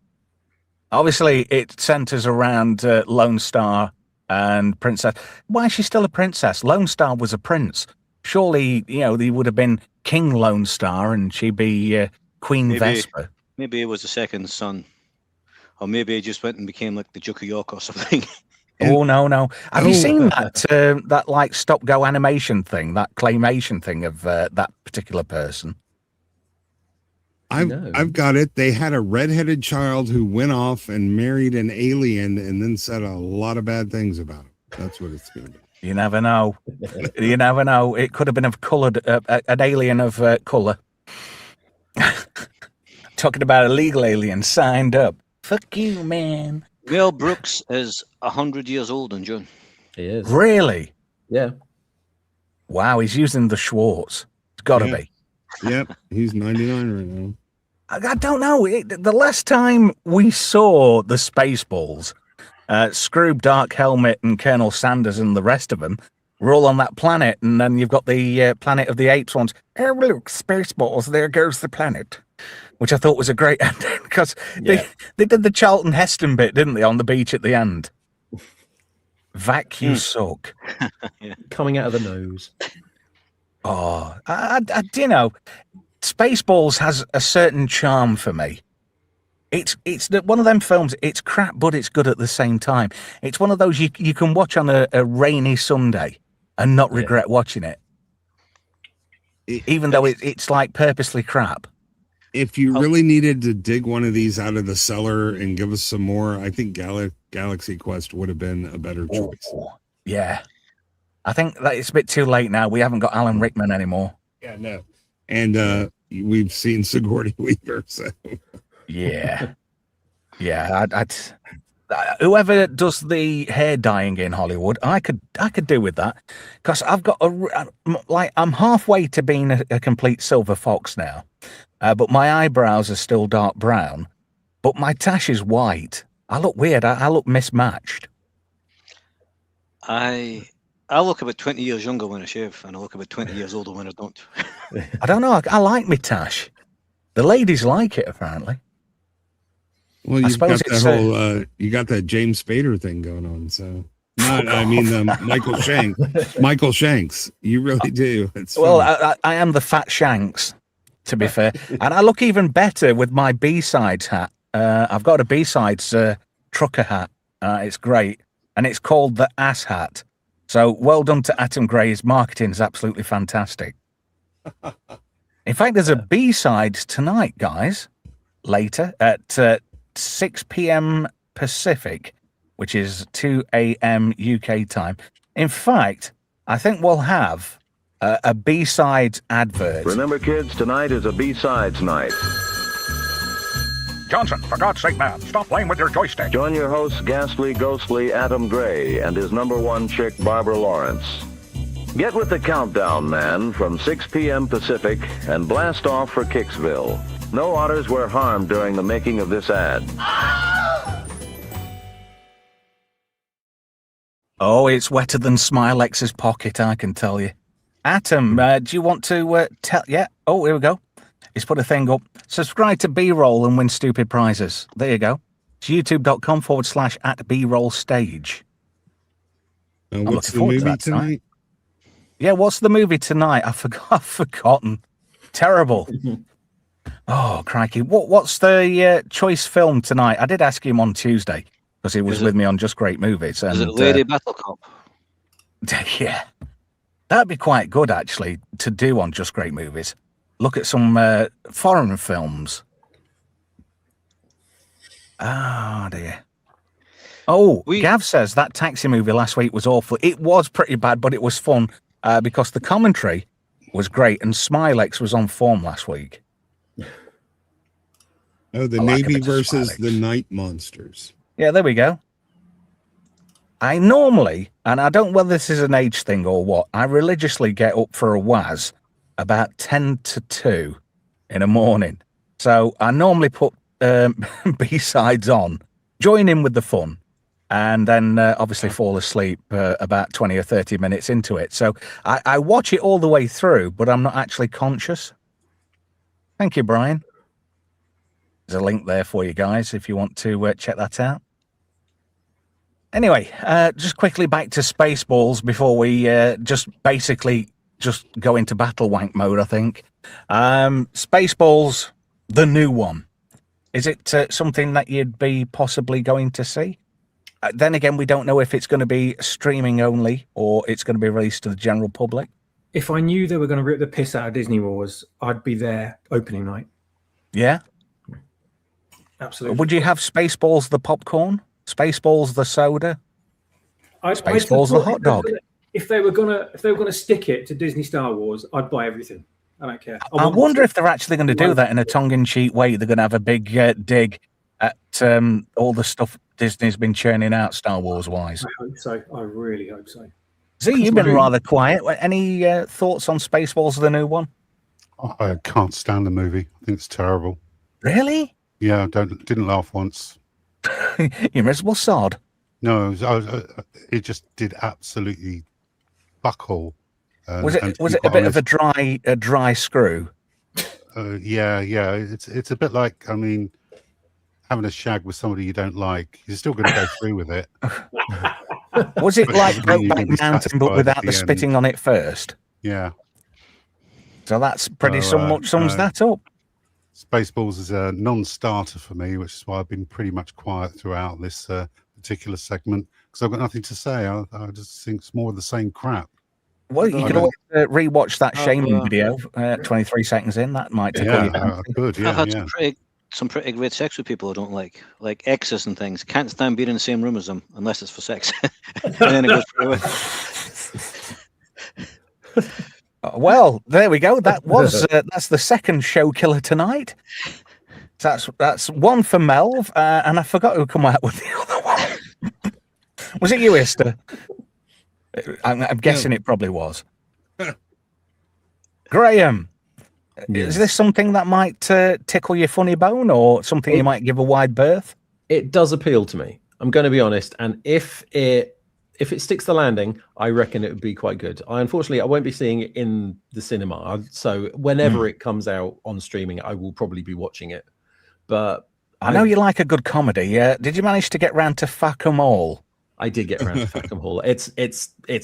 C: Obviously, it centers around Lone Star and Princess. Why is she still a princess? Lone Star was a prince. Surely, he would have been King Lone Star and she'd be Queen Vesper.
E: Maybe it was the second son. Or maybe he just went and became like the Duke of York or something.
C: Oh, no. Have you seen that like stop-go animation thing, that claymation thing of that particular person?
A: I've got it. They had a redheaded child who went off and married an alien and then said a lot of bad things about him. That's what it's going to be.
C: You never know. You never know. It could have been of coloured, an alien of colour. Talking about illegal aliens signed up. Fuck you, man.
E: Mel Brooks is 100 years old in June.
F: He is.
C: Really?
F: Yeah.
C: Wow, he's using the Schwartz. It's got to be.
A: Yep, he's 99 right now.
C: I don't know. The last time we saw the Spaceballs, Scroob, Dark Helmet, and Colonel Sanders and the rest of them were all on that planet, and then you've got the Planet of the Apes ones. Oh, look, Spaceballs, there goes the planet. Which I thought was a great ending, because they did the Charlton Heston bit, didn't they, on the beach at the end? Vacuum suck.
F: Coming out of the nose.
C: Oh, you know, Spaceballs has a certain charm for me. It's one of them films. It's crap, but it's good at the same time. It's one of those you can watch on a rainy Sunday and not regret watching it, even though it's like purposely crap.
A: If you really needed to dig one of these out of the cellar and give us some more, I think Galaxy Quest would have been a better choice.
C: Yeah. I think that it's a bit too late now. We haven't got Alan Rickman anymore.
A: Yeah, no. And we've seen Sigourney Weaver, so... Yeah.
C: Whoever does the hair dyeing in Hollywood, I could do with that, because I've got I'm halfway to being a complete silver fox now, but my eyebrows are still dark brown, but my tash is white. I look weird. I look mismatched.
E: I look about 20 years younger when I shave, and I look about 20 years older when I don't.
C: I don't know. I like my tash. The ladies like it, apparently.
A: Well, you've got that whole, you got that James Spader thing going on, so. I mean, Michael Shanks. Michael Shanks. You really do. It's
C: well, I am the Fat Shanks, to be fair. And I look even better with my B-sides hat. I've got a B-sides trucker hat. It's great. And it's called the Ass Hat. So well done to Atom Gray. His marketing is absolutely fantastic. In fact, there's a B-sides tonight, guys, later at 6 p.m. Pacific, which is 2 a.m. UK time. In fact, I think we'll have a B-sides advert.
Q: Remember, kids, tonight is a B-sides night.
C: Johnson, for God's sake, man, stop playing with your joystick.
Q: Join your hosts, ghastly, ghostly Adam Gray and his #1 chick, Barbara Lawrence. Get with the countdown, man, from 6 p.m. Pacific and blast off for Kicksville. No otters were harmed during the making of this ad.
C: Oh, it's wetter than Smilex's pocket, I can tell you. Atom, do you want to tell... Yeah, oh, here we go. He's put a thing up. Subscribe to B-Roll and win stupid prizes. There you go. It's youtube.com/@BRollStage.
A: What's the movie tonight?
C: Yeah, what's the movie tonight? I've forgotten. Terrible. Oh, crikey. What's the choice film tonight? I did ask him on Tuesday, because he was with me on Just Great Movies. And,
E: is it Lady Battle Cop?
C: Yeah. That'd be quite good, actually, to do on Just Great Movies. Look at some foreign films. Oh, dear. Oh, Gav says that Taxi movie last week was awful. It was pretty bad, but it was fun because the commentary was great, and Smilex was on form last week.
A: Oh, the Navy versus the Night Monsters.
C: Yeah, there we go. I normally, and I don't know whether this is an age thing or what, I religiously get up for a waz about 10 to 2 in the morning. So I normally put B-sides on, join in with the fun, and then obviously fall asleep about 20 or 30 minutes into it. So I watch it all the way through, but I'm not actually conscious. Thank you, Brian. There's a link there for you guys if you want to check that out. Anyway, just quickly back to Spaceballs before we just go into battle wank mode, I think. Spaceballs, the new one. Is it something that you'd be possibly going to see? Then again, we don't know if it's going to be streaming only or it's going to be released to the general public.
G: If I knew they were going to rip the piss out of Disney Wars, I'd be there opening night.
C: Yeah?
G: Absolutely.
C: Would you have Spaceballs the popcorn? Spaceballs the soda? Spaceballs the hot dog.
G: If they were gonna stick it to Disney Star Wars, I'd buy everything. I don't care.
C: I wonder if they're actually going to do that in a tongue-in-cheek way. They're going to have a big dig at all the stuff Disney's been churning out Star Wars-wise.
G: I hope so. I really hope so.
C: Z, you've been rather quiet. Any thoughts on Spaceballs, the new one?
D: I can't stand the movie. I think it's terrible.
C: Really?
D: Yeah, didn't laugh once.
C: You miserable sod.
D: No, it just did absolutely fuck all.
C: Was it a bit of a dry screw?
D: Yeah. It's a bit like, I mean, having a shag with somebody you don't like. You're still going to go through with it.
C: Was it like Brokeback Mountain, but without the spitting on it first?
D: Yeah.
C: So that's pretty much sums that up.
D: Spaceballs is a non-starter for me, which is why I've been pretty much quiet throughout this particular segment, because I've got nothing to say. I just think it's more of the same crap.
C: Well, you can always rewatch that shaming video 23 seconds in. That might tickle you down.
D: Good, yeah.
E: I've had some pretty great sex with people I don't like exes and things. Can't stand being in the same room as them unless it's for sex. And then it goes pretty well.
C: Well, there we go. That was that's the second show killer tonight. That's one for Melv, and I forgot who come out with the other one. Was it you, Esther? I'm guessing it probably was. Graham, is this something that might tickle your funny bone, or something you might give a wide berth?
F: It does appeal to me. I'm going to be honest, and if it sticks the landing, I reckon it would be quite good. Unfortunately, I won't be seeing it in the cinema, so whenever it comes out on streaming, I will probably be watching it. But
C: I know you like a good comedy. Did you manage to get round to Fuck 'Em All?
F: I did get around to Fuck 'Em All. It's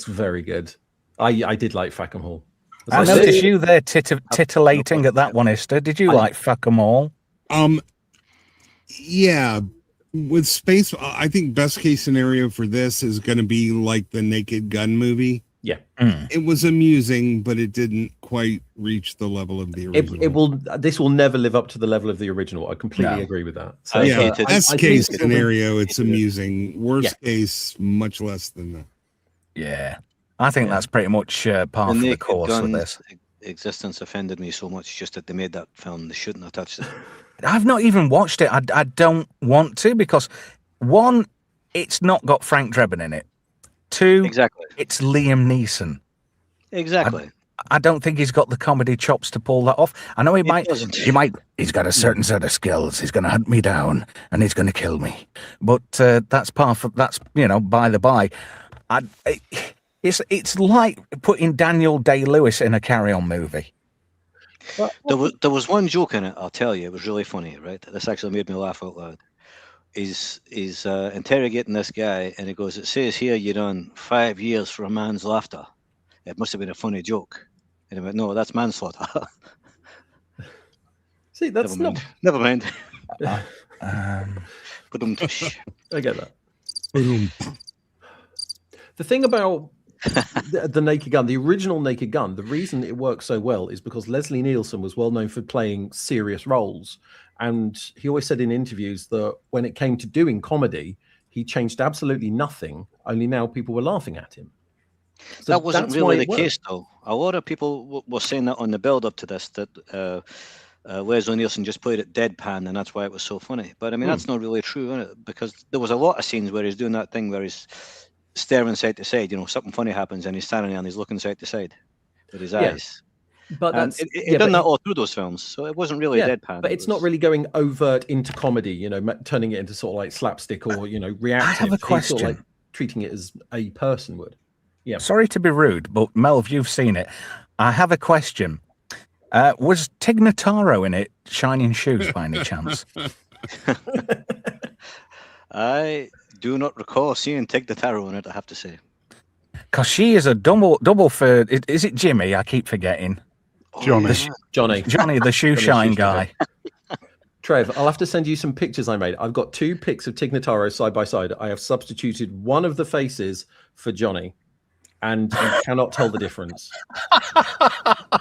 F: very good. I did like Fuck 'Em All.
C: I noticed you there titillating at that one, Esther. Did you like Fuck 'Em All?
A: Yeah. With space, I think best case scenario for this is going to be like the Naked Gun movie.
F: Yeah.
A: It was amusing, but it didn't quite reach the level of the original.
F: This will never live up to the level of the original. I completely agree with that. So,
A: best case scenario, it's amusing. Worst case, much less than that.
C: Yeah. I think that's pretty much par for the course of this.
E: Existence offended me so much just that they made that film. They shouldn't have touched it.
C: I've not even watched it. I don't want to, because one, it's not got Frank Drebin in it. Two, it's Liam Neeson.
E: Exactly.
C: I don't think he's got the comedy chops to pull that off. I know he might. He's got a certain set of skills. He's going to hunt me down and he's going to kill me. But that's by the by. It's like putting Daniel Day-Lewis in a Carry On movie.
E: There was one joke in it, I'll tell you. It was really funny, right? This actually made me laugh out loud. He's interrogating this guy, and he goes, "It says here you're on 5 years for a man's laughter. It must have been a funny joke." And he went, "No, that's manslaughter."
F: See, that's
E: Never mind.
F: I get that. The thing about the Naked Gun, the original Naked Gun, the reason it works so well is because Leslie Nielsen was well known for playing serious roles. And he always said in interviews that when it came to doing comedy, he changed absolutely nothing. Only now people were laughing at him. So
E: that wasn't really the case, though. A lot of people were saying that on the build-up to this, that Leslie Nielsen just played it deadpan, and that's why it was so funny. But I mean, that's not really true, is it? Because there was a lot of scenes where he's doing that thing where he's staring side to side. Something funny happens, and he's standing there and he's looking side to side with his eyes.
F: But
E: that's done that all through those films, so it wasn't really deadpan.
F: But it's not really going overt into comedy, turning it into sort of like slapstick or reactive.
C: I have a question.
F: Sort of like treating it as a person would. Yeah.
C: Sorry to be rude, but Melv, you've seen it. I have a question. Was Tig Notaro in it, Shining Shoes, by any chance?
E: I do not recall seeing Tig Notaro in it, I have to say.
C: Because she is a double for. Is it Jimmy? I keep forgetting.
F: Johnny,
C: the shoe shine guy.
F: Trev, I'll have to send you some pictures I made. I've got 2 pics of Tig Notaro side by side. I have substituted one of the faces for Johnny, and you cannot tell the difference.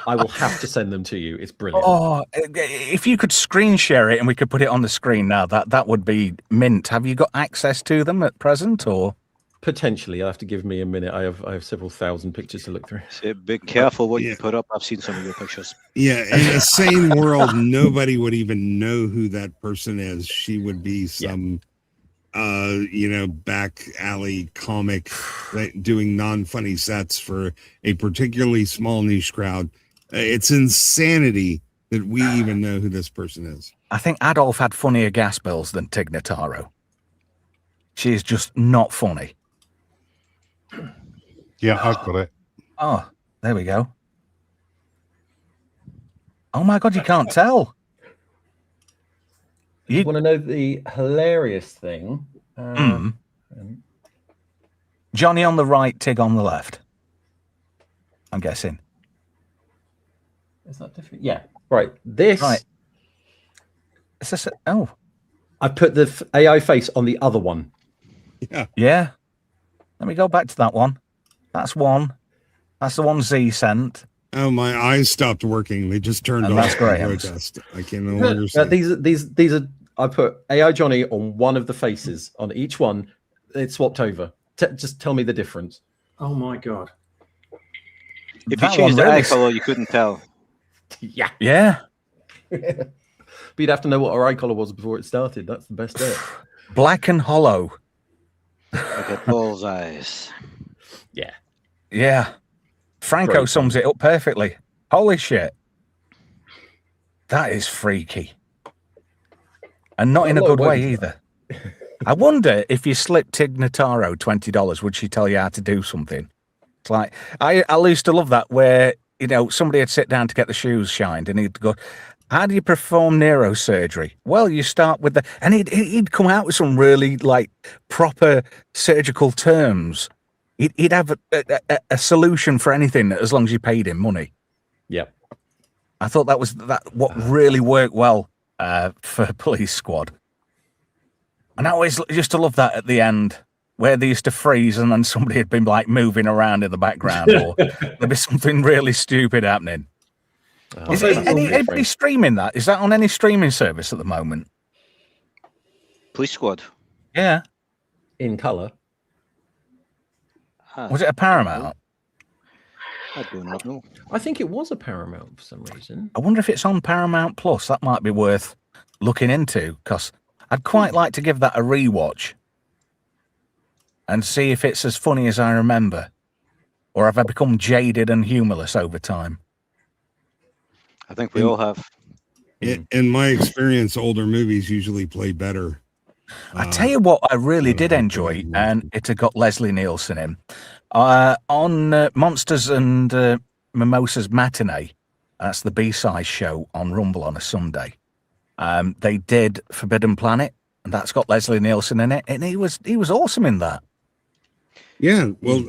F: I will have to send them to you. It's brilliant.
C: Oh, if you could screen share it and we could put it on the screen now, that would be mint. Have you got access to them at present, or?
F: Potentially, you'll have to give me a minute. I have several thousand pictures to look through.
E: So be careful what you put up. I've seen some of your pictures.
A: Yeah, in a sane world, nobody would even know who that person is. She would be some, back alley comic doing non-funny sets for a particularly small niche crowd. It's insanity that we even know who this person is.
C: I think Adolf had funnier gas bills than Tig Notaro. She is just not funny.
D: Yeah, I've got it.
C: Oh, there we go. Oh my God, you can't tell.
F: You want to know the hilarious thing?
C: Johnny on the right, Tig on the left. I'm guessing.
F: Is that different? Yeah. Right. This.
C: Right. Is this
F: I put the AI face on the other one.
A: Yeah.
C: Yeah. Let me go back to that one. That's one. That's the one Z sent.
A: Oh, my eyes stopped working. They just turned off.
C: That's great.
A: I can no longer see.
F: These are. I put AI Johnny on one of the faces. On each one, it's swapped over. Just tell me the difference.
G: Oh my God!
E: If you changed the eye color, you couldn't tell.
F: Yeah.
C: Yeah.
F: But you'd have to know what her eye color was before it started. That's the best bit.
C: Black and hollow.
E: Like a bull's eyes.
F: Yeah.
C: Yeah. Franco
F: Great.
C: sums it up perfectly. Holy shit. That is freaky. And not in a good way either. I wonder if you slipped Tig Notaro $20, would she tell you how to do something? It's like, I used to love that where, somebody would sit down to get the shoes shined and he'd go, how do you perform neurosurgery? Well, you start with and he'd come out with some really proper surgical terms. He'd have a solution for anything as long as you paid him money.
F: Yeah.
C: I thought that was what really worked well for Police Squad. And I always used to love that at the end, where they used to freeze and then somebody had been moving around in the background, or there'd be something really stupid happening. Is anybody streaming that? Is that on any streaming service at the moment?
E: Police Squad.
C: Yeah.
F: In color.
C: Was it a Paramount?
E: I do not know.
F: I think it was a Paramount for some reason.
C: I wonder if it's on Paramount Plus. That might be worth looking into, because I'd quite like to give that a rewatch and see if it's as funny as I remember, or have I become jaded and humorless over time?
E: I think we all have.
A: In my experience, older movies usually play better.
C: I tell you what I really did enjoy, and it had got Leslie Nielsen in. On Monsters and Mimosas Matinee, that's the B-side show on Rumble on a Sunday. They did Forbidden Planet, and that's got Leslie Nielsen in it, and he was awesome in that.
A: Yeah, well,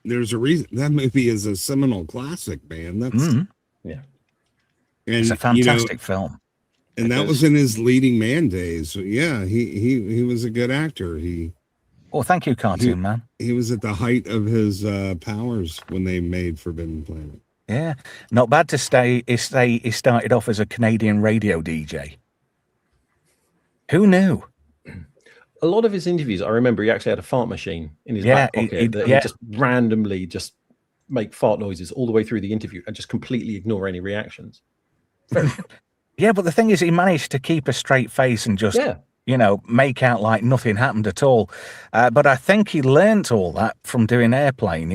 A: there's a reason that movie is a seminal classic, man. That's
F: yeah,
A: and
C: it's a fantastic film.
A: And that was in his leading man days. So yeah, he was a good actor.
C: Well, thank you, Cartoon Man.
A: He was at the height of his powers when they made Forbidden Planet.
C: Yeah, not bad to stay. He started off as a Canadian radio DJ. Who knew?
F: A lot of his interviews, I remember he actually had a fart machine in his back pocket that he'd just randomly just make fart noises all the way through the interview and just completely ignore any reactions.
C: Yeah, but the thing is, he managed to keep a straight face and just, make out like nothing happened at all. But I think he learnt all that from doing Airplane.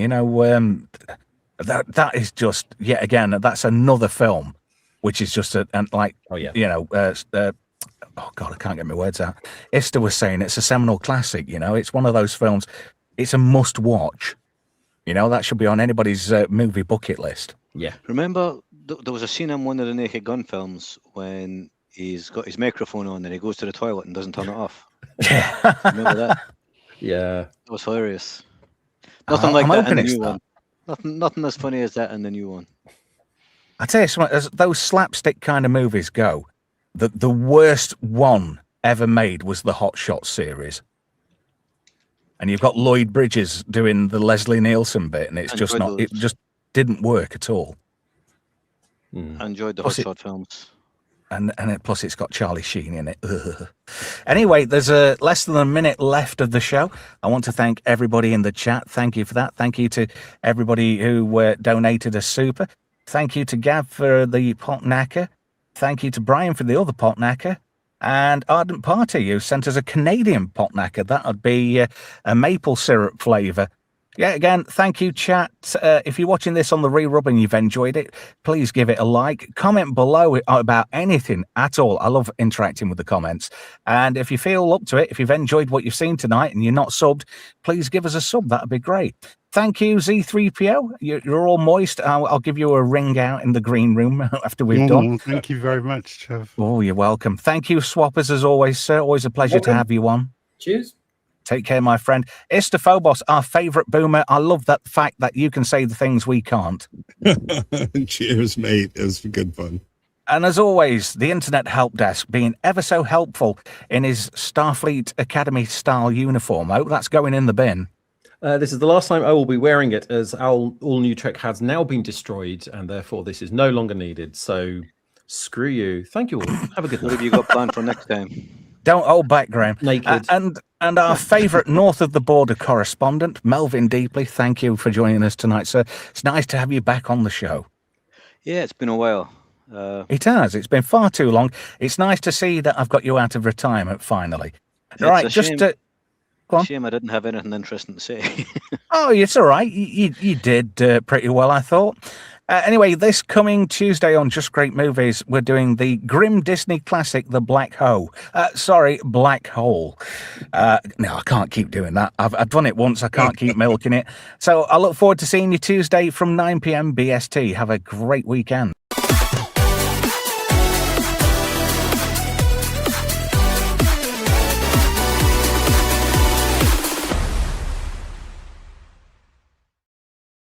C: That is just, yet again, that's another film, which is just oh God, I can't get my words out. Esther was saying it's a seminal classic. It's one of those films. It's a must watch. That should be on anybody's movie bucket list.
F: Yeah.
E: Remember, there was a scene in one of the Naked Gun films when he's got his microphone on and he goes to the toilet and doesn't turn it off. Remember that?
F: Yeah.
E: It was hilarious. Nothing like that in the new
C: one.
E: Nothing as funny as that in the new one.
C: I tell you something, as those slapstick kind of movies go, the worst one ever made was the Hot Shots series. And you've got Lloyd Bridges doing the Leslie Nielsen bit, and it's just not, it just didn't work at all.
E: I enjoyed the Hot Shot films.
C: And plus it's got Charlie Sheen in it. Ugh. Anyway, there's less than a minute left of the show. I want to thank everybody in the chat. Thank you for that. Thank you to everybody who donated a super. Thank you to Gav for the pot knacker. Thank you to Brian for the other pot knacker. And Ardent Party, who sent us a Canadian pot knacker. That would be a maple syrup flavour. Yeah, again, thank you, chat. If you're watching this on the re-rub and you've enjoyed it, please give it a like. Comment below about anything at all. I love interacting with the comments. And if you feel up to it, if you've enjoyed what you've seen tonight and you're not subbed, please give us a sub. That would be great. Thank you, Z3PO. You're all moist. I'll give you a ring out in the green room after we've done.
D: Thank you very much, Trev.
C: Oh, you're welcome. Thank you, Swappers, as always, sir. Always a pleasure to have you on.
G: Cheers.
C: Take care, my friend. Istophobos, our favourite boomer. I love that fact that you can say the things we can't.
A: Cheers, mate. It was good fun.
C: And as always, the Internet Help Desk being ever so helpful in his Starfleet Academy style uniform. I hope that's going in the bin.
F: This is the last time I will be wearing it, as our all-new Trek has now been destroyed, and therefore this is no longer needed. So screw you. Thank you all. Have a good night.
E: What have you got planned for next time?
C: Don't hold back, Graham.
F: Naked.
C: And our favourite north of the border correspondent, Melvin Deeply, thank you for joining us tonight, sir. It's nice to have you back on the show.
E: Yeah, it's been a while.
C: It has. It's been far too long. It's nice to see that I've got you out of retirement finally. Right, just
E: go on. Shame I didn't have anything interesting to say.
C: Oh, it's all right. You did pretty well, I thought. Anyway, this coming Tuesday on Just Great Movies, we're doing the grim Disney classic, The Black Hole. Black Hole. No, I can't keep doing that. I've done it once. I can't keep milking it. So I look forward to seeing you Tuesday from 9 p.m. BST. Have a great weekend.